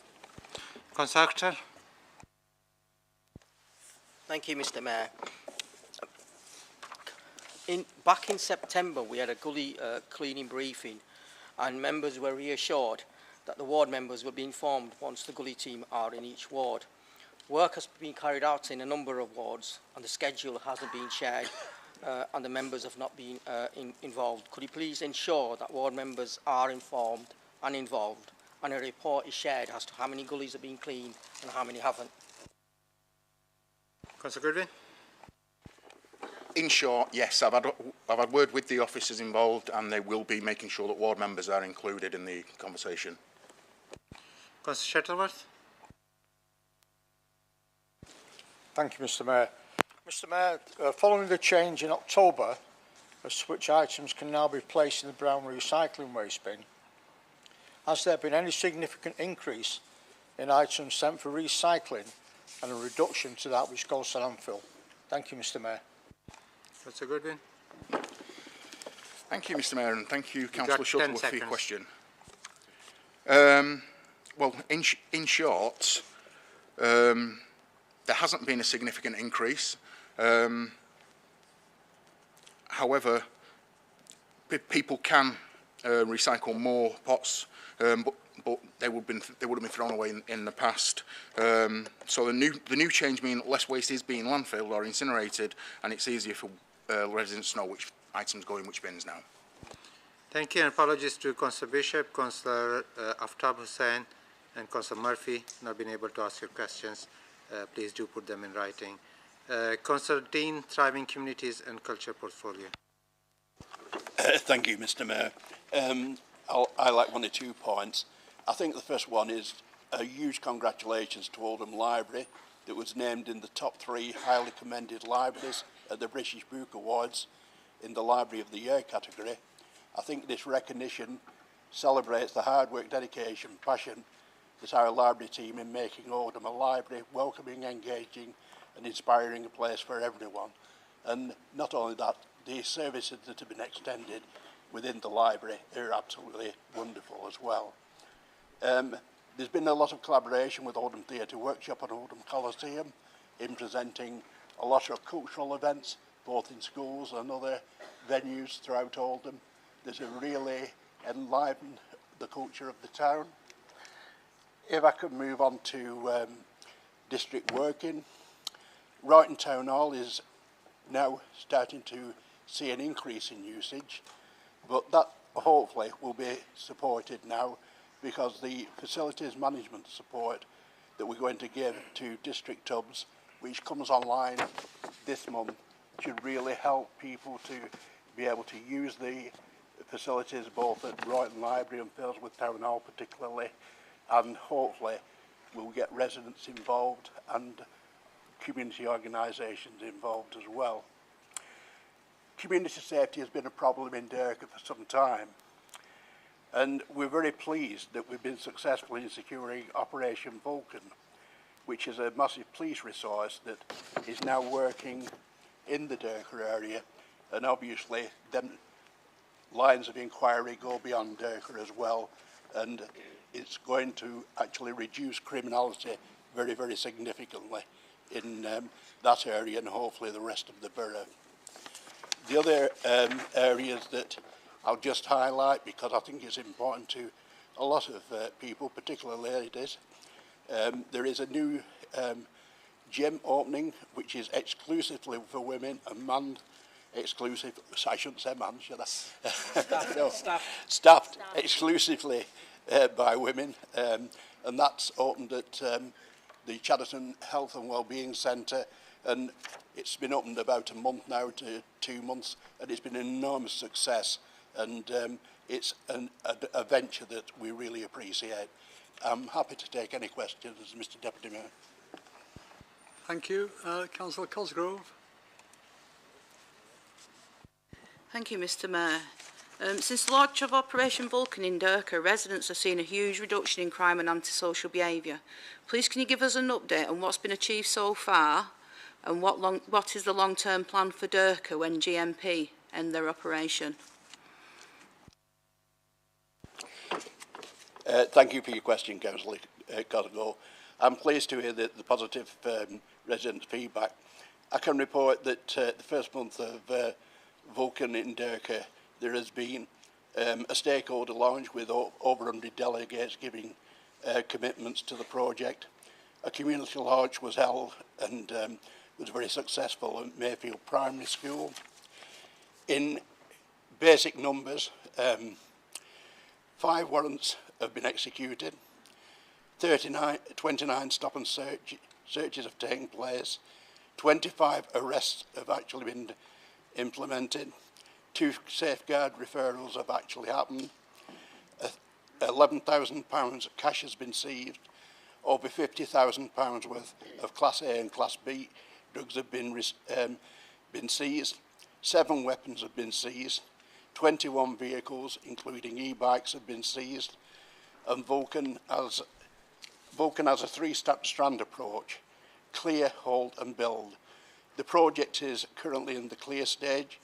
Councillor Akhtar. Thank you, Mr. Mayor. Back in September, we had a gully cleaning briefing, and members were reassured that the ward members will be informed once the gully team are in each ward. Work has been carried out in a number of wards, and the schedule hasn't been shared, and the members have not been involved. Could you please ensure that ward members are informed and involved, and a report is shared as to how many gullies have been cleaned and how many haven't? Councillor Goodwin. In short, yes, I've had word with the officers involved and they will be making sure that ward members are included in the conversation. Councillor Shuttleworth. Thank you, Mr. Mayor. Mr. Mayor, following the change in October as to which items can now be placed in the brown recycling waste bin, has there been any significant increase in items sent for recycling and a reduction to that which goes to landfill? Thank you, Mr. Mayor. Councillor Goodwin. Thank you, Mr. Mayor, and thank you, Councillor Shuttleworth, for your question. Well, in short, there hasn't been a significant increase. However, people can recycle more pots, but they would have been thrown away in the past. So the new change means less waste is being landfilled or incinerated, and it's easier for residents to know which items go in which bins now. Thank you, and apologies to Councillor Bishop, Councillor Aftab Hussain and Councillor Murphy not being able to ask your questions. Please do put them in writing. Councillor Dean, Thriving Communities and Culture Portfolio. Thank you, Mr. Mayor. I like 1 or 2 points. I think the first one is a huge congratulations to Oldham Library that was named in the top 3 highly commended libraries at the British Book Awards in the Library of the Year category. I think this recognition celebrates the hard work, dedication, passion that our library team in making Oldham a library welcoming, engaging and inspiring a place for everyone. And not only that, the services that have been extended within the library are absolutely wonderful as well. There's been a lot of collaboration with Oldham Theatre Workshop and Oldham Coliseum in presenting a lot of cultural events, both in schools and other venues throughout Oldham, that have really enlivened the culture of the town. If I could move on to district working, Brighton Town Hall is now starting to see an increase in usage, but that hopefully will be supported now because the facilities management support that we're going to give to district hubs, which comes online this month, should really help people to be able to use the facilities both at Brighton Library and Failsworth Town Hall particularly, and hopefully we'll get residents involved and community organisations involved as well. Community safety has been a problem in Derker for some time, and we're very pleased that we've been successful in securing Operation Vulcan, which is a massive police resource that is now working in the Derker area, and obviously them lines of inquiry go beyond Derker as well, and it's going to actually reduce criminality very, very significantly in that area and hopefully the rest of the borough. The other areas that I'll just highlight, because I think it's important to a lot of people, particularly ladies, there is a new gym opening which is exclusively for women and manned exclusive, I shouldn't say man, should I? No, staffed exclusively by women, and that's opened at the Chadderton Health and Wellbeing Centre, and it's been opened about a month now to 2 months, and it's been an enormous success, and it's a venture that we really appreciate. I'm happy to take any questions, Mr Deputy Mayor. Thank you. Councillor Cosgrove. Thank you, Mr Mayor. Since the launch of Operation Vulcan in Derker, residents have seen a huge reduction in crime and antisocial behaviour. Please can you give us an update on what's been achieved so far and what is the long-term plan for Derker when GMP end their operation? Thank you for your question, Councillor Cosgrove. I'm pleased to hear the positive resident feedback. I can report that the first month of Vulcan in Derker, there has been a stakeholder launch with over 100 delegates giving commitments to the project. A community launch was held and was very successful at Mayfield Primary School. In basic numbers, 5 warrants have been executed, 29 stop and searches have taken place, 25 arrests have actually been implemented, 2 safeguard referrals have actually happened, £11,000 of cash has been seized, over £50,000 worth of Class A and Class B drugs have been seized, 7 weapons have been seized, 21 vehicles, including e-bikes, have been seized, and Vulcan has a 3-strand approach: clear, hold and build. The project is currently in the clear stage,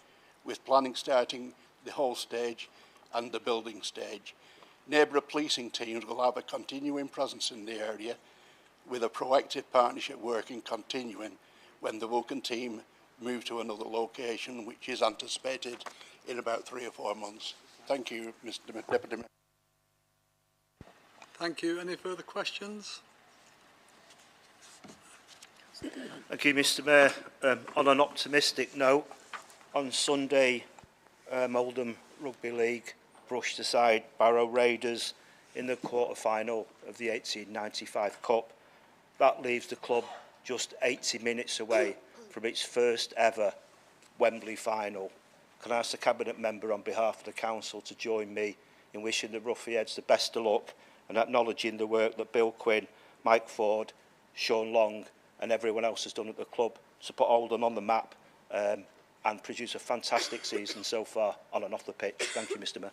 with planning starting the whole stage and the building stage. Neighbourhood policing teams will have a continuing presence in the area, with a proactive partnership working continuing when the Vulcan team move to another location, which is anticipated in about 3 or 4 months. Thank you, Mr Deputy Mayor. Thank you. Any further questions? Thank you, Mr Mayor. On an optimistic note, on Sunday, Oldham Rugby League brushed aside Barrow Raiders in the quarter-final of the 1895 Cup. That leaves the club just 80 minutes away from its first ever Wembley final. Can I ask the Cabinet Member on behalf of the Council to join me in wishing the Ruffians the best of luck and acknowledging the work that Bill Quinn, Mike Ford, Sean Long and everyone else has done at the club to put Oldham on the map and produce a fantastic season so far on and off the pitch. Thank you, Mr Mayor.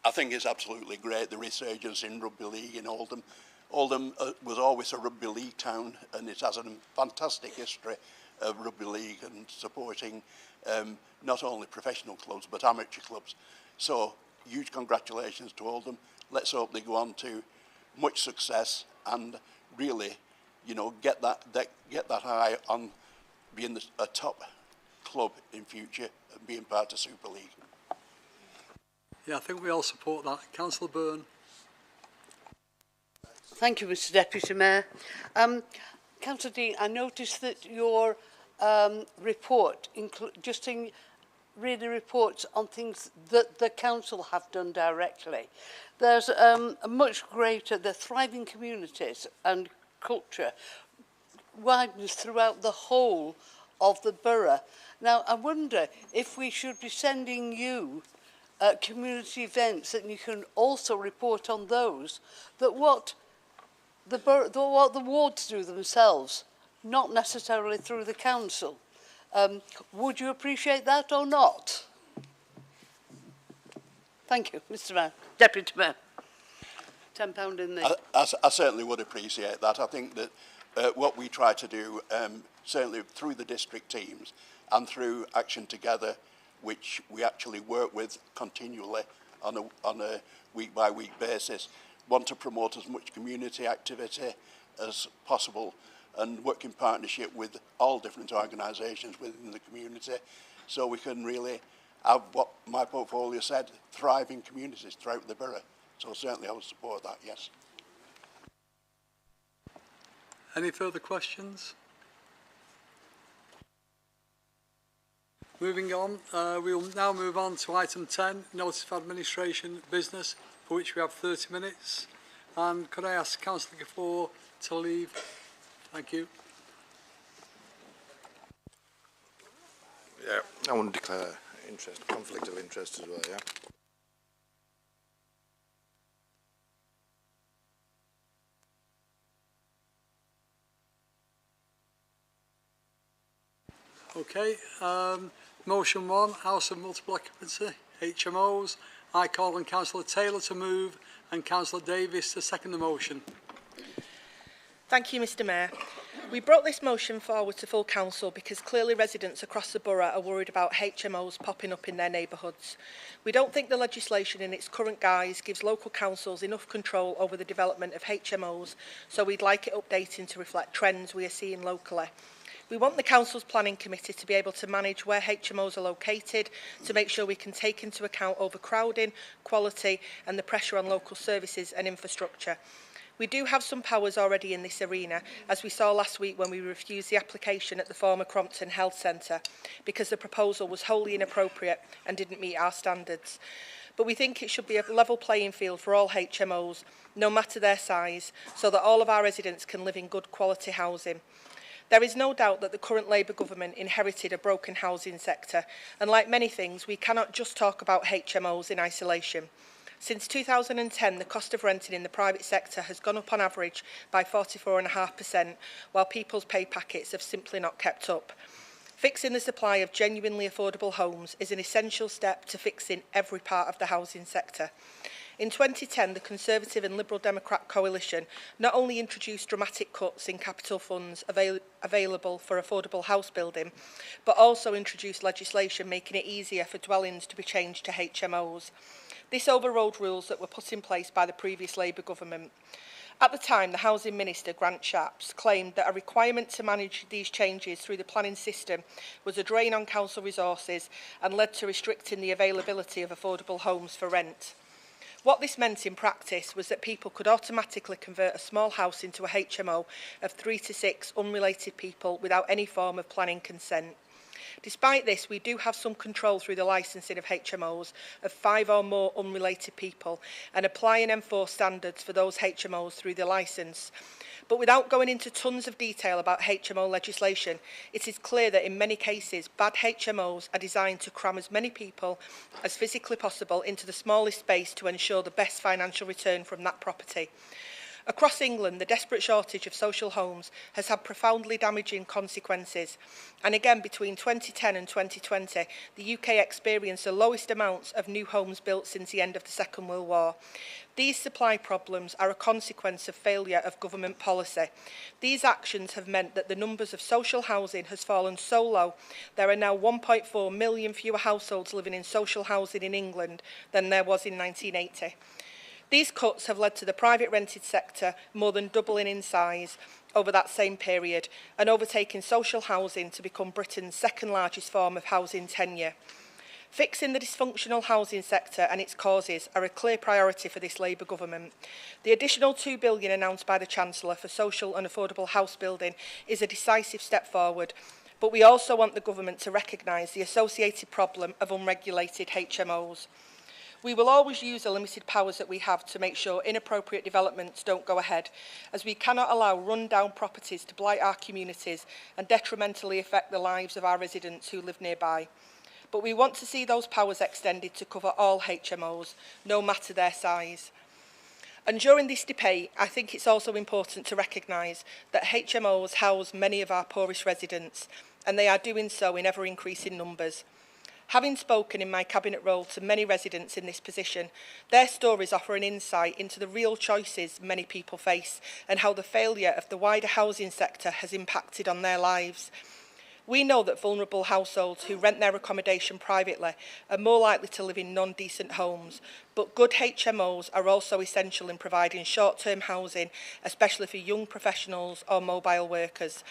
I think it's absolutely great, the resurgence in rugby league in Oldham. Oldham was always a rugby league town, and it has a fantastic history of rugby league and supporting not only professional clubs but amateur clubs. So huge congratulations to Oldham. Let's hope they go on to much success and really, you know, get that eye on being a top club in future and being part of Super League. Yeah, I think we all support that. Councillor Byrne. Thank you, Mr Deputy Mayor. Councillor Dean, I noticed that your report really reports on things that the council have done directly. There's a much greater, the thriving communities and culture widens throughout the whole of the borough. Now, I wonder if we should be sending you community events that you can also report on those, that what the wards do themselves, not necessarily through the council. Would you appreciate that or not? Thank you, Mr Mayor. Deputy Mayor. £10 in there. I certainly would appreciate that. I think that what we try to do, certainly through the district teams and through Action Together, which we actually work with continually on a week-by-week basis, want to promote as much community activity as possible and work in partnership with all different organisations within the community, so we can really have what my portfolio said, thriving communities throughout the borough. So certainly I would support that, yes. Any further questions? Moving on, we will now move on to item 10, Notice of Administration Business, for which we have 30 minutes. And could I ask Councillor Gafford to leave? Thank you. Yeah, I want to declare conflict of interest as well, yeah. Okay, motion 1, House of Multiple Occupancy, HMOs. I call on Councillor Taylor to move and Councillor Davies to second the motion. Thank you, Mr Mayor. We brought this motion forward to full council because clearly residents across the borough are worried about HMOs popping up in their neighbourhoods. We don't think the legislation in its current guise gives local councils enough control over the development of HMOs, so we'd like it updating to reflect trends we are seeing locally. We want the Council's Planning Committee to be able to manage where HMOs are located to make sure we can take into account overcrowding, quality and the pressure on local services and infrastructure. We do have some powers already in this arena, as we saw last week when we refused the application at the former Crompton Health Centre because the proposal was wholly inappropriate and didn't meet our standards. But we think it should be a level playing field for all HMOs, no matter their size, so that all of our residents can live in good quality housing. There is no doubt that the current Labour government inherited a broken housing sector, and like many things, we cannot just talk about HMOs in isolation. Since 2010, the cost of renting in the private sector has gone up on average by 44.5%, while people's pay packets have simply not kept up. Fixing the supply of genuinely affordable homes is an essential step to fixing every part of the housing sector. In 2010, the Conservative and Liberal Democrat coalition not only introduced dramatic cuts in capital funds available for affordable house building, but also introduced legislation making it easier for dwellings to be changed to HMOs. This overrode rules that were put in place by the previous Labour government. At the time, the Housing Minister, Grant Shapps, claimed that a requirement to manage these changes through the planning system was a drain on council resources and led to restricting the availability of affordable homes for rent. What this meant in practice was that people could automatically convert a small house into a HMO of 3 to 6 unrelated people without any form of planning consent. Despite this, we do have some control through the licensing of HMOs of 5 or more unrelated people and apply and enforce standards for those HMOs through the licence. But without going into tons of detail about HMO legislation, it is clear that in many cases, bad HMOs are designed to cram as many people as physically possible into the smallest space to ensure the best financial return from that property. Across England, the desperate shortage of social homes has had profoundly damaging consequences. And again, between 2010 and 2020, the UK experienced the lowest amounts of new homes built since the end of the Second World War. These supply problems are a consequence of failure of government policy. These actions have meant that the numbers of social housing has fallen so low, there are now 1.4 million fewer households living in social housing in England than there was in 1980. These cuts have led to the private rented sector more than doubling in size over that same period and overtaking social housing to become Britain's second largest form of housing tenure. Fixing the dysfunctional housing sector and its causes are a clear priority for this Labour government. The additional £2 billion announced by the Chancellor for social and affordable house building is a decisive step forward, but we also want the government to recognise the associated problem of unregulated HMOs. We will always use the limited powers that we have to make sure inappropriate developments don't go ahead, as we cannot allow run-down properties to blight our communities and detrimentally affect the lives of our residents who live nearby. But we want to see those powers extended to cover all HMOs, no matter their size. And during this debate, I think it's also important to recognise that HMOs house many of our poorest residents, and they are doing so in ever-increasing numbers. Having spoken in my cabinet role to many residents in this position, their stories offer an insight into the real choices many people face and how the failure of the wider housing sector has impacted on their lives. We know that vulnerable households who rent their accommodation privately are more likely to live in non-decent homes, but good HMOs are also essential in providing short-term housing, especially for young professionals or mobile workers.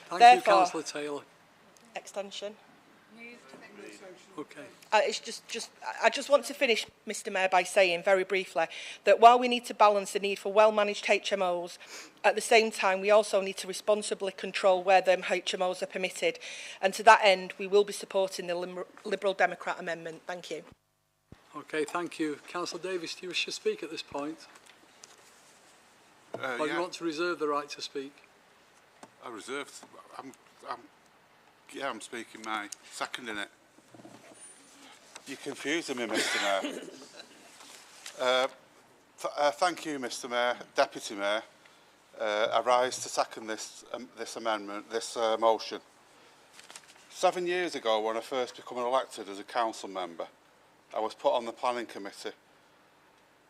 Thank you, Councillor Taylor. Extension. Okay. I just want to finish, Mr Mayor, by saying very briefly that while we need to balance the need for well-managed HMOs, at the same time we also need to responsibly control where them HMOs are permitted. And to that end, we will be supporting the Liberal Democrat amendment. Thank you. Okay, thank you. Councillor Davies, do you wish to speak at this point? Or do you want to reserve the right to speak? I reserved. I'm speaking my second in it. You're confusing me, Mr Mayor. Thank you, Mr Mayor, Deputy Mayor. I rise to second this amendment, this motion. 7 years ago, when I first became elected as a council member, I was put on the planning committee.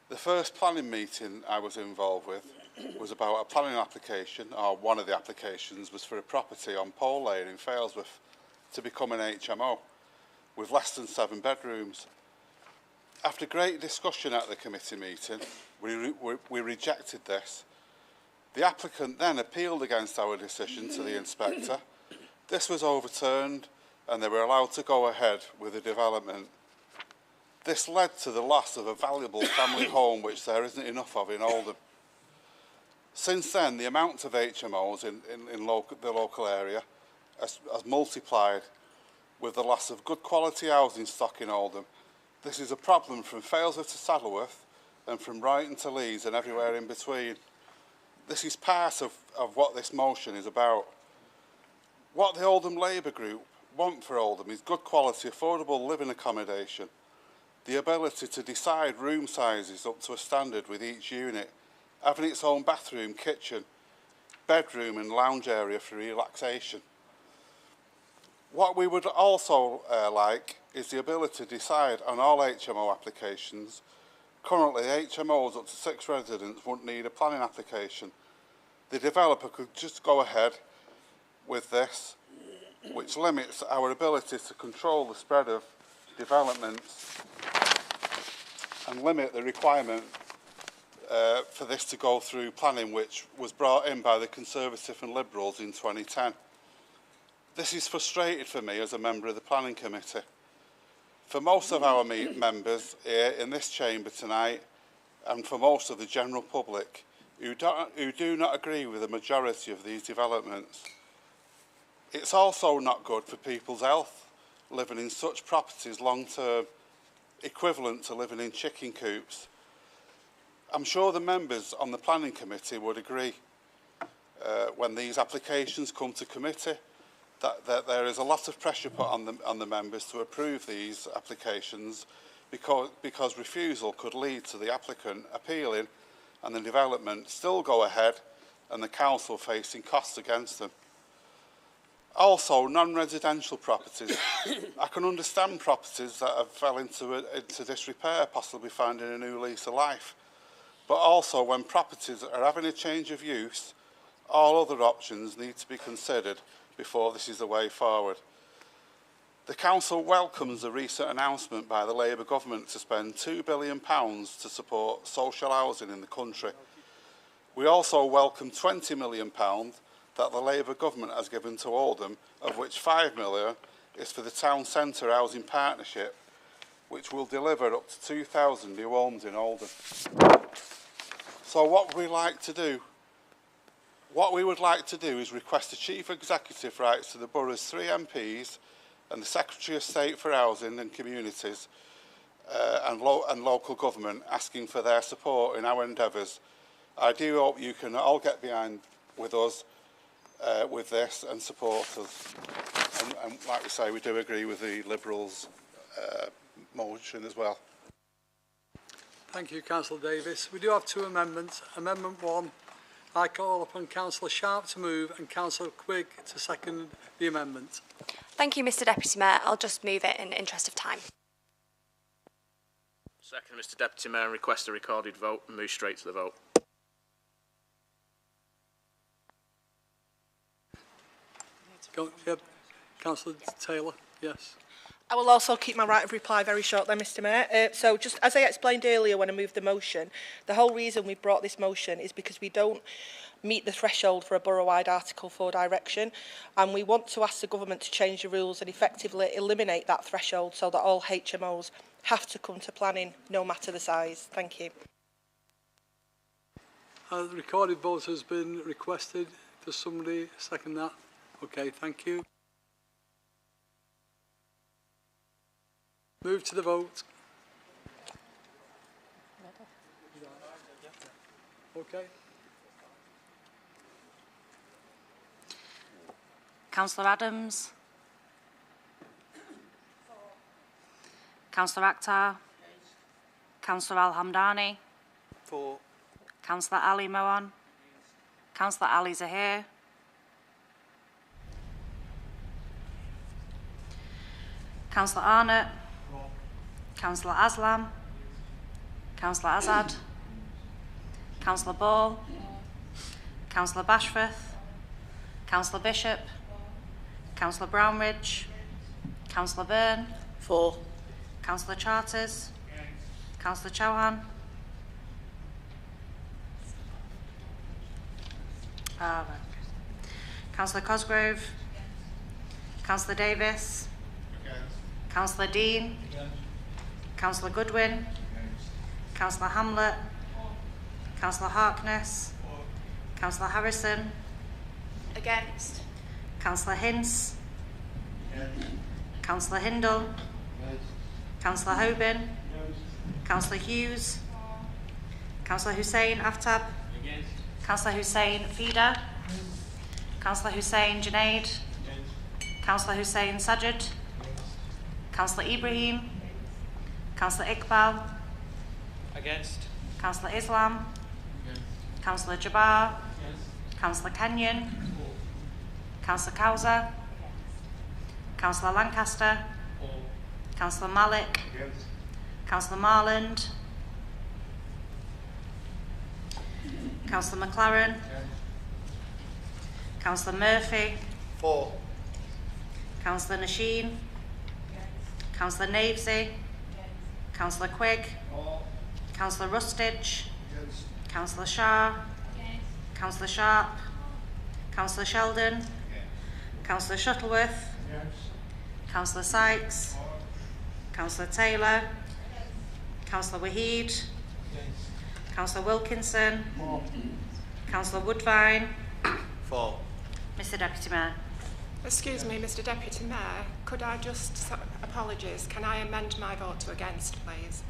The first planning meeting I was involved with was about a planning application, or one of the applications was for a property on Pole Lane in Failsworth to become an HMO with less than 7 bedrooms. After great discussion at the committee meeting, we rejected this. The applicant then appealed against our decision to the inspector. This was overturned and they were allowed to go ahead with the development. This led to the loss of a valuable family home which there isn't enough of in Oldham. Since then, the amount of HMOs in the local area has multiplied with the loss of good quality housing stock in Oldham. This is a problem from Failsworth to Saddleworth and from Brighton to Leeds and everywhere in between. This is part of what this motion is about. What the Oldham Labour Group want for Oldham is good quality, affordable living accommodation, the ability to decide room sizes up to a standard with each unit, having its own bathroom, kitchen, bedroom and lounge area for relaxation. What we would also like is the ability to decide on all HMO applications. Currently, HMOs up to 6 residents wouldn't need a planning application. The developer could just go ahead with this, which limits our ability to control the spread of developments and limit the requirement for this to go through planning, which was brought in by the Conservative and Liberals in 2010. This is frustrating for me as a member of the Planning Committee. For most of our members here in this chamber tonight, and for most of the general public who do not agree with the majority of these developments, it's also not good for people's health living in such properties long term, equivalent to living in chicken coops. I'm sure the members on the Planning Committee would agree when these applications come to committee that there is a lot of pressure put on the members to approve these applications because refusal could lead to the applicant appealing and the development still go ahead and the council facing costs against them. Also, non-residential properties. I can understand properties that have fell into disrepair, possibly finding a new lease of life. But also, when properties are having a change of use, all other options need to be considered before this is the way forward. The Council welcomes the recent announcement by the Labour Government to spend £2 billion to support social housing in the country. We also welcome £20 million that the Labour Government has given to Oldham, of which £5 million is for the Town Centre Housing Partnership, which will deliver up to 2,000 new homes in Oldham. So what we like to do, what we would like to do is request the Chief Executive rights to the borough's 3 MPs and the Secretary of State for Housing and Communities and local government, asking for their support in our endeavours. I do hope you can all get behind with us with this and support us. And like we say, we do agree with the Liberals' motion as well. Thank you, Councillor Davis. We do have 2 amendments. Amendment 1, I call upon Councillor Sharp to move and Councillor Quigg to second the amendment. Thank you, Mr Deputy Mayor. I'll just move it in the interest of time. Second, Mr Deputy Mayor, and request a recorded vote and move straight to the vote. Yep. Councillor Taylor, yes. I will also keep my right of reply very short then, Mr Mayor. So just as I explained earlier when I moved the motion, the whole reason we brought this motion is because we don't meet the threshold for a borough-wide Article 4 direction, and we want to ask the government to change the rules and effectively eliminate that threshold so that all HMOs have to come to planning, no matter the size. Thank you. The recorded vote has been requested. Does somebody second that? Okay, thank you. Move to the vote. Okay. Councillor Adams. Councillor Akhtar. Councillor Al-Hamdani. For. Councillor Ali Moan. Councillor Ali Zahir. Councillor Arnott. Councillor Aslam. Councillor Azad. Councillor Ball. Councillor Bashforth. Councillor Bishop. Councillor Brownridge. Councillor Byrne. For. Councillor Charters. Councillor Chauhan. Councillor Cosgrove. Councillor Davis. Councillor Dean. Councillor Goodwin. Councillor Hamlet. Councillor Harkness. Councillor Harrison. Against. Councillor Hince. Councillor Hindle. Councillor Hoban. Councillor Hughes. Councillor Hussain Aftab. Councillor Hussain Fida. Councillor Hussain Junaid. Councillor Hussain Sajid. Councillor Ibrahim. Councillor Iqbal. Against. Councillor Islam. Councillor Jabbar. Councillor Kenyon. Councillor Cowser. Councillor Lancaster. Councillor Malik. Councillor Marland. Councillor McLaren. Councillor Murphy. For. Councillor Nasheen. Councillor Navesey. Councillor Quigg. Councillor Rustidge. Councillor Shah. Councillor Sharp. Councillor Sheldon. Councillor Shuttleworth. Councillor Sykes. Councillor Taylor. Councillor Waheed. Councillor Wilkinson. Councillor Woodvine. For. Mr Deputy Mayor. Excuse me, Mr Deputy Mayor, could I just, apologies, can I amend my vote to against, please?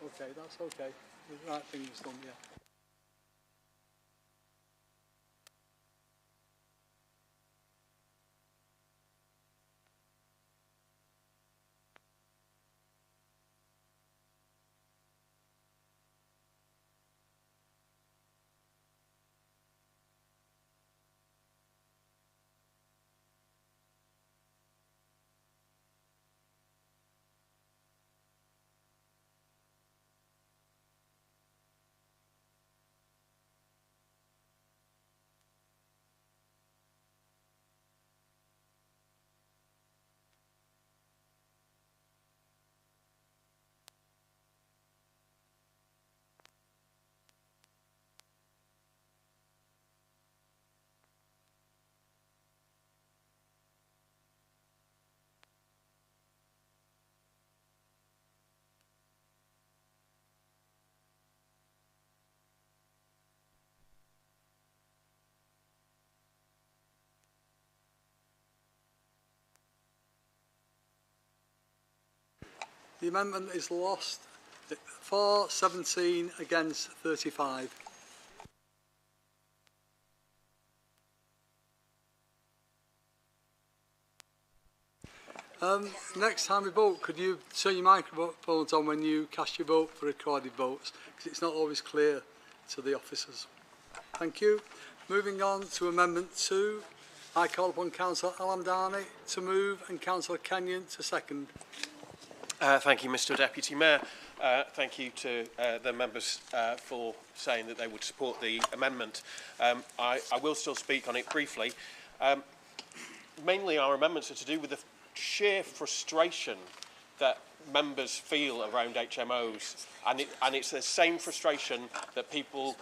Okay, that's okay. The right thing was done, yeah. The amendment is lost. For 17 against 35. Next time we vote, could you turn your microphones on when you cast your vote for recorded votes? Because it's not always clear to the officers. Thank you. Moving on to Amendment 2. I call upon Councillor Alamdani to move and Councillor Kenyon to second. Thank you, Mr Deputy Mayor. Thank you to the members for saying that they would support the amendment. I will still speak on it briefly. Mainly our amendments are to do with the sheer frustration that members feel around HMOs, and it's the same frustration that people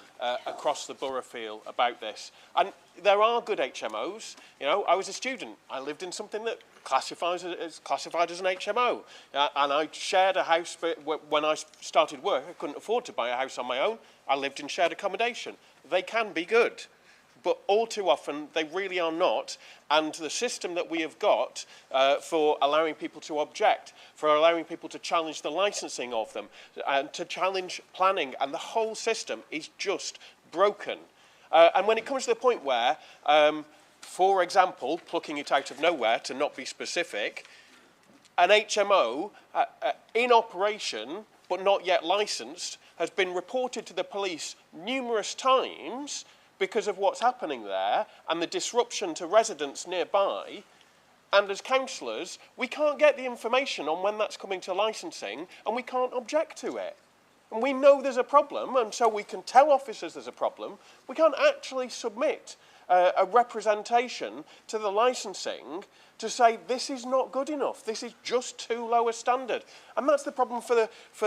across the borough feel about this. And there are good HMOs. You know, I was a student. I lived in something that classified as an HMO, and I shared a house. But when I started work, I couldn't afford to buy a house on my own. I lived in shared accommodation. They can be good, but all too often they really are not. And the system that we have got for allowing people to object, for allowing people to challenge the licensing of them, and to challenge planning, and the whole system is just broken. And when it comes to the point where, for example, plucking it out of nowhere to not be specific, an HMO in operation but not yet licensed has been reported to the police numerous times because of what's happening there and the disruption to residents nearby. And as councillors, we can't get the information on when that's coming to licensing, and we can't object to it. And we know there's a problem, and so we can tell officers there's a problem. We can't actually submit a representation to the licensing to say this is not good enough, this is just too low a standard. And that's the problem for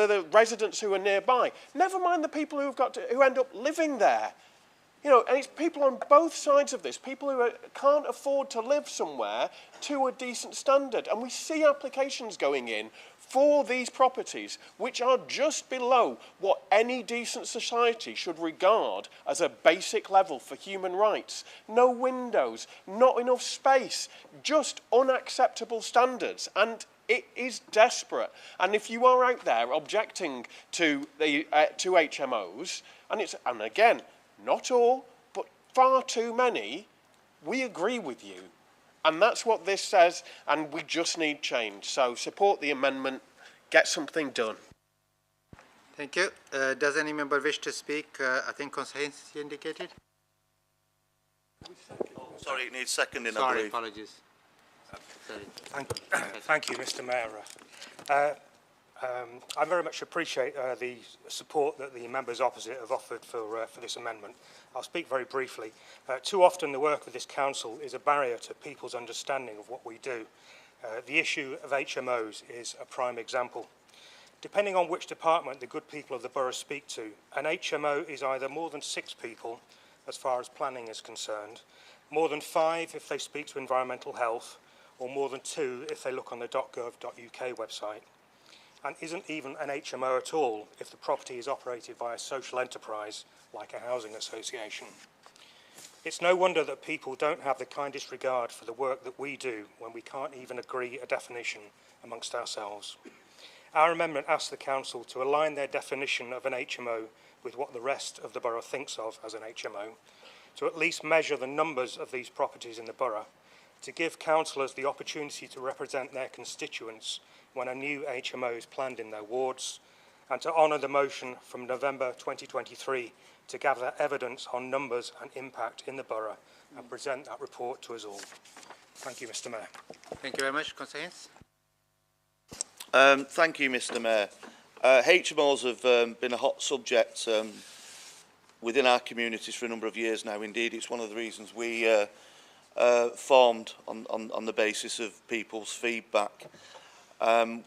the residents who are nearby. Never mind the people who end up living there. You know, and it's people on both sides of this, people who can't afford to live somewhere to a decent standard. And we see applications going in for these properties which are just below what any decent society should regard as a basic level for human rights. No windows, not enough space, just unacceptable standards. And it is desperate. And if you are out there objecting to the to HMOs, and again, not all, but far too many, we agree with you. And that's what this says, and we just need change. So support the amendment, get something done. Thank you. Does any member wish to speak? I think Councillor Haynes indicated. Sorry, it needs seconding, I Sorry, believe. apologies. Sorry. Thank you, Mr Mayor. I very much appreciate the support that the members opposite have offered for this amendment. I'll speak very briefly. Too often the work of this council is a barrier to people's understanding of what we do. The issue of HMOs is a prime example. Depending on which department the good people of the borough speak to, an HMO is either more than 6 people, as far as planning is concerned, more than 5 if they speak to environmental health, or more than 2 if they look on the .gov.uk website. And isn't even an HMO at all if the property is operated by a social enterprise like a housing association. It's no wonder that people don't have the kindest regard for the work that we do when we can't even agree a definition amongst ourselves. Our amendment asks the council to align their definition of an HMO with what the rest of the borough thinks of as an HMO, to at least measure the numbers of these properties in the borough, to give councillors the opportunity to represent their constituents when a new HMO is planned in their wards, and to honour the motion from November 2023 to gather evidence on numbers and impact in the borough and present that report to us all. Thank you, Mr Mayor. Thank you very much. Councillor Haynes. Thank you, Mr Mayor. HMOs have been a hot subject within our communities for a number of years now. Indeed, it's one of the reasons we formed on the basis of people's feedback.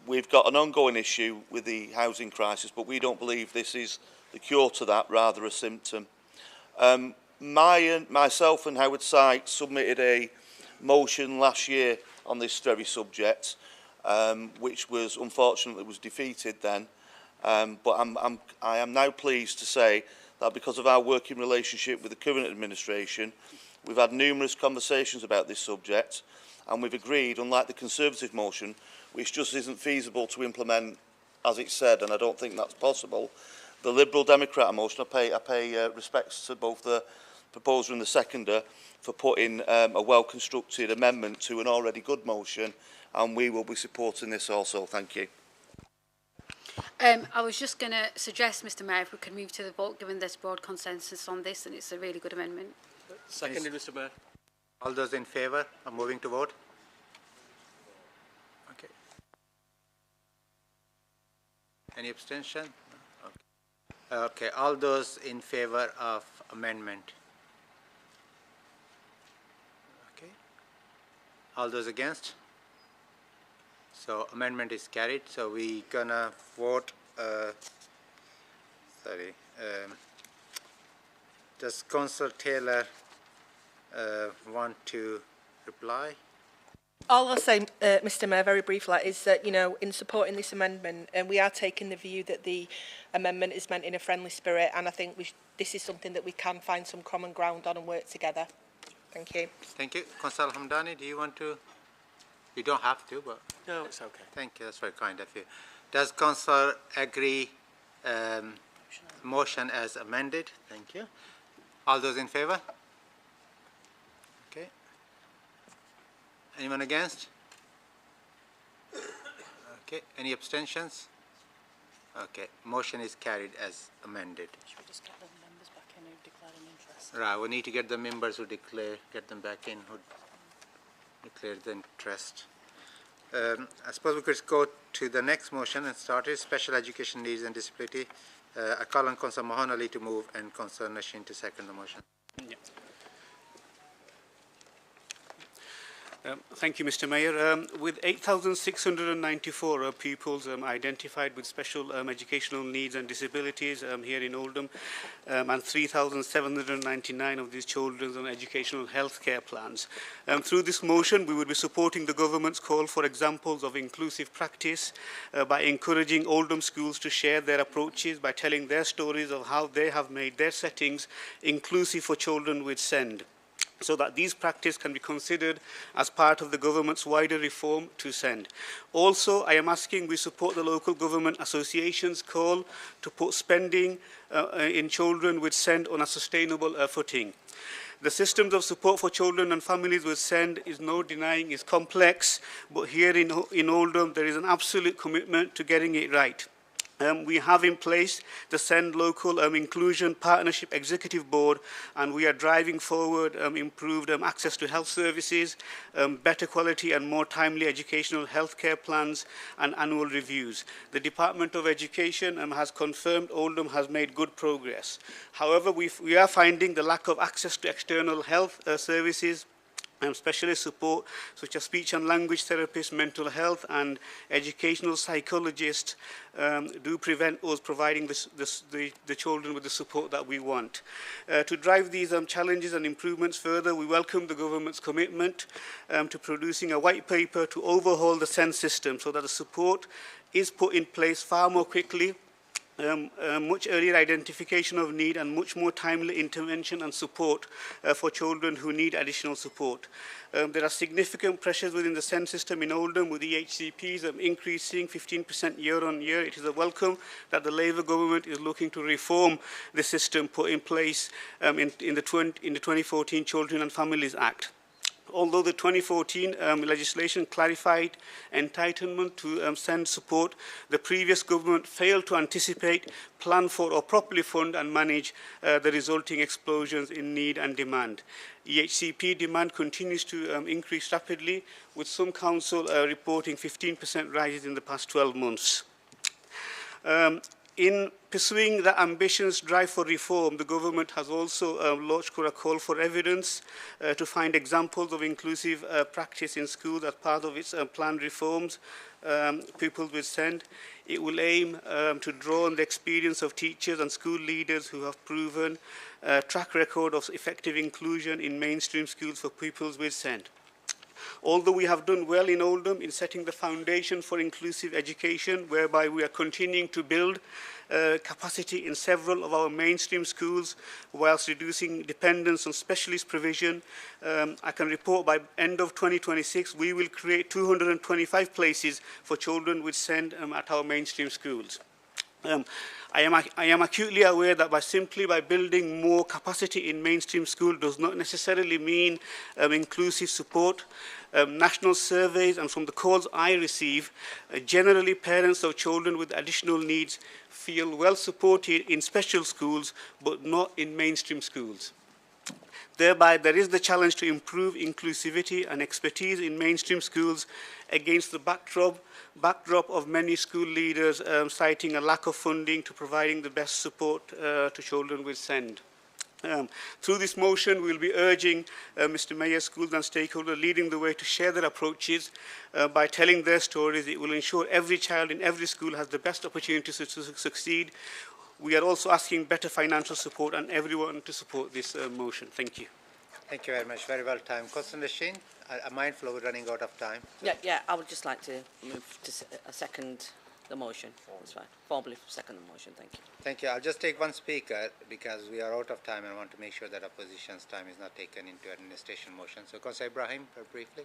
We've got an ongoing issue with the housing crisis, but we don't believe this is the cure to that, rather a symptom. Myself and Howard Sykes submitted a motion last year on this very subject, which was unfortunately defeated then. But I am now pleased to say that because of our working relationship with the current administration, we've had numerous conversations about this subject, and we've agreed, unlike the Conservative motion, which just isn't feasible to implement as it said, and I don't think that's possible. The Liberal Democrat motion, I pay respects to both the proposer and the seconder for putting a well-constructed amendment to an already good motion, and we will be supporting this also. Thank you. I was just going to suggest, Mr Mayor, if we could move to the vote, given there's broad consensus on this, and it's a really good amendment. Seconded, Mr Mayor. All those in favour of moving to vote? Okay. Any abstention? Okay. Okay. All those in favour of amendment? Okay. All those against? So amendment is carried. So we gonna vote. Does Councillor Taylor want to reply? All I'll say, Mr Mayor, very briefly, is that, you know, in supporting this amendment, we are taking the view that the amendment is meant in a friendly spirit, and I think this is something that we can find some common ground on and work together. Thank you. Thank you. Councillor Hamdani, do you want to? You don't have to, but... No, it's okay. Thank you. That's very kind of you. Does Councillor agree motion as amended? Thank you. All those in favour? Okay. Anyone against? Okay. Any abstentions? Okay. Motion is carried as amended. Should we just get the members back in who declared an interest? Right. We need to get the members who get them back in who declared the interest. I suppose we could go to the next motion and start it. Special education needs and disability. I call on Councillor Mohan Ali to move and Councillor Nashin to second the motion. Yeah. Thank you, Mr. Mayor. With 8,694 pupils identified with special educational needs and disabilities here in Oldham, and 3,799 of these children on educational health care plans. Through this motion, we will be supporting the government's call for examples of inclusive practice by encouraging Oldham schools to share their approaches by telling their stories of how they have made their settings inclusive for children with SEND, so that these practices can be considered as part of the government's wider reform to SEND. Also, I am asking we support the local government association's call to put spending in children with SEND on a sustainable footing. The systems of support for children and families with SEND is no denying is complex, but here in Oldham there is an absolute commitment to getting it right. We have in place the SEND Local Inclusion Partnership Executive Board, and we are driving forward improved access to health services, better quality and more timely educational healthcare plans and annual reviews. The Department of Education has confirmed Oldham has made good progress. However, we are finding the lack of access to external health services specialist support such as speech and language therapists, mental health and educational psychologists do prevent us providing the children with the support that we want. To drive these challenges and improvements further, we welcome the government's commitment to producing a white paper to overhaul the SEND system so that the support is put in place far more quickly, much earlier identification of need and much more timely intervention and support for children who need additional support. There are significant pressures within the SEND system in Oldham, with the HCPs increasing 15% year on year. It is a welcome that the Labour government is looking to reform the system put in place in the 2014 Children and Families Act. Although the 2014 legislation clarified entitlement to SEND support, the previous government failed to anticipate, plan for or properly fund and manage the resulting explosions in need and demand. EHCP demand continues to increase rapidly, with some council reporting 15% rises in the past 12 months. In pursuing the ambitious drive for reform, the government has also launched a call for evidence to find examples of inclusive practice in schools as part of its planned reforms, People with SEND. It will aim to draw on the experience of teachers and school leaders who have proven track record of effective inclusion in mainstream schools for pupils with SEND. Although we have done well in Oldham in setting the foundation for inclusive education, whereby we are continuing to build capacity in several of our mainstream schools whilst reducing dependence on specialist provision, I can report by end of 2026 we will create 225 places for children with SEND at our mainstream schools. I am acutely aware that simply by building more capacity in mainstream school does not necessarily mean inclusive support. National surveys and from the calls I receive, generally parents of children with additional needs feel well supported in special schools but not in mainstream schools. Thereby, there is the challenge to improve inclusivity and expertise in mainstream schools against the backdrop of many school leaders citing a lack of funding to providing the best support to children with SEND. Through this motion, we will be urging Mr. Mayor, schools and stakeholders leading the way to share their approaches by telling their stories. It will ensure every child in every school has the best opportunity to succeed. We are also asking better financial support and everyone to support this motion. Thank you. Thank you very much. Very well timed. Councillor Sheen, I'm mindful of running out of time. Yeah, I would just like to move to second the motion. That's right. Formally second the motion. Thank you. Thank you. I'll just take one speaker because we are out of time and I want to make sure that opposition's time is not taken into administration motion. So, Councillor Ibrahim, briefly.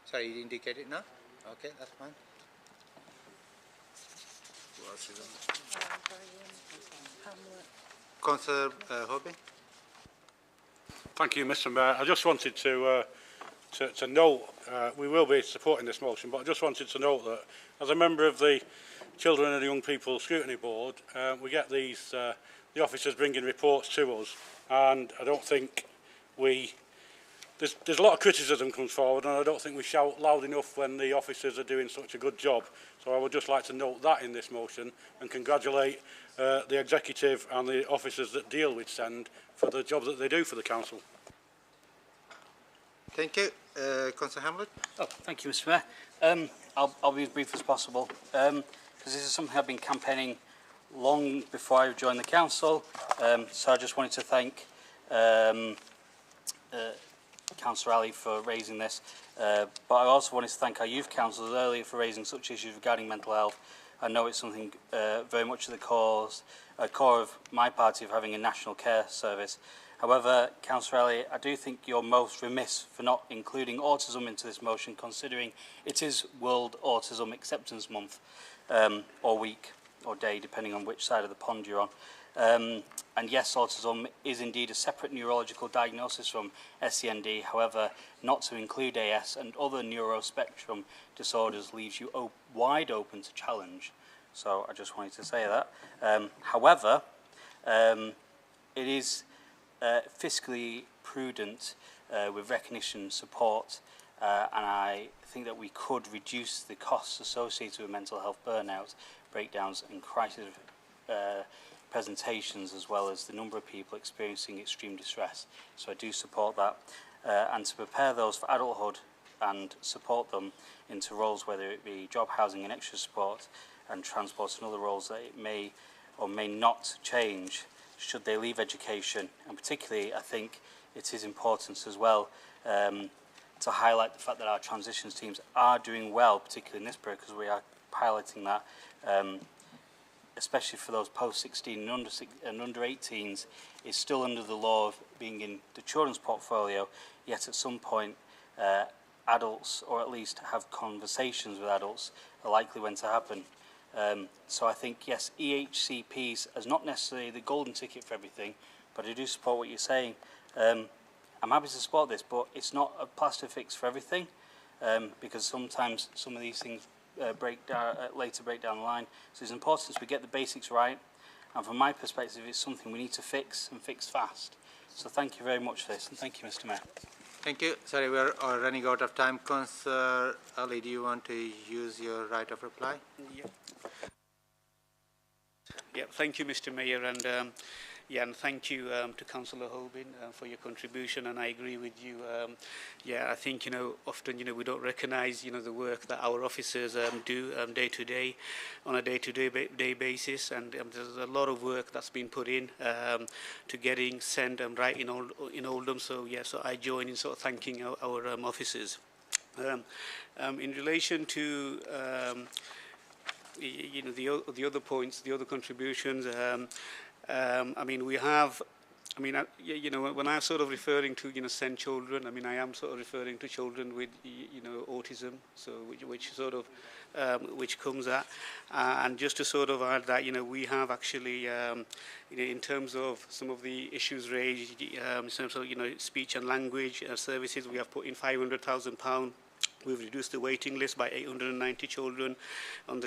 Sorry, you indicated no? Okay, that's fine. Councillor Hobby. Thank you, Mr. Mayor. I just wanted to note, we will be supporting this motion, but I just wanted to note that as a member of the Children and Young People Scrutiny Board, we get these, the officers bringing reports to us, and I don't think there's a lot of criticism comes forward, and I don't think we shout loud enough when the officers are doing such a good job. So I would just like to note that in this motion and congratulate the executive and the officers that deal with SEND for the job that they do for the council. Thank you. Councillor Hamlet. Oh, thank you, Mr. Mayor. I'll be as brief as possible because this is something I've been campaigning long before I joined the council. So I just wanted to thank Councillor Ali for raising this, but I also wanted to thank our youth councillors earlier for raising such issues regarding mental health. I know it's something very much at the core of my party of having a national care service. However, Councillor Ali, I do think you're most remiss for not including autism into this motion, considering it is World Autism Acceptance Month, or week, or day, depending on which side of the pond you're on. And yes, autism is indeed a separate neurological diagnosis from SEND. However, not to include AS and other neurospectrum disorders leaves you wide open to challenge. So I just wanted to say that. However, it is fiscally prudent with recognition and support, and I think that we could reduce the costs associated with mental health burnout, breakdowns and crisis presentations, as well as the number of people experiencing extreme distress. So I do support that, and to prepare those for adulthood and support them into roles, whether it be job, housing and extra support and transport and other roles that it may or may not change should they leave education. And particularly I think it is important as well to highlight the fact that our transitions teams are doing well, particularly in this period, because we are piloting that, especially for those post-16 and under 18s, is still under the law of being in the children's portfolio, yet at some point adults, or at least have conversations with adults, are likely when to happen. So I think, yes, EHCPs is not necessarily the golden ticket for everything, but I do support what you're saying. I'm happy to support this, but it's not a plaster fix for everything, because sometimes some of these things later break down the line. So it's important we get the basics right, and from my perspective it's something we need to fix and fix fast. So thank you very much for this, and thank you, Mr. Mayor. Thank you. Sorry, we're running out of time. Councillor Ali, do you want to use your right of reply? Yeah, thank you, Mr. Mayor. And Yeah, and thank you to Councillor Holbin for your contribution, and I agree with you. Yeah, I think, often, we don't recognise, the work that our officers do day to day, on a day basis, and there's a lot of work that's been put in to getting sent right in Oldham. So, yeah, so I join in sort of thanking our officers. In relation to the other points, the other contributions, I mean, we have, when I'm sort of referring to, send children, I mean, I am sort of referring to children with, autism, so which sort of, which comes at, and just to sort of add that, we have actually, in terms of some of the issues raised, in terms of, speech and language services, we have put in £500,000. We've reduced the waiting list by 890 children.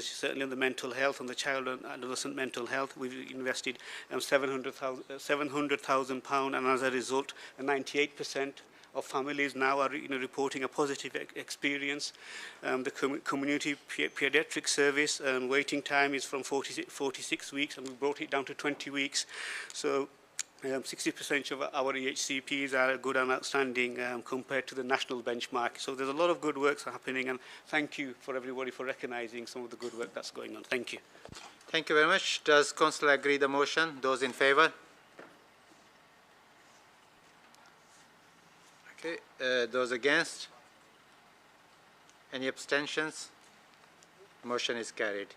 Certainly on the mental health, on the child and adolescent mental health, we've invested £700,000, and as a result, 98% of families now are reporting a positive experience. The community paediatric service waiting time is from 46 weeks, and we brought it down to 20 weeks. So 60% of our EHCPs are good and outstanding compared to the national benchmark. So there's a lot of good work happening, and thank you for everybody for recognising some of the good work that's going on. Thank you. Thank you very much. Does Council agree the motion? Those in favour? Okay. Those against? Any abstentions? Motion is carried.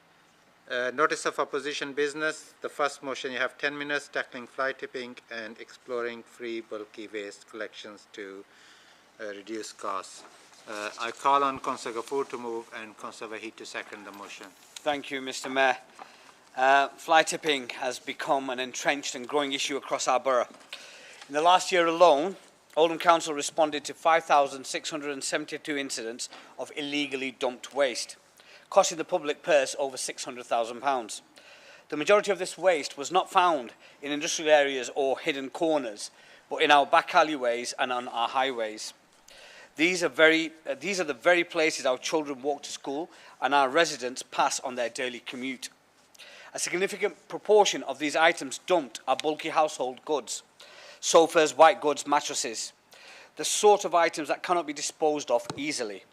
Notice of opposition business. The first motion, you have 10 minutes, tackling fly tipping and exploring free bulky waste collections to reduce costs. I call on Councillor Gafoor to move and Councillor Wahid to second the motion. Thank you, Mr. Mayor. Fly tipping has become an entrenched and growing issue across our borough. In the last year alone, Oldham Council responded to 5,672 incidents of illegally dumped waste, costing the public purse over £600,000. The majority of this waste was not found in industrial areas or hidden corners, but in our back alleyways and on our highways. These are the very places our children walk to school and our residents pass on their daily commute. A significant proportion of these items dumped are bulky household goods, sofas, white goods, mattresses, the sort of items that cannot be disposed of easily.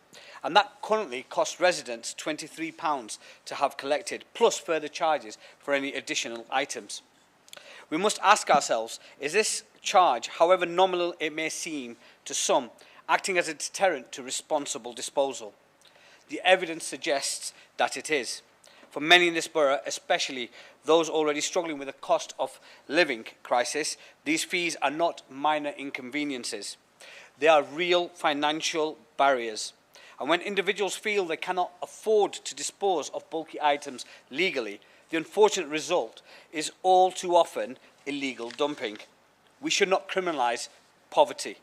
And that currently costs residents £23 to have collected, plus further charges for any additional items. We must ask ourselves, is this charge, however nominal it may seem to some, acting as a deterrent to responsible disposal? The evidence suggests that it is. For many in this borough, especially those already struggling with the cost of living crisis, these fees are not minor inconveniences. They are real financial barriers. And when individuals feel they cannot afford to dispose of bulky items legally, the unfortunate result is all too often illegal dumping. We should not criminalise poverty.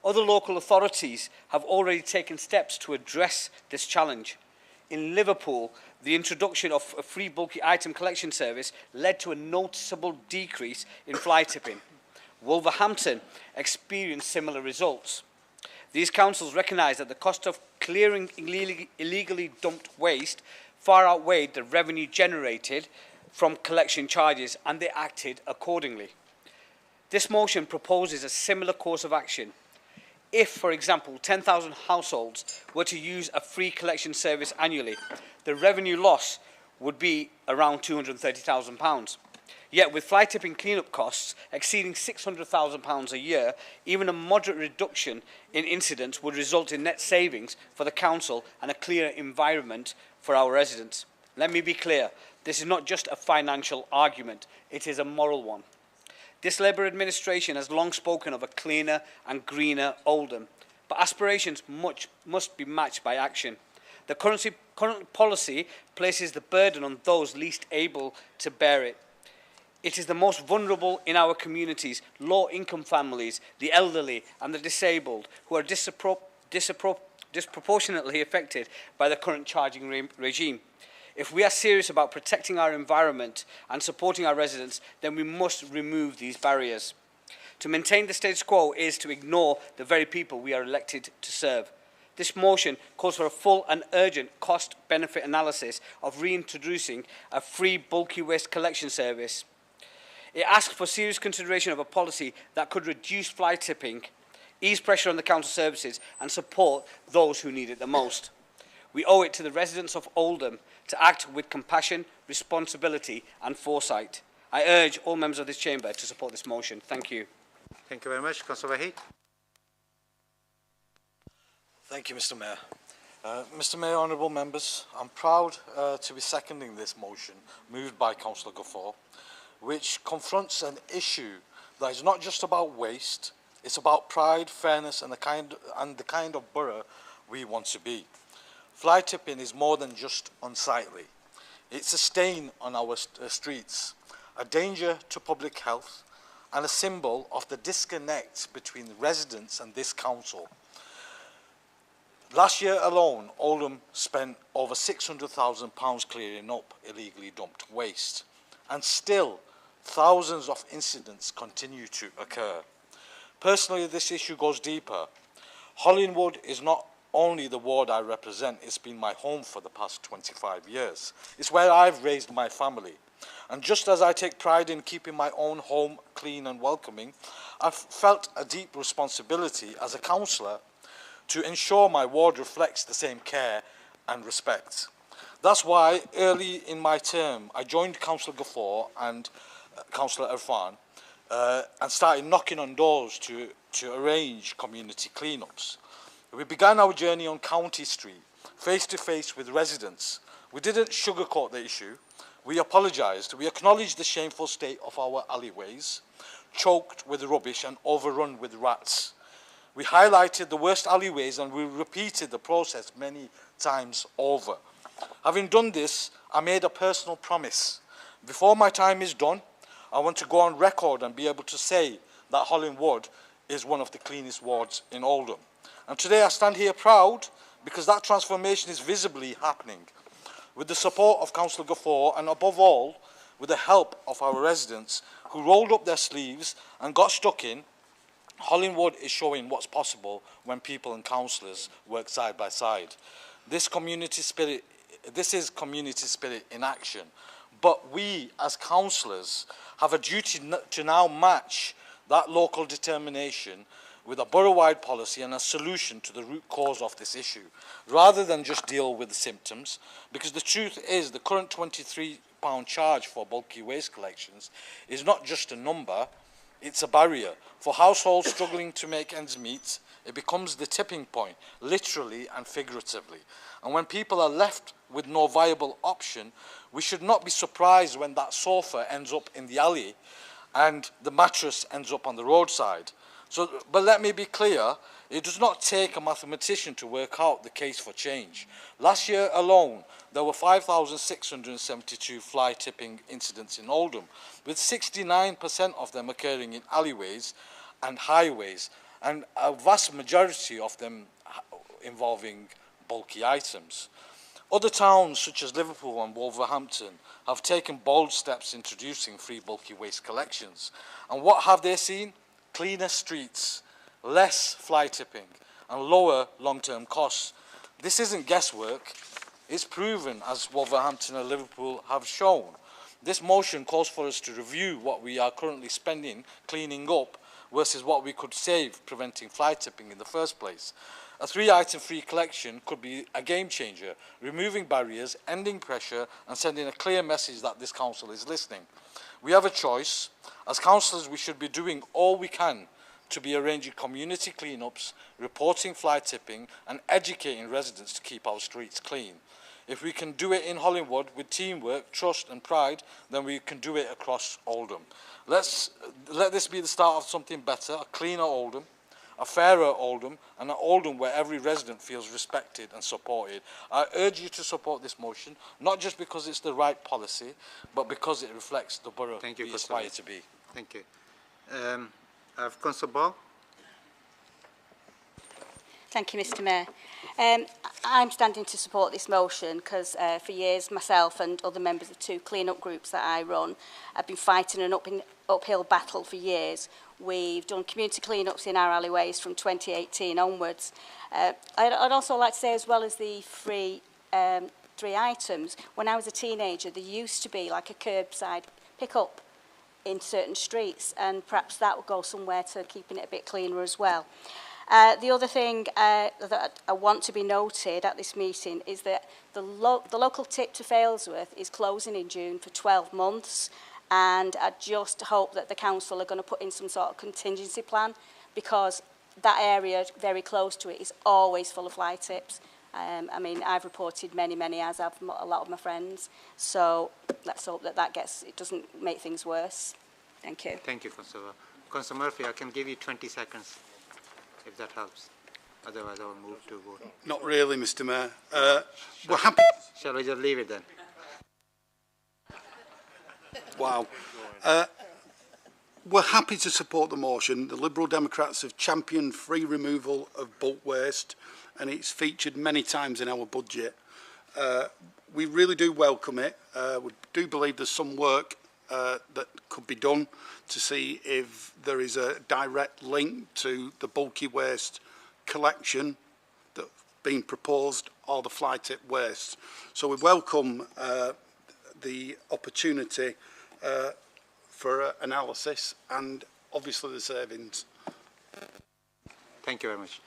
Other local authorities have already taken steps to address this challenge. In Liverpool, the introduction of a free bulky item collection service led to a noticeable decrease in fly tipping. Wolverhampton experienced similar results. These councils recognised that the cost of clearing illegally dumped waste far outweighed the revenue generated from collection charges, and they acted accordingly. This motion proposes a similar course of action. If, for example, 10,000 households were to use a free collection service annually, the revenue loss would be around £230,000. Yet with fly tipping clean-up costs exceeding £600,000 a year, even a moderate reduction in incidents would result in net savings for the council and a clearer environment for our residents. Let me be clear, this is not just a financial argument, it is a moral one. This Labour administration has long spoken of a cleaner and greener Oldham, but aspirations must be matched by action. The current policy places the burden on those least able to bear it. It is the most vulnerable in our communities, low-income families, the elderly and the disabled, who are disproportionately affected by the current charging regime. If we are serious about protecting our environment and supporting our residents, then we must remove these barriers. To maintain the status quo is to ignore the very people we are elected to serve. This motion calls for a full and urgent cost-benefit analysis of reintroducing a free bulky waste collection service. It asks for serious consideration of a policy that could reduce fly tipping, ease pressure on the council services and support those who need it the most. We owe it to the residents of Oldham to act with compassion, responsibility and foresight. I urge all members of this chamber to support this motion. Thank you. Thank you very much. Councillor Wahid. Thank you, Mr. Mayor. Mr. Mayor, honourable members, I'm proud to be seconding this motion moved by Councillor Gaffar, which confronts an issue that is not just about waste, it's about pride, fairness and the kind of borough we want to be. Fly tipping is more than just unsightly. It's a stain on our streets, a danger to public health and a symbol of the disconnect between residents and this council. Last year alone, Oldham spent over £600,000 clearing up illegally dumped waste, and still thousands of incidents continue to occur. Personally, this issue goes deeper. Hollingwood is not only the ward I represent, it's been my home for the past 25 years. It's where I've raised my family. And just as I take pride in keeping my own home clean and welcoming, I've felt a deep responsibility as a councillor to ensure my ward reflects the same care and respect. That's why early in my term, I joined Councillor Gaffar and Councillor Irfan and started knocking on doors to arrange community cleanups. We began our journey on County Street, face to face with residents. We didn't sugarcoat the issue. We apologised. We acknowledged the shameful state of our alleyways, choked with rubbish and overrun with rats. We highlighted the worst alleyways and we repeated the process many times over. Having done this, I made a personal promise. Before my time is done, I want to go on record and be able to say that Hollingwood is one of the cleanest wards in Oldham. And today I stand here proud because that transformation is visibly happening. With the support of Councillor Gaffar and above all, with the help of our residents who rolled up their sleeves and got stuck in, Hollingwood is showing what's possible when people and councillors work side by side. This is community spirit in action. But we as councillors have a duty to now match that local determination with a borough-wide policy and a solution to the root cause of this issue, rather than just deal with the symptoms, because the truth is the current £23 charge for bulky waste collections is not just a number, it's a barrier. For households struggling to make ends meet, it becomes the tipping point, literally and figuratively. And when people are left with no viable option, we should not be surprised when that sofa ends up in the alley and the mattress ends up on the roadside. But let me be clear, it does not take a mathematician to work out the case for change. Last year alone, there were 5,672 fly tipping incidents in Oldham, with 69% of them occurring in alleyways and highways, and a vast majority of them involving bulky items. Other towns, such as Liverpool and Wolverhampton, have taken bold steps introducing free bulky waste collections. And what have they seen? Cleaner streets, less fly tipping, and lower long-term costs. This isn't guesswork. It's proven, as Wolverhampton and Liverpool have shown. This motion calls for us to review what we are currently spending cleaning up versus what we could save preventing fly tipping in the first place. A 3-item free collection could be a game changer, removing barriers, ending pressure and sending a clear message that this council is listening. We have a choice. As councillors, we should be doing all we can to be arranging community clean-ups, reporting fly tipping and educating residents to keep our streets clean. If we can do it in Hollingwood with teamwork, trust and pride, then we can do it across Oldham. Let this be the start of something better, a cleaner Oldham, a fairer Oldham, and an Oldham where every resident feels respected and supported. I urge you to support this motion, not just because it's the right policy, but because it reflects the borough we aspire to be. Thank you. I have Councillor Ball. Thank you, Mr. Mayor. I'm standing to support this motion because for years myself and other members of 2 clean-up groups that I run have been fighting an uphill battle for years. We've done community clean-ups in our alleyways from 2018 onwards. I'd also like to say, as well as the free 3 items, when I was a teenager there used to be like a curbside pick-up in certain streets, and perhaps that would go somewhere to keeping it a bit cleaner as well. The other thing that I want to be noted at this meeting is that the local tip to Failsworth is closing in June for 12 months, and I just hope that the council are going to put in some sort of contingency plan, because that area very close to it is always full of fly tips. I mean, I've reported many, as have a lot of my friends. So let's hope that it doesn't make things worse. Thank you. Thank you, Councillor. Councillor Murphy, I can give you 20 seconds, if that helps. Otherwise, I will move to vote. Not really, Mr. Mayor. We're happy. Shall we just leave it then? Wow. We're happy to support the motion. The Liberal Democrats have championed free removal of bulk waste, and it's featured many times in our budget. We really do welcome it. We do believe there's some work that could be done to see if there is a direct link to the bulky waste collection that's being proposed or the fly tip waste. So we welcome the opportunity for analysis and obviously the savings. Thank you very much.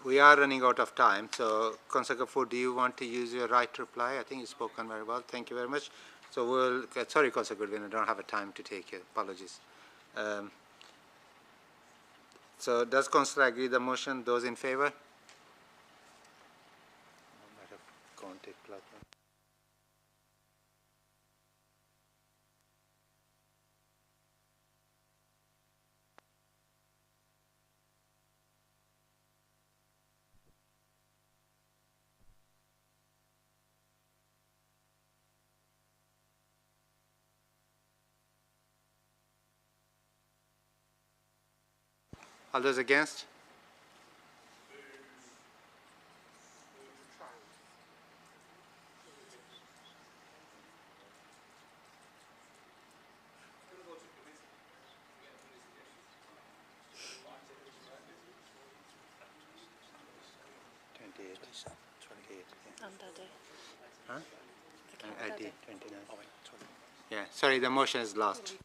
We are running out of time, so Councillor Kapoor, do you want to use your right to reply? I think you've spoken very well. Thank you very much. So we'll, sorry Councillor Goodwin, I don't have a time to take it. Apologies. So does Councillor agree the motion? Those in favour? All those against? Huh? I did 29. Yeah, sorry, the motion is lost.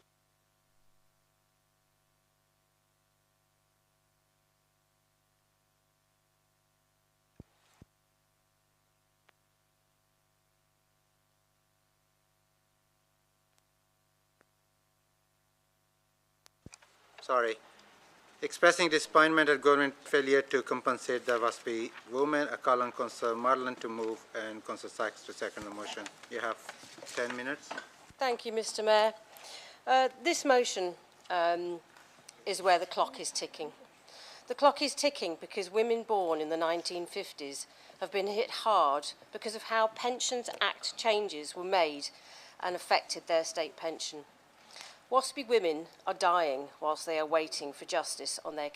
Sorry. Expressing disappointment at government failure to compensate the WASPI women, I call on Councillor Marland to move and Councillor Sykes to second the motion. You have 10 minutes. Thank you, Mr. Mayor. This motion is where the clock is ticking. The clock is ticking because women born in the 1950s have been hit hard because of how Pensions Act changes were made and affected their state pension. WASPI women are dying whilst they are waiting for justice on their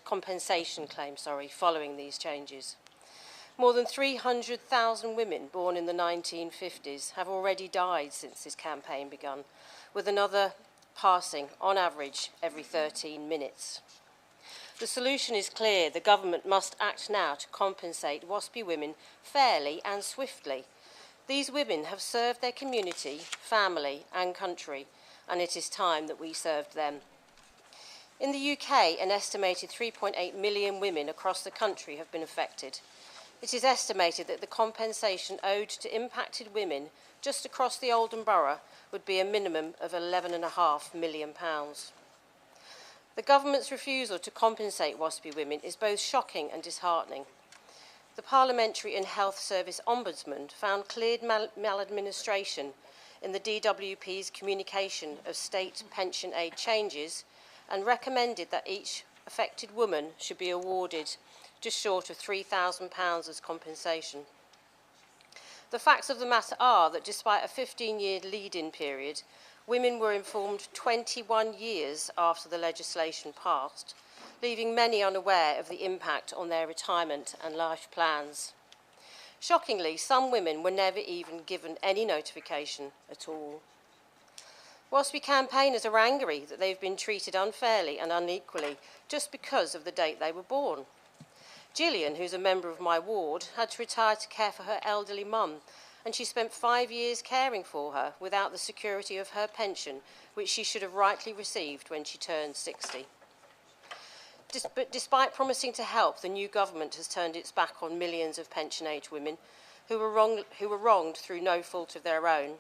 compensation claim following these changes. More than 300,000 women born in the 1950s have already died since this campaign begun, with another passing, on average, every 13 minutes. The solution is clear. The government must act now to compensate WASPI women fairly and swiftly. These women have served their community, family and country, and it is time that we served them. In the UK, an estimated 3.8 million women across the country have been affected. It is estimated that the compensation owed to impacted women just across the Oldham borough would be a minimum of £11.5 million. The government's refusal to compensate WASPI women is both shocking and disheartening. The Parliamentary and Health Service Ombudsman found clear maladministration in the DWP's communication of state pension aid changes and recommended that each affected woman should be awarded just short of £3,000 as compensation. The facts of the matter are that despite a 15-year lead-in period, women were informed 21 years after the legislation passed, leaving many unaware of the impact on their retirement and life plans. Shockingly, some women were never even given any notification at all. WASPI campaigners are angry that they've been treated unfairly and unequally just because of the date they were born. Gillian, who's a member of my ward, had to retire to care for her elderly mum and she spent 5 years caring for her without the security of her pension, which she should have rightly received when she turned 60. But despite promising to help, the new government has turned its back on millions of pension-age women who were wronged through no fault of their own,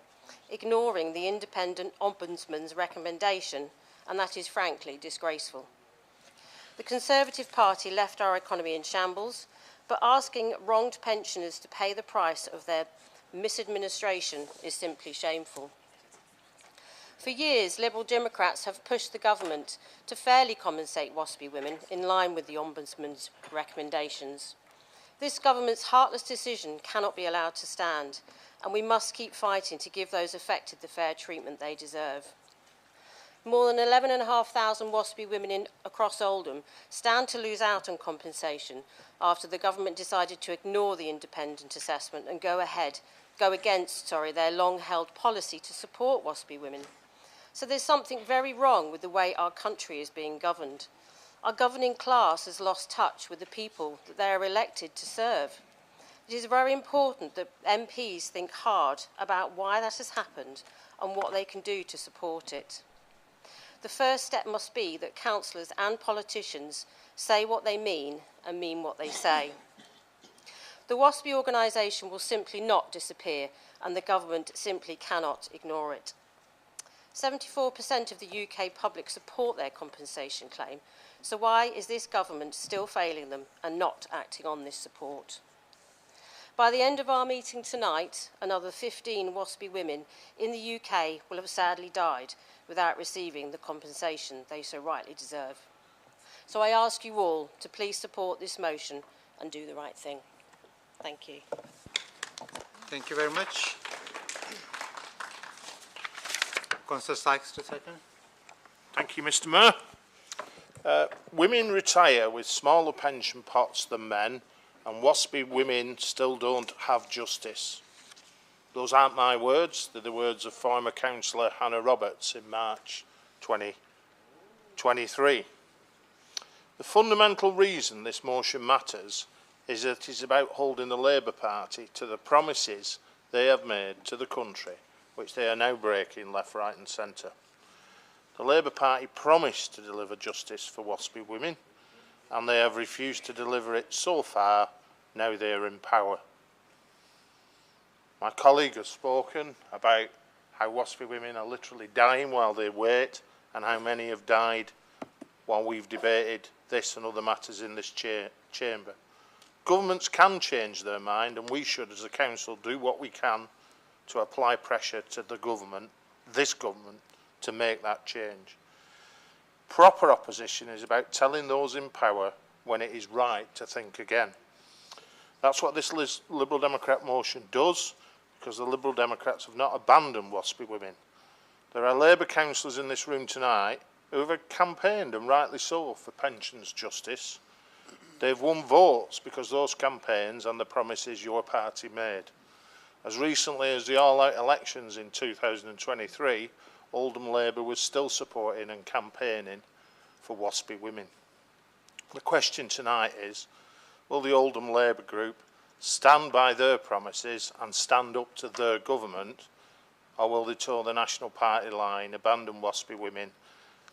ignoring the independent Ombudsman's recommendation, and that is frankly disgraceful. The Conservative Party left our economy in shambles, but asking wronged pensioners to pay the price of their misadministration is simply shameful. For years, Liberal Democrats have pushed the government to fairly compensate WASPI women in line with the Ombudsman's recommendations. This government's heartless decision cannot be allowed to stand, and we must keep fighting to give those affected the fair treatment they deserve. More than 11,500 WASPI women across Oldham stand to lose out on compensation after the government decided to ignore the independent assessment and go against their long-held policy to support WASPI women. So there's something very wrong with the way our country is being governed. Our governing class has lost touch with the people that they are elected to serve. It is very important that MPs think hard about why that has happened and what they can do to support it. The first step must be that councillors and politicians say what they mean and mean what they say. The WASPI organisation will simply not disappear, and the government simply cannot ignore it. 74% of the UK public support their compensation claim, so why is this government still failing them and not acting on this support? By the end of our meeting tonight, another 15 WASPI women in the UK will have sadly died without receiving the compensation they so rightly deserve. So I ask you all to please support this motion and do the right thing. Thank you. Thank you very much. Councillor Sykes to second. Thank you, Mr. Mayor. Women retire with smaller pension pots than men, and WASPI women still don't have justice. Those aren't my words, they're the words of former councillor Hannah Roberts in March 2023. The fundamental reason this motion matters is that it is about holding the Labour Party to the promises they have made to the country, which they are now breaking left, right and centre. The Labour Party promised to deliver justice for WASPI women, and they have refused to deliver it so far. Now they are in power. My colleague has spoken about how WASPI women are literally dying while they wait, and how many have died while we've debated this and other matters in this chamber. Governments can change their mind, and we should, as a council, do what we can to apply pressure to the government, this government, to make that change. Proper opposition is about telling those in power when it is right to think again. That's what this Liberal Democrat motion does, because the Liberal Democrats have not abandoned WASPI women. There are Labour councillors in this room tonight who have campaigned, and rightly so, for pensions justice. They've won votes because those campaigns and the promises your party made. As recently as the all-out elections in 2023, Oldham Labour was still supporting and campaigning for WASPI women. The question tonight is, will the Oldham Labour group stand by their promises and stand up to their government, or will they toe the National Party line, abandon WASPI women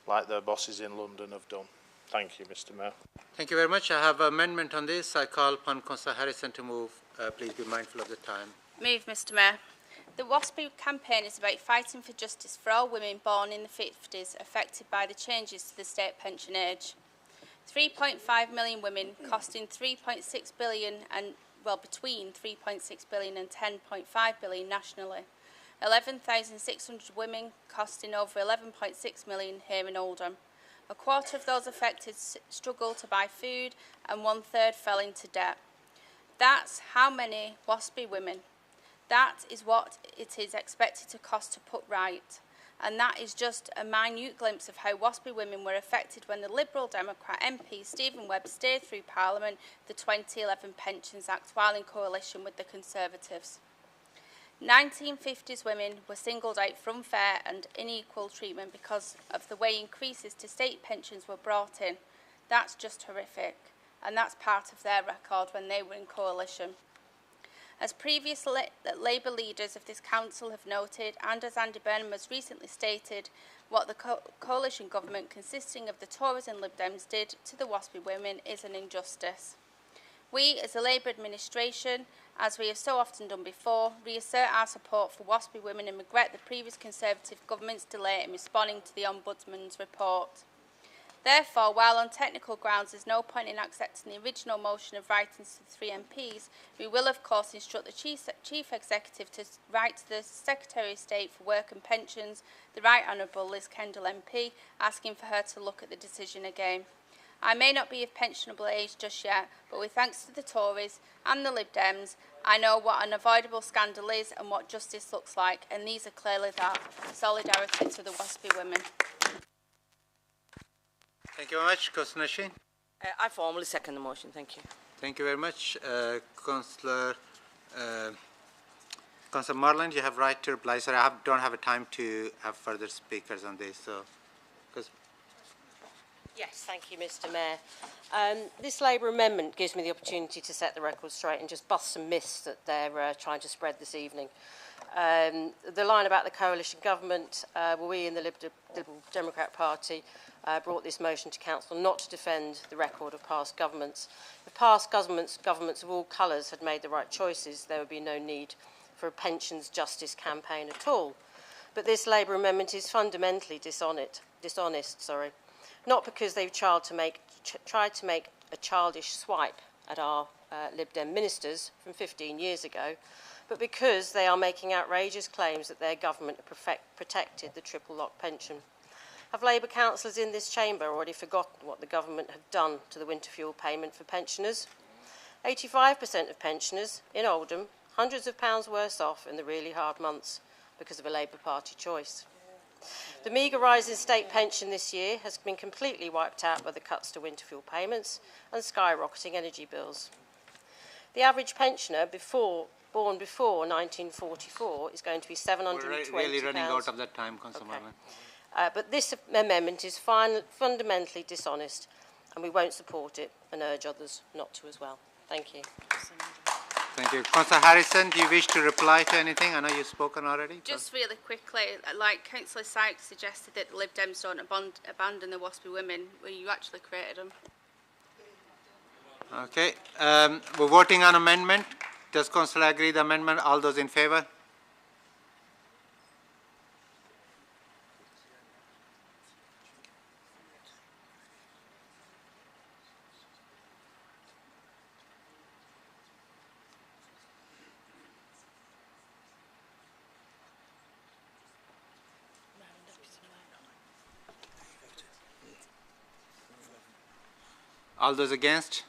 like their bosses in London have done? Thank you, Mr. Mayor. Thank you very much. I have an amendment on this. I call upon Councillor Harrison to move. Please be mindful of the time. Move, Mr. Mayor. The WASPI campaign is about fighting for justice for all women born in the 50s affected by the changes to the state pension age. 3.5 million women, costing 3.6 billion and, well, between 3.6 billion and 10.5 billion nationally. 11,600 women, costing over 11.6 million here in Oldham. A quarter of those affected struggle to buy food, and 1/3 fell into debt. That's how many WASPI women. That is what it is expected to cost to put right. And that is just a minute glimpse of how WASPI women were affected when the Liberal Democrat MP Stephen Webb steered through Parliament the 2011 Pensions Act while in coalition with the Conservatives. 1950s women were singled out for unfair and unequal treatment because of the way increases to state pensions were brought in. That's just horrific, and that's part of their record when they were in coalition. As previous Labour leaders of this council have noted, and as Andy Burnham has recently stated, what the coalition government consisting of the Tories and Lib Dems did to the WASPI women is an injustice. We, as a Labour administration, as we have so often done before, reassert our support for WASPI women and regret the previous Conservative government's delay in responding to the Ombudsman's report. Therefore, while on technical grounds there is no point in accepting the original motion of writing to the 3 MPs, we will of course instruct the Chief Executive to write to the Secretary of State for Work and Pensions, the Right Honourable Liz Kendall MP, asking for her to look at the decision again. I may not be of pensionable age just yet, but with thanks to the Tories and the Lib Dems, I know what an avoidable scandal is and what justice looks like, and these are clearly that. Solidarity to the WASPI women. Thank you very much. Councillor Sheen. I formally second the motion. Thank you. Thank you very much. Councillor Marland, you have right to reply. Sorry, I don't have a time to have further speakers on this. So, Yes, thank you, Mr. Mayor. This Labour amendment gives me the opportunity to set the record straight and just bust some myths that they're trying to spread this evening. The line about the coalition government, we in the Liberal Democrat Party brought this motion to Council not to defend the record of past governments. If past governments of all colours had made the right choices, there would be no need for a pensions justice campaign at all. But this Labour amendment is fundamentally dishonest. Not because they've tried to make a childish swipe at our Lib Dem ministers from 15 years ago, but because they are making outrageous claims that their government have protected the triple lock pension. Have Labour councillors in this chamber already forgotten what the government have done to the winter fuel payment for pensioners? 85% of pensioners in Oldham, hundreds of pounds worse off in the really hard months because of a Labour Party choice. The meagre rise in state pension this year has been completely wiped out by the cuts to winter fuel payments and skyrocketing energy bills. The average pensioner born before 1944 is going to be £720. We're really running out of that time, Councillor Marland. But this amendment is fundamentally dishonest, and we won't support it and urge others not to as well. Thank you. Thank you. Councillor Harrison, do you wish to reply to anything? I know you've spoken already. Just really quickly, like Councillor Sykes suggested that the Lib Dems don't abandon the WASPI women, well, you actually created them. Okay. We're voting on amendment. Does Councillor agree the amendment? All those in favour? All those against?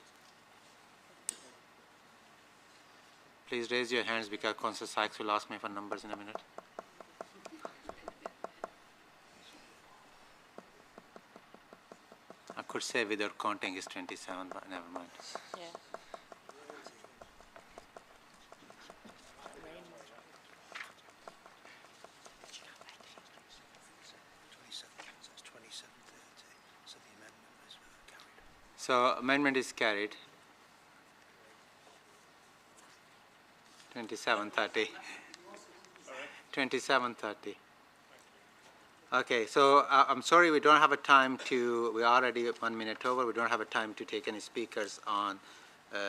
Please raise your hands because Councillor Sykes will ask me for numbers in a minute. I could say without counting is 27, but never mind. Yeah. So amendment is carried. 27:30. 27:30. Okay, so I'm sorry we don't have a time to, we're already 1 minute over, we don't have a time to take any speakers on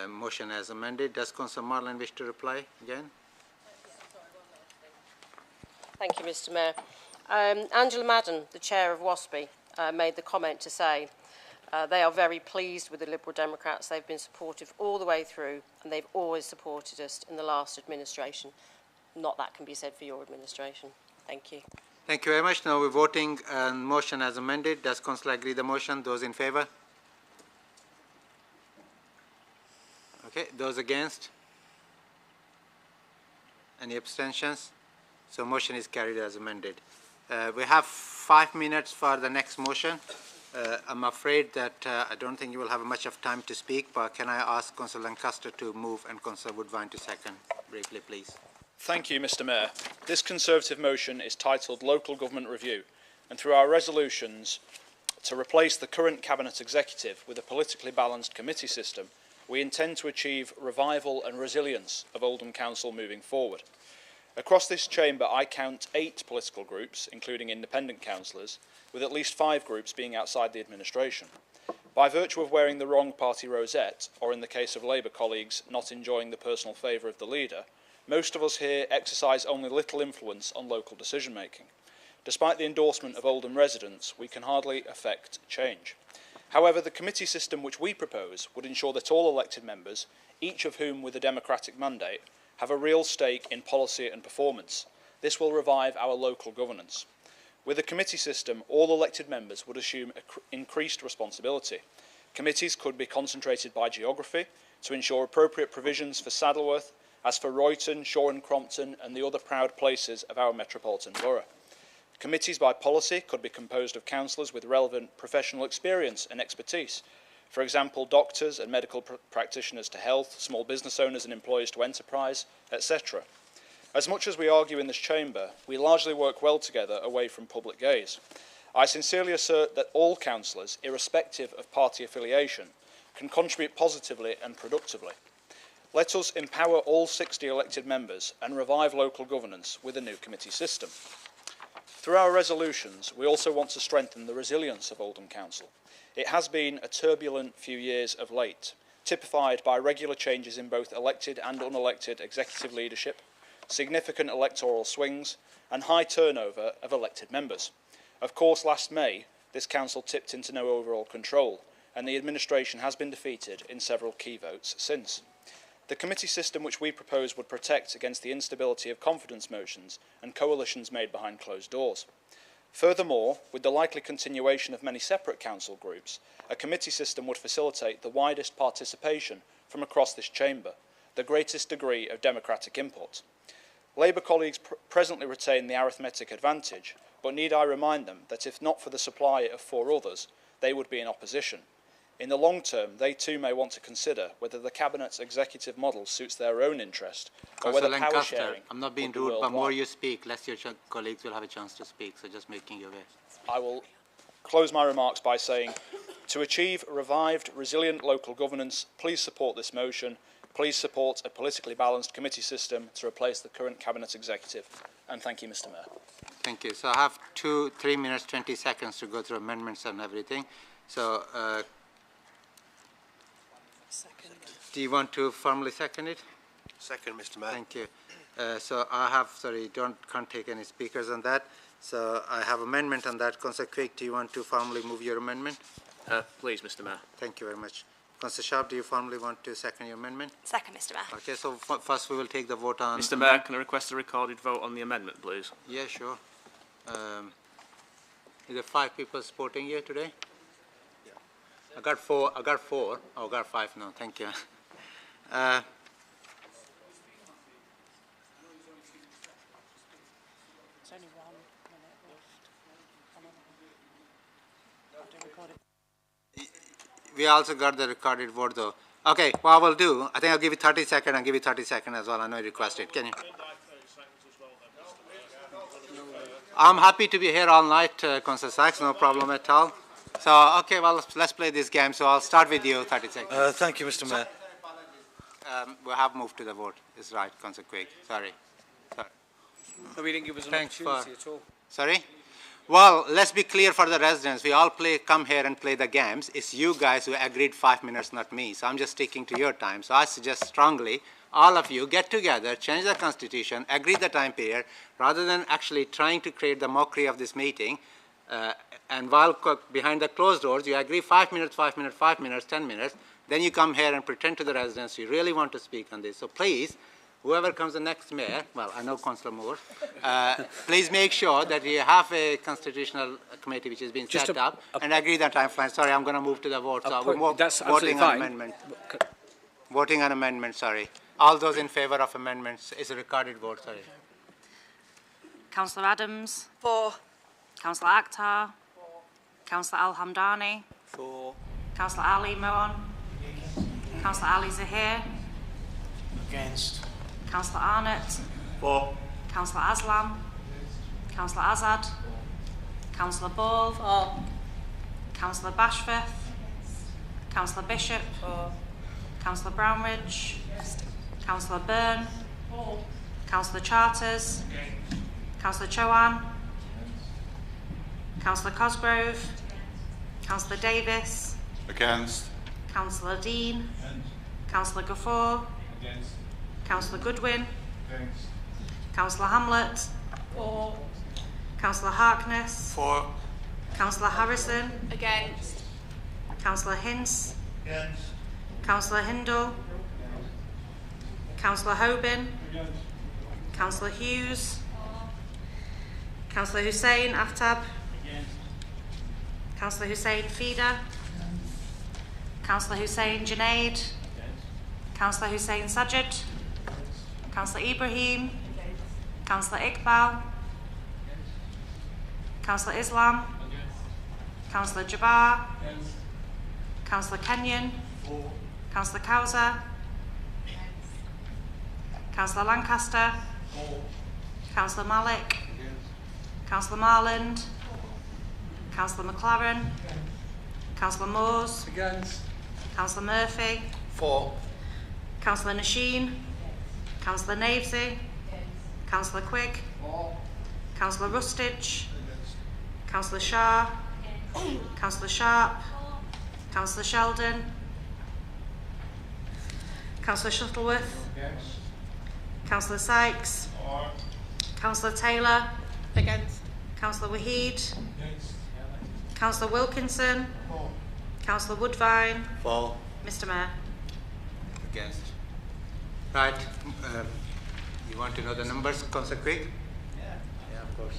motion as amended. Does Councillor Marland wish to reply again? Thank you, Mr. Mayor. Angela Madden, the chair of WASPI, made the comment to say they are very pleased with the Liberal Democrats. They've been supportive all the way through, and they've always supported us in the last administration. Not that can be said for your administration. Thank you. Thank you very much. Now we're voting on motion as amended. Does Councillor agree the motion? Those in favour? Okay. Those against? Any abstentions? So motion is carried as amended. We have 5 minutes for the next motion. I'm afraid that I don't think you will have much of time to speak, but can I ask Councillor Lancaster to move and Councillor Woodvine to second briefly, please? Thank you, Mr. Mayor. This Conservative motion is titled Local Government Review, and through our resolutions to replace the current Cabinet Executive with a politically balanced committee system, we intend to achieve revival and resilience of Oldham Council moving forward. Across this chamber, I count 8 political groups, including independent councillors, with at least 5 groups being outside the administration. By virtue of wearing the wrong party rosette, or in the case of Labour colleagues, not enjoying the personal favour of the leader, most of us here exercise only little influence on local decision-making. Despite the endorsement of Oldham residents, we can hardly affect change. However, the committee system which we propose would ensure that all elected members, each of whom with a democratic mandate, have a real stake in policy and performance. This will revive our local governance. With a committee system, all elected members would assume increased responsibility. Committees could be concentrated by geography to ensure appropriate provisions for Saddleworth, as for Royton, Shore and Crompton and the other proud places of our metropolitan borough. Committees by policy could be composed of councillors with relevant professional experience and expertise. For example, doctors and medical practitioners to health, small business owners and employers to enterprise, etc. As much as we argue in this chamber, we largely work well together away from public gaze. I sincerely assert that all councillors, irrespective of party affiliation, can contribute positively and productively. Let us empower all 60 elected members and revive local governance with a new committee system. Through our resolutions, we also want to strengthen the resilience of Oldham Council. It has been a turbulent few years of late, typified by regular changes in both elected and unelected executive leadership, significant electoral swings, and high turnover of elected members. Of course, last May, this council tipped into no overall control, and the administration has been defeated in several key votes since. The committee system which we propose would protect against the instability of confidence motions and coalitions made behind closed doors. Furthermore, with the likely continuation of many separate council groups, a committee system would facilitate the widest participation from across this chamber, the greatest degree of democratic input. Labour colleagues presently retain the arithmetic advantage, but need I remind them that if not for the supply of 4 others, they would be in opposition. In the long term, they too may want to consider whether the Cabinet's executive model suits their own interest, or whether power sharing. I'm not being rude, but more you speak, less your colleagues will have a chance to speak, so just making you aware. I will close my remarks by saying, to achieve revived, resilient local governance, please support this motion. Please support a politically balanced committee system to replace the current Cabinet executive. And thank you, Mr. Mayor. Thank you. So I have 3 minutes, 20 seconds to go through amendments and everything. So do you want to formally second it? Second, Mr. Mayor. Thank you. So I have, can't take any speakers on that. So I have amendment on that. Councillor Quigg, do you want to formally move your amendment? Please, Mr. Mayor. Thank you very much. Councillor Sharp, do you formally want to second your amendment? Second, Mr. Mayor. Okay, so first we will take the vote on... Mr. Mayor, can I request a recorded vote on the amendment, please? Yeah, sure. Is there 5 people supporting you today? Yeah. I got 4. Oh, I got 5 now. Thank you. It's only 1 minute left. We also got the recorded vote though. Okay, what I will do, I think I'll give you 30 seconds and give you 30 seconds as well. I know you requested. Can you? I'm happy to be here all night, Councillor Sachs, no problem at all. So, okay, well, let's play this game. So I'll start with you, 30 seconds. Thank you, Mr. Mayor. We have moved to the vote. It's right, Councillor Quigg. Sorry. No, we didn't give us an Thanks opportunity at all. Sorry? Well, let's be clear for the residents. We all come here and play the games. It's you guys who agreed 5 minutes, not me. So I'm just sticking to your time. So I suggest strongly, all of you get together, change the constitution, agree the time period, rather than actually trying to create the mockery of this meeting. And while behind the closed doors, you agree 5 minutes, 5 minutes, 5 minutes, 10 minutes. Then you come here and pretend to the residents you really want to speak on this. So please, whoever comes the next mayor, well, I know Councillor Moore, please make sure that you have a constitutional committee which has been set up and agree the time frame. Sorry, I'm going to move to the vote. So we're voting on amendment. Voting on amendment, sorry. All those in favour of amendments, is a recorded vote, sorry. Councillor Adams. 4. Councillor Akhtar. Councillor Al-Hamdani. 4. Councillor Ali Moan. Councillor Ali Zahir. Against. Councillor Arnott. 4. Councillor Aslam. Councillor Azad. Councillor Ball. 4. Councillor Bashforth. Councillor Bishop. 4. Councillor Brownridge. Councillor Byrne. Councillor Charters. Councillor Chowan. Councillor Cosgrove. Councillor Davis. Against. Councillor Dean. Councillor Gaffor. Councillor Goodwin. Councillor Hamlet. Councillor Harkness. For. Councillor Harrison. Against. Councillor Hince. Against. Councillor Hindle. Councillor Hoban. Councillor Hughes. Councillor Hussain Aftab. Councillor Hussain Feeder. Councillor Hussain Junaid. Councillor Hussain Sajid. Councillor Ibrahim. Councillor Iqbal. Councillor Islam. Councillor Jabbar. Councillor Kenyon. Councillor Cowser. Councillor Lancaster. Councillor Malik. Councillor Marland. Councillor McLaren. Councillor Moores. Against. Councillor Murphy. For. Councillor Nasheen. Councillor Navesey. Councillor Quigg. Councillor Rustich. Councillor Shah. Councillor Sharp. Councillor Sheldon. Councillor Shuttleworth. Councillor Sykes. Councillor Taylor. Against. Councillor Waheed. Councillor Wilkinson. Councillor Woodvine. For. Mr Mayor. Against. Right. You want to know the numbers, Councillor Quigg? Yeah, of course.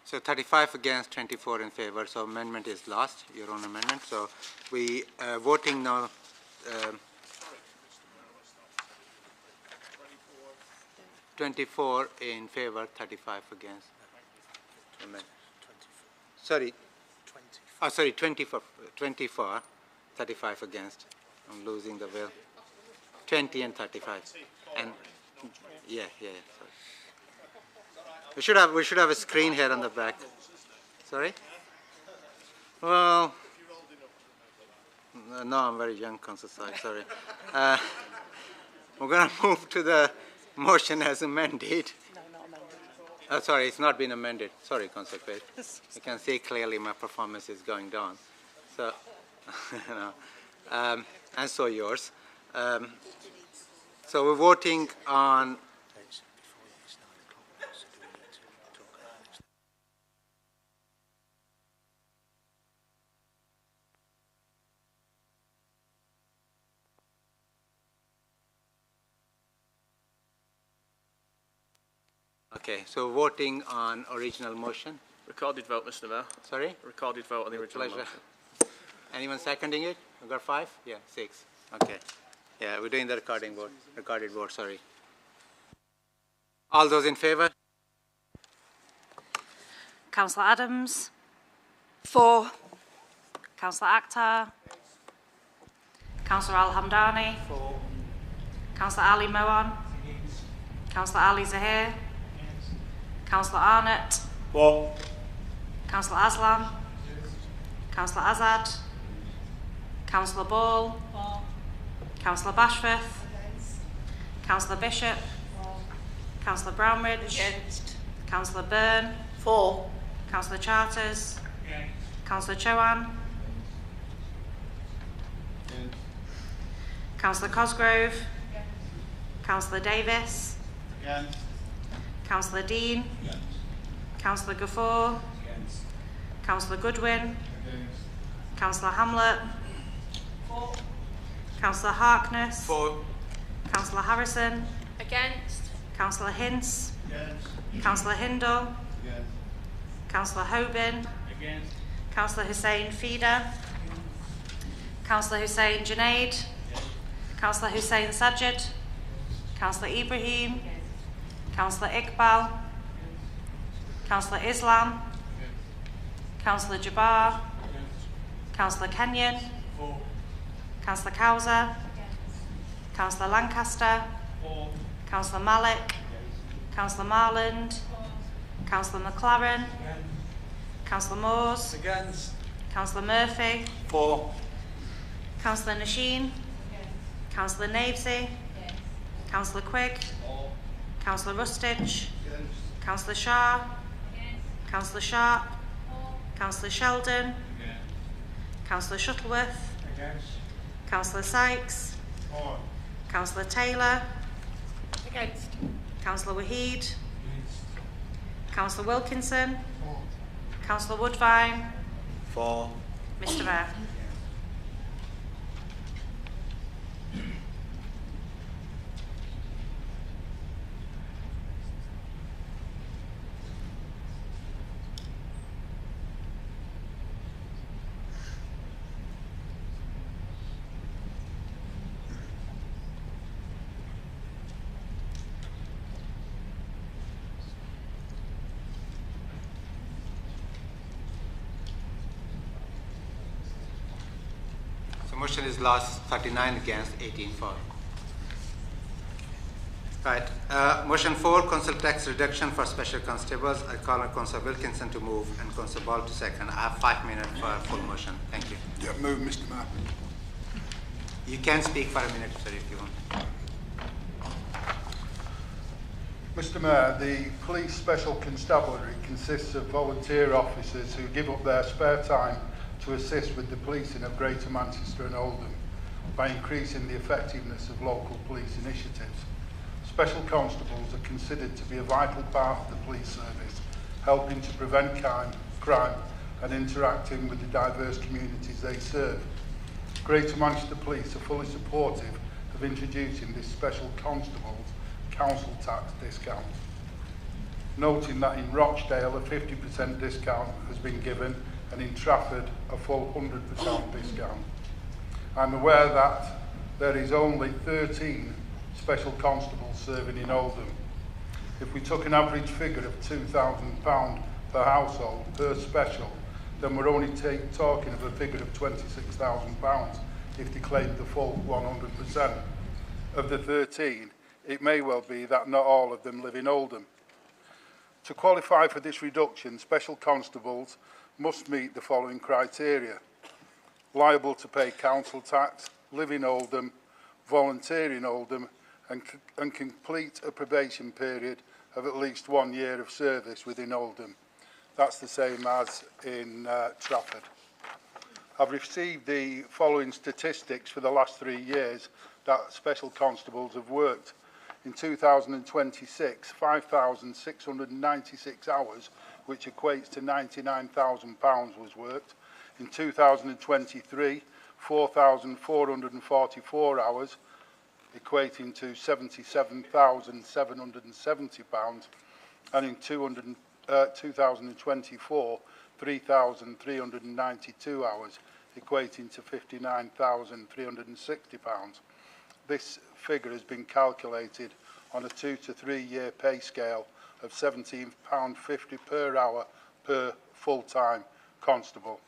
So 35 against, 24 in favor. So amendment is lost, your own amendment. So we voting now. 24 in favor, 35 against. Sorry. Oh, sorry, 24, 35 against. I'm losing the will. 20 and 35. And yeah, sorry. We should have a screen here on the back. Sorry? Well, no, I'm very young, Councillor Sykes, sorry. We're going to move to the motion as amended. Oh, sorry, it's not been amended. Sorry, Councillor Quaid. You can see clearly my performance is going down. So, and so yours. So we're voting on. Okay, so voting on original motion. Recorded vote, Mr Mayor. Sorry? Recorded vote on the original motion. Anyone seconding it? We got 5? Yeah, 6. Okay. Yeah, we're doing the recorded vote, sorry. All those in favour? Councillor Adams. For. Councillor Akhtar. Councillor Al-Hamdani. For. Councillor Ali Moan. Councillor Ali Zahir. Councillor Arnott. For. Councillor Aslam. Councillor Azad. Councillor Ball. Councillor Bashforth. Councillor Bishop. Councillor Brownridge. Councillor Byrne. For. Councillor Charters. Councillor Chowan. Councillor Cosgrove. Councillor Davis. Against. Councillor Dean. Councillor Gaffor. Councillor Goodwin. Councillor Hamlet. Councillor Harkness. For. Councillor Harrison. Against. Councillor Hince. Against. Councillor Hindle. Against. Councillor Hoban. Against. Councillor Hussain Feeder. Councillor Hussain Junaid. Councillor Hussain Sajid. Councillor Ibrahim. Councillor Iqbal. Councillor Islam. Councillor Jabbar. Councillor Kenyon. Councillor Cowser. Councillor Lancaster. Councillor Malik. Councillor Marland. Councillor McLaren. Councillor Moores. Against. Councillor Murphy. For. Councillor Nasheen. Councillor Navesey. Councillor Quigg. Councillor Rustich. Councillor Shah. Councillor Sharp. Councillor Sheldon. Councillor Shuttleworth. Councillor Sykes. Councillor Taylor. Against. Councillor Waheed. Councillor Wilkinson. Councillor Woodvine. For. Mr Mayor. The motion is lost, 39 against, 18 for. Right. Motion 4, council tax reduction for special constables. I call on Councillor Wilkinson to move and Councillor Ball to second. I have 5 minutes for a full motion. Thank you. Yeah, move, Mr. Mayor. You can speak for a minute, sir, if you want. Mr. Mayor, the police special constabulary consists of volunteer officers who give up their spare time to assist with the policing of Greater Manchester and Oldham by increasing the effectiveness of local police initiatives. Special constables are considered to be a vital part of the police service, helping to prevent crime and interacting with the diverse communities they serve. Greater Manchester Police are fully supportive of introducing this special constable's council tax discount, noting that in Rochdale a 50% discount has been given and in Trafford a full 100% discount. I'm aware that there is only 13 special constables serving in Oldham. If we took an average figure of £2,000 per household per special, then we're only talking of a figure of £26,000 if they claimed the full 100%. Of the 13, it may well be that not all of them live in Oldham. To qualify for this reduction, special constables must meet the following criteria: liable to pay council tax, live in Oldham, volunteer in Oldham, and complete a probation period of at least 1 year of service within Oldham. That's the same as in Trafford. I've received the following statistics for the last 3 years that special constables have worked. In 2026, 5,696 hours, which equates to £99,000 was worked. In 2023, 4,444 hours, equating to £77,770, and in 2024, 3,392 hours, equating to £59,360. This figure has been calculated on a 2 to 3 year pay scale of £17.50 per hour per full-time constable.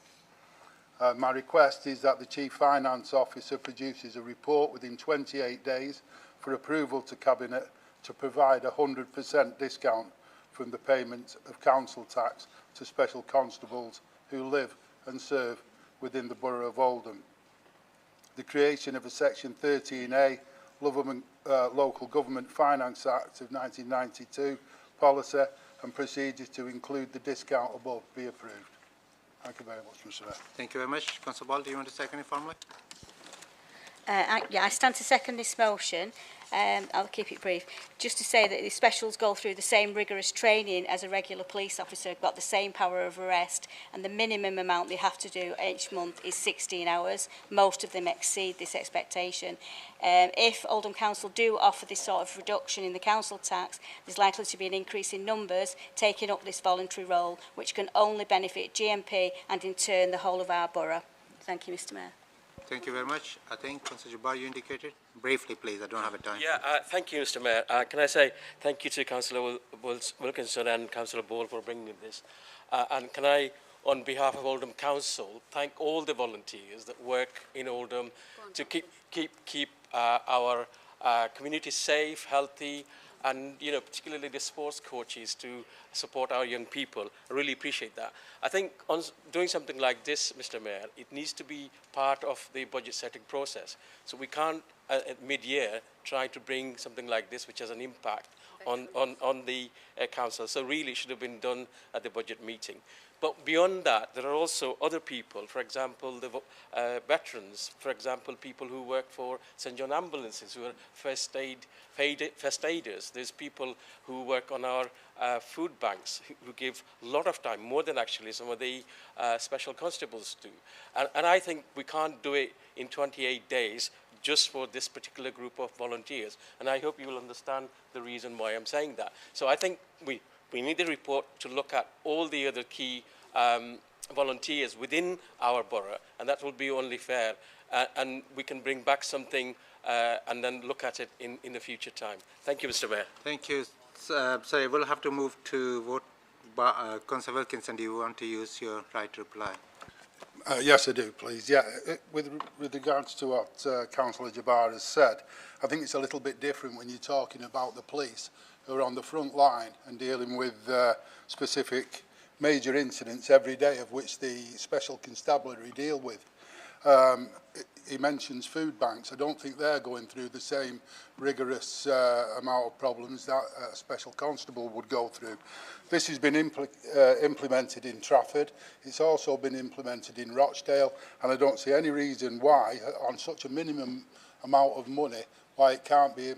My request is that the Chief Finance Officer produces a report within 28 days for approval to Cabinet to provide a 100% discount from the payment of council tax to special constables who live and serve within the Borough of Oldham. The creation of a Section 13A Local Government Finance Act of 1992 policy and procedures to include the discount above be approved. Thank you very much, Mr. Mayor. Thank you very much. Councillor Ball, do you want to second it formally? Yeah, I stand to second this motion. I'll keep it brief. Just to say that the specials go through the same rigorous training as a regular police officer, got the same power of arrest, and the minimum amount they have to do each month is 16 hours. Most of them exceed this expectation. If Oldham Council do offer this sort of reduction in the council tax, there's likely to be an increase in numbers taking up this voluntary role, which can only benefit GMP and in turn the whole of our borough. Thank you, Mr. Mayor. Thank you very much. I think, Councillor Jabbar, you indicated. Briefly, please. I don't have a time. Yeah, thank you, Mr. Mayor. Can I say thank you to Councillor Wilkinson and Councillor Ball for bringing this. And can I, on behalf of Oldham Council, thank all the volunteers that work in Oldham to keep our community safe, healthy, and particularly the sports coaches to support our young people. I really appreciate that. I think on doing something like this, Mr. Mayor, it needs to be part of the budget setting process. So we can't at mid-year try to bring something like this which has an impact on the council. So really it should have been done at the budget meeting. But beyond that, there are also other people, for example, the veterans, for example, people who work for St. John Ambulances, who are first aiders. There's people who work on our food banks, who give a lot of time, more than actually some of the special constables do. And I think we can't do it in 28 days just for this particular group of volunteers. And I hope you will understand the reason why I'm saying that. So I think we need the report to look at all the other key volunteers within our borough, and that will be only fair. And we can bring back something and then look at it in the future time. Thank you, Mr. Mayor. Thank you. Sorry, we'll have to move to vote. Councillor Wilkinson, do you want to use your right to reply? Yes, I do, please. Yeah, with regards to what Councillor Jabbar has said, I think it's a little bit different when you're talking about the police who are on the front line and dealing with specific major incidents every day, of which the Special Constabulary deal with. He mentions food banks. I don't think they're going through the same rigorous amount of problems that a Special Constable would go through. This has been implemented in Trafford. It's also been implemented in Rochdale, and I don't see any reason why, on such a minimum amount of money, why it can't be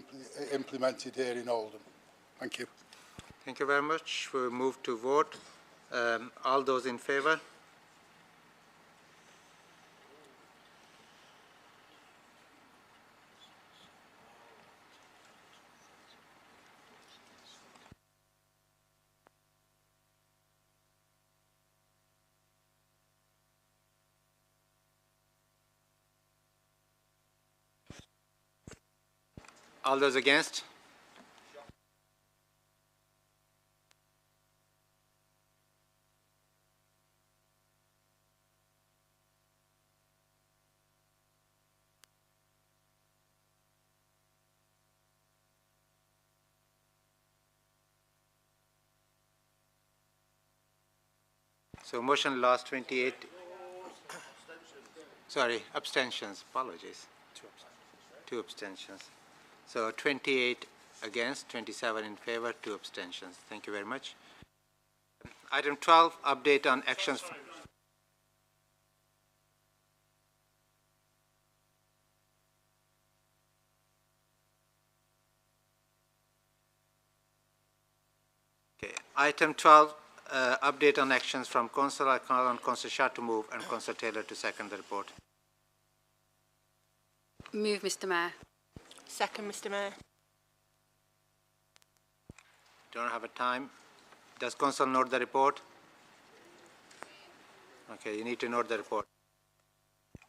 implemented here in Oldham. Thank you. Thank you very much. We'll move to vote. All those in favour? All those against? So motion lost 28. Sorry, abstentions. Apologies. Two abstentions. So 28 against, 27 in favor, 2 abstentions. Thank you very much. Item 12, update on actions. Okay. Item 12, update on actions from Council. I call on Councillor Shah to move and Councillor Taylor to second the report. Move, Mr. Mayor. Second, Mr. Mayor. Don't have a time. Does Council note the report? Okay, you need to note the report.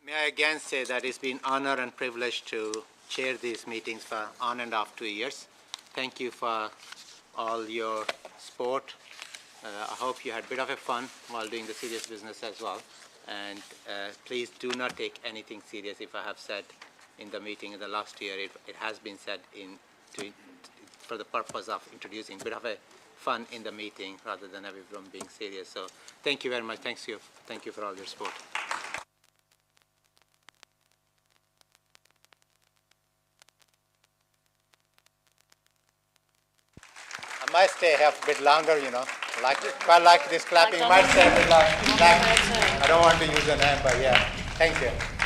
May I again say that it's been an honor and privilege to chair these meetings for on and off 2 years. Thank you for all your support. I hope you had a bit of a fun while doing the serious business as well. And please do not take anything serious if I have said in the meeting in the last year. It has been said for the purpose of introducing a bit of a fun in the meeting rather than everyone being serious. So thank you very much. Thank you for all your support. I might stay a bit longer, you know. Quite like this clapping. Might stay a bit longer. I don't want to use a name, but yeah. Thank you.